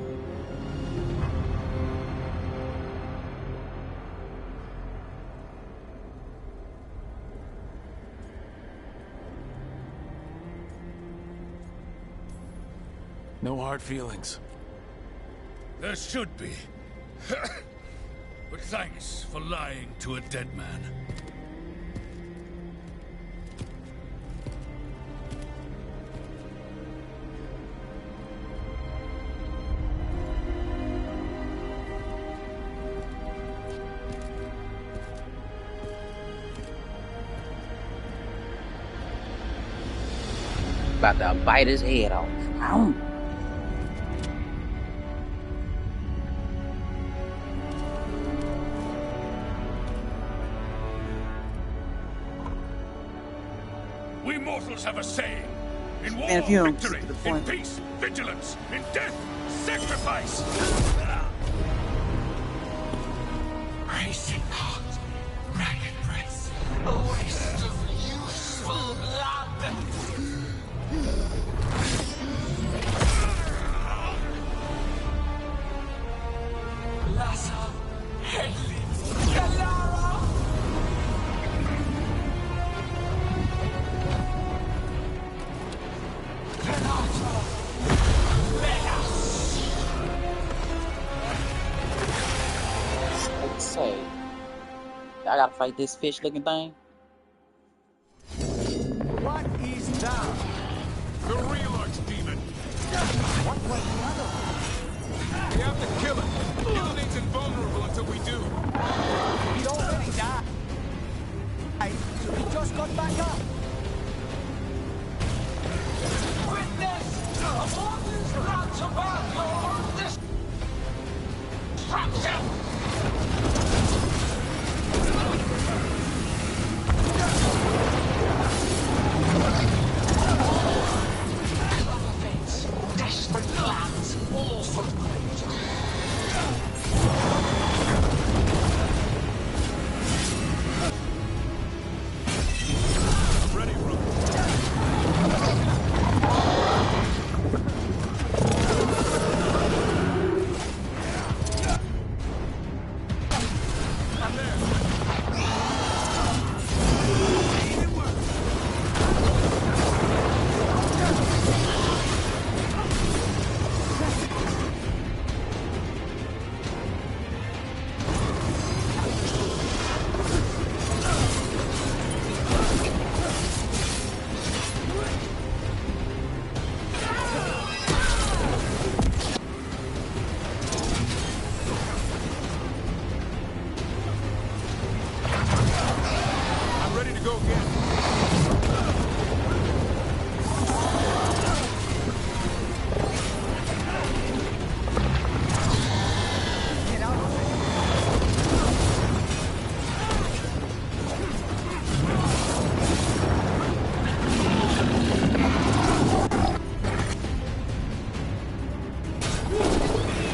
No hard feelings. There should be. But thanks for lying to a dead man. About to bite his head off. Ow. We mortals have a saying. In war, And if you don't victory. get to the In point. peace, vigilance. In death, sacrifice. Racing heart, ragged breath, a waste of useful blood. Lassa, Headley, Galara. Renata, let us. gotta fight this fish-looking thing. What is that? The real archdemon. What was the other one? We have to kill it. Gillidan's invulnerable until we do. He already died. He just got back up. Witness a warden's wrath about your destruction! Clever fates, desperate plans, all for great. Ready, Rook. I'm there. I'm ready to go again. Get out of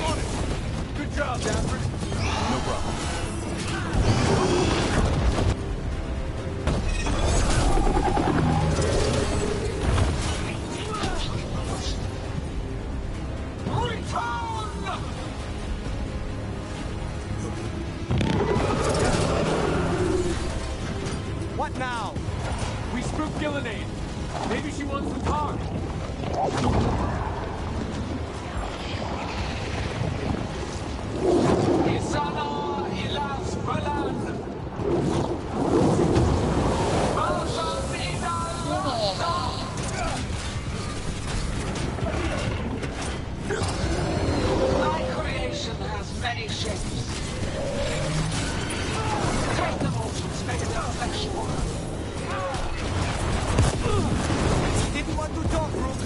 On it. Good job, Jasper. No problem. Return! What now? We spooked Gillidan. Maybe she wants to talk. Isana ilas balan. Balsan idal. My creation has many shapes. Great emotions make it effectual. Didn't want to talk, Rook.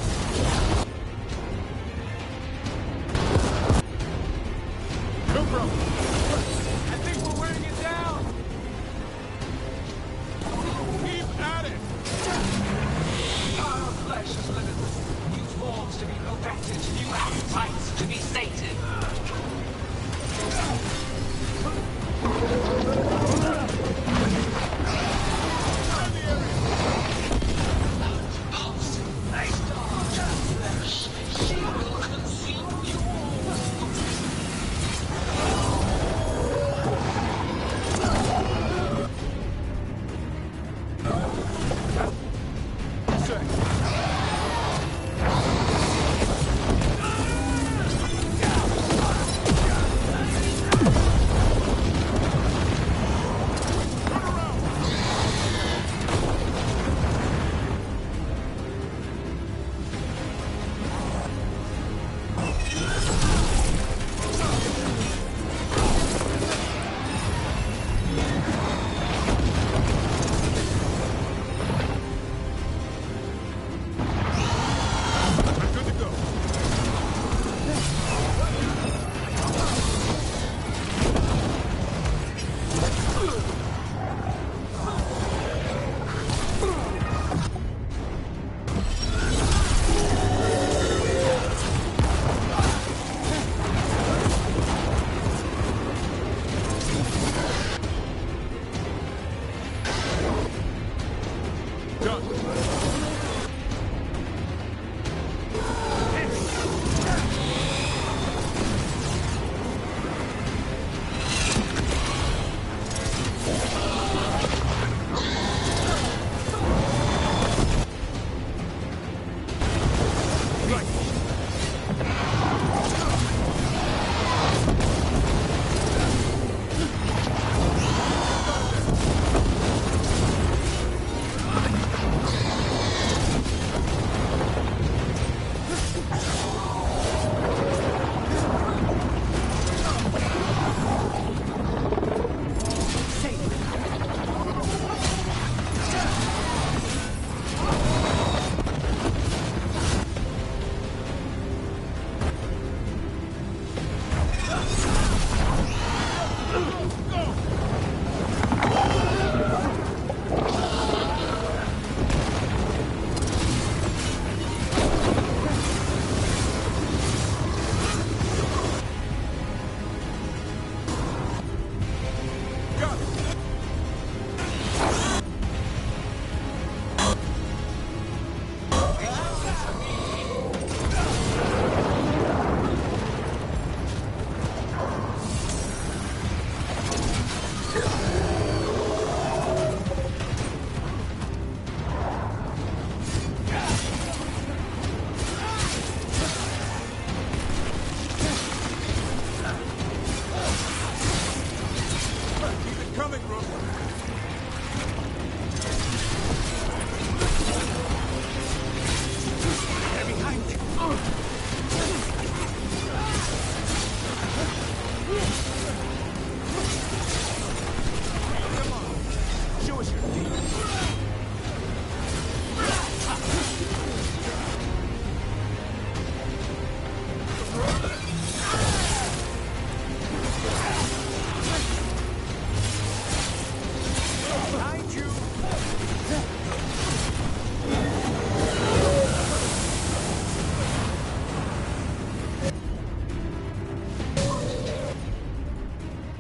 Behind you!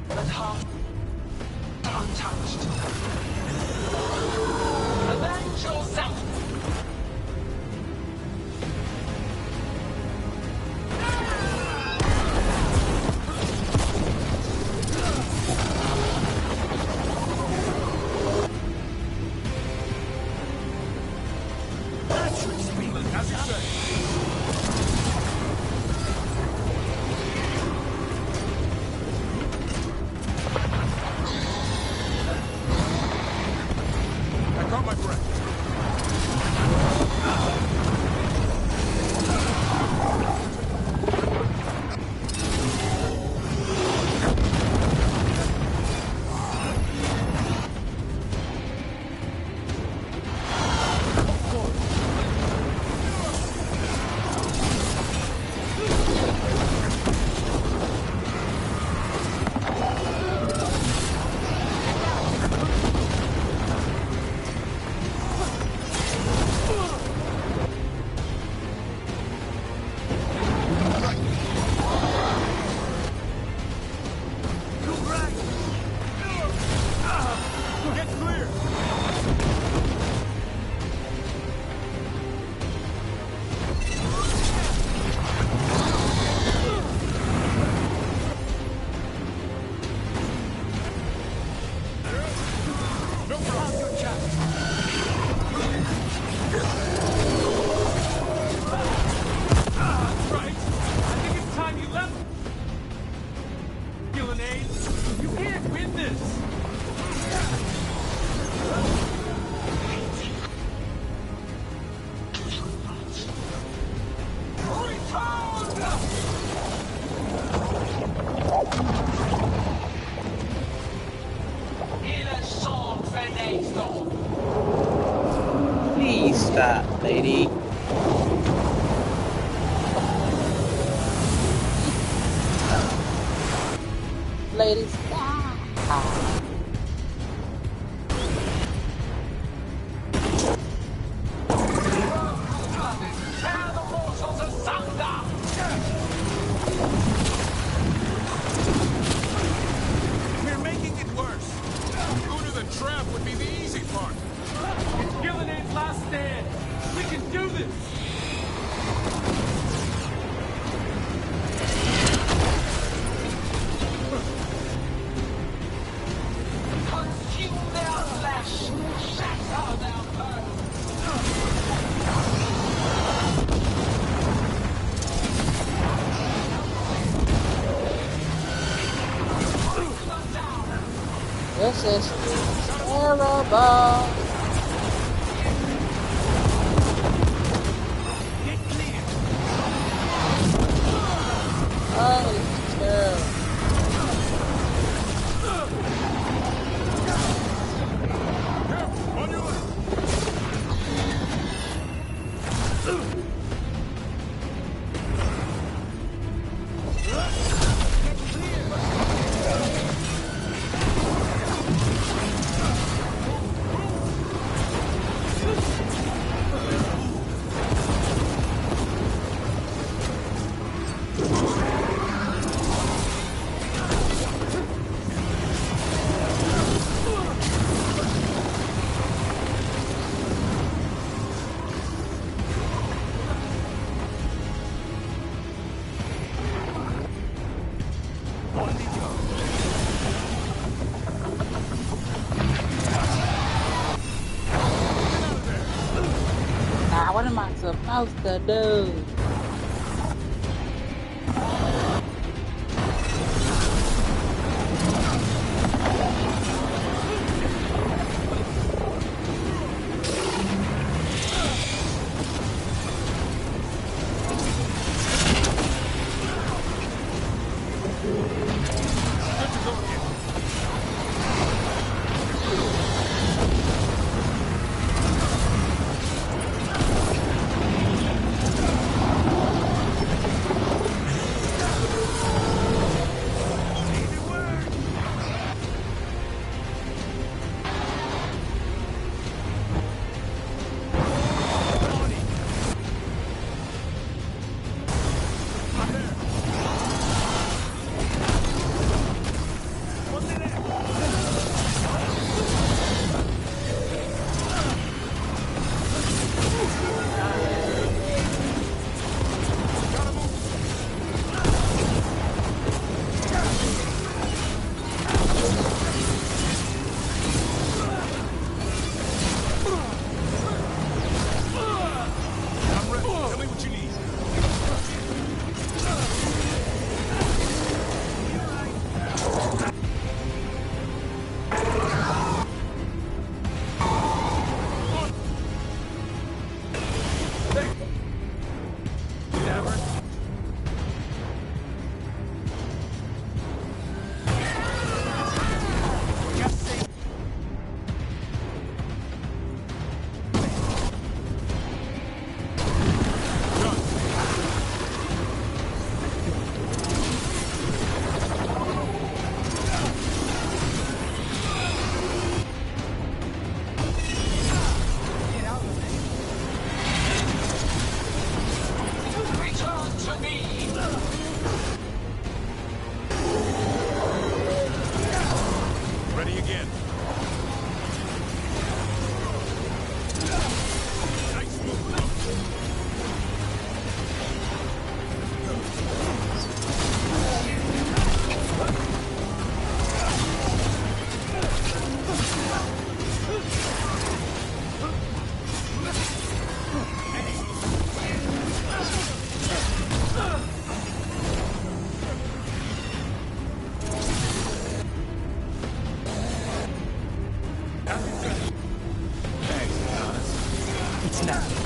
But half untouched. Avenge yourself! As you say. I caught my breath. Get clear! No problem, chap. Right. I think it's time you left. Gillenade, you can't win this. Please stop, lady. Lady, stop. We're making it worse. Go to the trap would be the easy part. It's Gillenade's last stand. We can do this. Consume their flesh! Shatter their bones! This is terrible. Oh, it's terrible. On your left. Now, what am I supposed to do? What's next?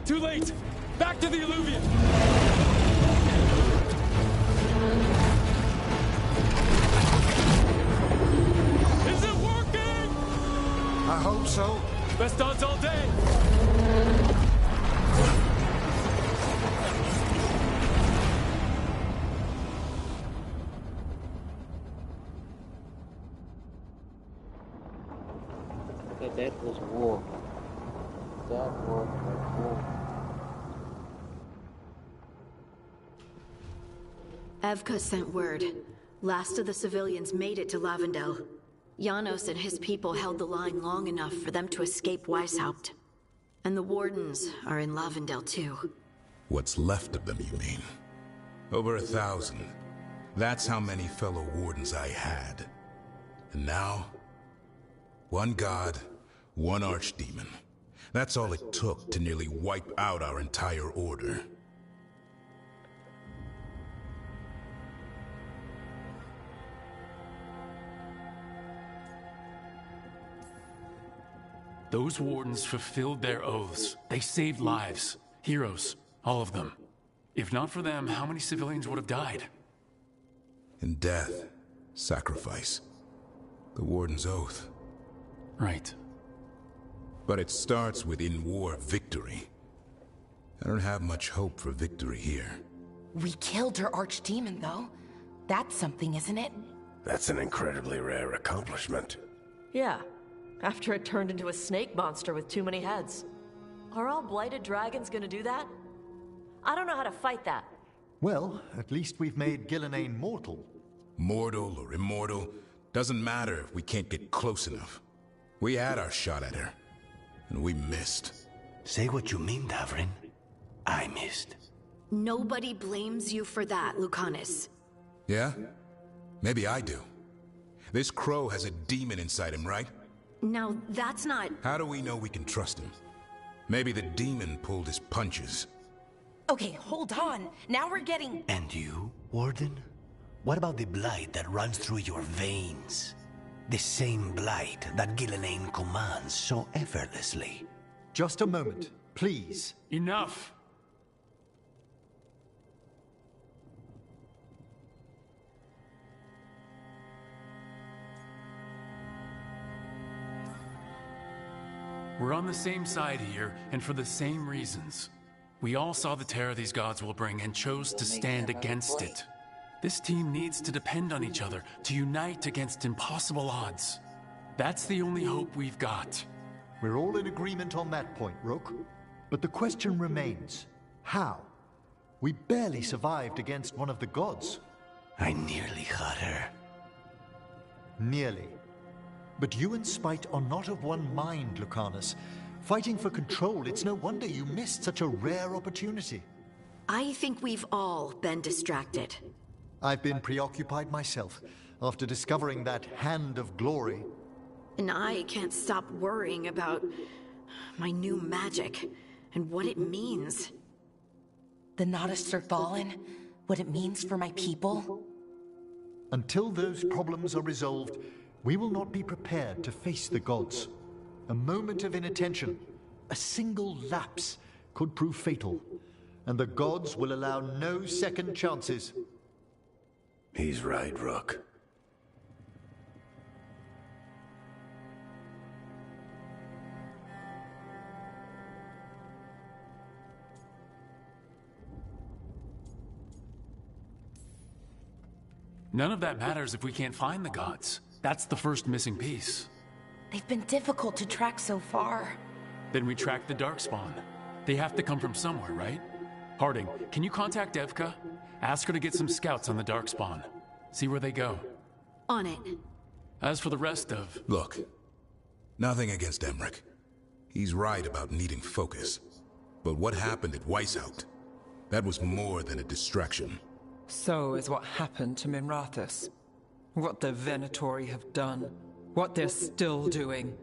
Too late! Back to the Illuvian! Is it working? I hope so. Best odds all day! That was war. That was war. Evka sent word. Last of the civilians made it to Lavendel. Janos and his people held the line long enough for them to escape Weishaupt. And the Wardens are in Lavendel too. What's left of them, you mean? Over 1,000. That's how many fellow Wardens I had. And now, one god, one archdemon. That's all it took to nearly wipe out our entire order. Those Wardens fulfilled their oaths. They saved lives. Heroes. All of them. If not for them, how many civilians would have died? In death, sacrifice. The Warden's oath. Right. But it starts with in-war victory. I don't have much hope for victory here. We killed her archdemon, though. That's something, isn't it? That's an incredibly rare accomplishment. Yeah, after it turned into a snake monster with too many heads. Are all blighted dragons gonna do that? I don't know how to fight that. Well, at least we've made Gillenane mortal. Mortal or immortal, doesn't matter if we can't get close enough. We had our shot at her, and we missed. Say what you mean, Davrin. I missed. Nobody blames you for that, Lucanus. Yeah? Maybe I do. This crow has a demon inside him, right? Now, that's not... How do we know we can trust him? Maybe the demon pulled his punches. Okay, hold on. Now we're getting... And you, Warden? What about the blight that runs through your veins? The same blight that Gillenane commands so effortlessly. Just a moment, please. Enough! We're on the same side here, and for the same reasons. We all saw the terror these gods will bring and chose to stand against it. This team needs to depend on each other, to unite against impossible odds. That's the only hope we've got. We're all in agreement on that point, Rook. But the question remains, how? We barely survived against one of the gods. I nearly had her. Nearly. But you and Spite are not of one mind, Lucanus. Fighting for control, it's no wonder you missed such a rare opportunity. I think we've all been distracted. I've been preoccupied myself, after discovering that Hand of Glory. And I can't stop worrying about my new magic and what it means. The Nodists are fallen? What it means for my people? Until those problems are resolved, we will not be prepared to face the gods. A moment of inattention, a single lapse, could prove fatal, and the gods will allow no second chances. He's right, Rook. None of that matters if we can't find the gods. That's the first missing piece. They've been difficult to track so far. Then we track the Darkspawn. They have to come from somewhere, right? Harding, can you contact Devka? Ask her to get some scouts on the Darkspawn. See where they go. On it. As for the rest of... Look, nothing against Emmerich. He's right about needing focus. But what happened at Weishaupt? That was more than a distraction. So is what happened to Minrathous. What the Venatori have done. What they're still doing.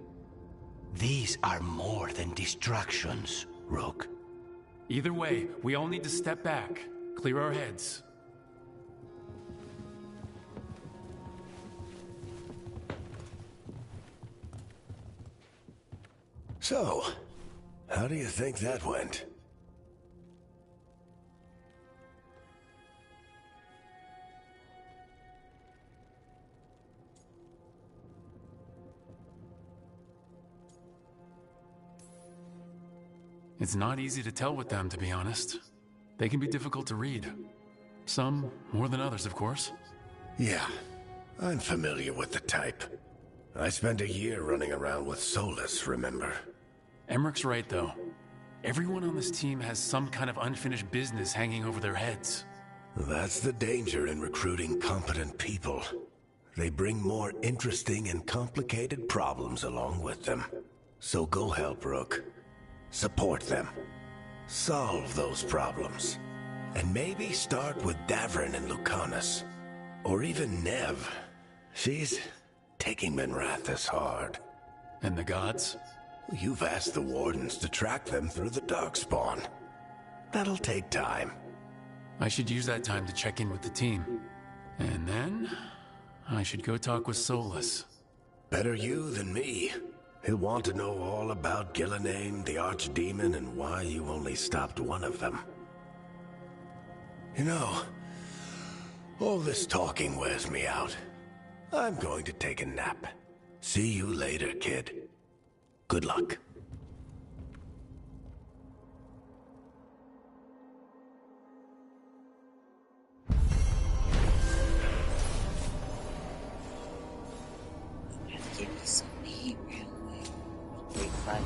These are more than distractions, Rook. Either way, we all need to step back, clear our heads. So, how do you think that went? It's not easy to tell with them, to be honest. They can be difficult to read. Some more than others, of course. Yeah, I'm familiar with the type. I spent a year running around with Solus, remember? Emmerich's right, though. Everyone on this team has some kind of unfinished business hanging over their heads. That's the danger in recruiting competent people. They bring more interesting and complicated problems along with them. So go help, Rook. Support them. Solve those problems. And maybe start with Davrin and Lucanus. Or even Nev. She's taking Minrathous hard. And the gods? You've asked the Wardens to track them through the Darkspawn. That'll take time. I should use that time to check in with the team. And then... I should go talk with Solus. Better you than me. He'll want to know all about Gillenane, the Archdemon, and why you only stopped one of them. You know, all this talking wears me out. I'm going to take a nap. See you later, kid. Good luck. Give me some like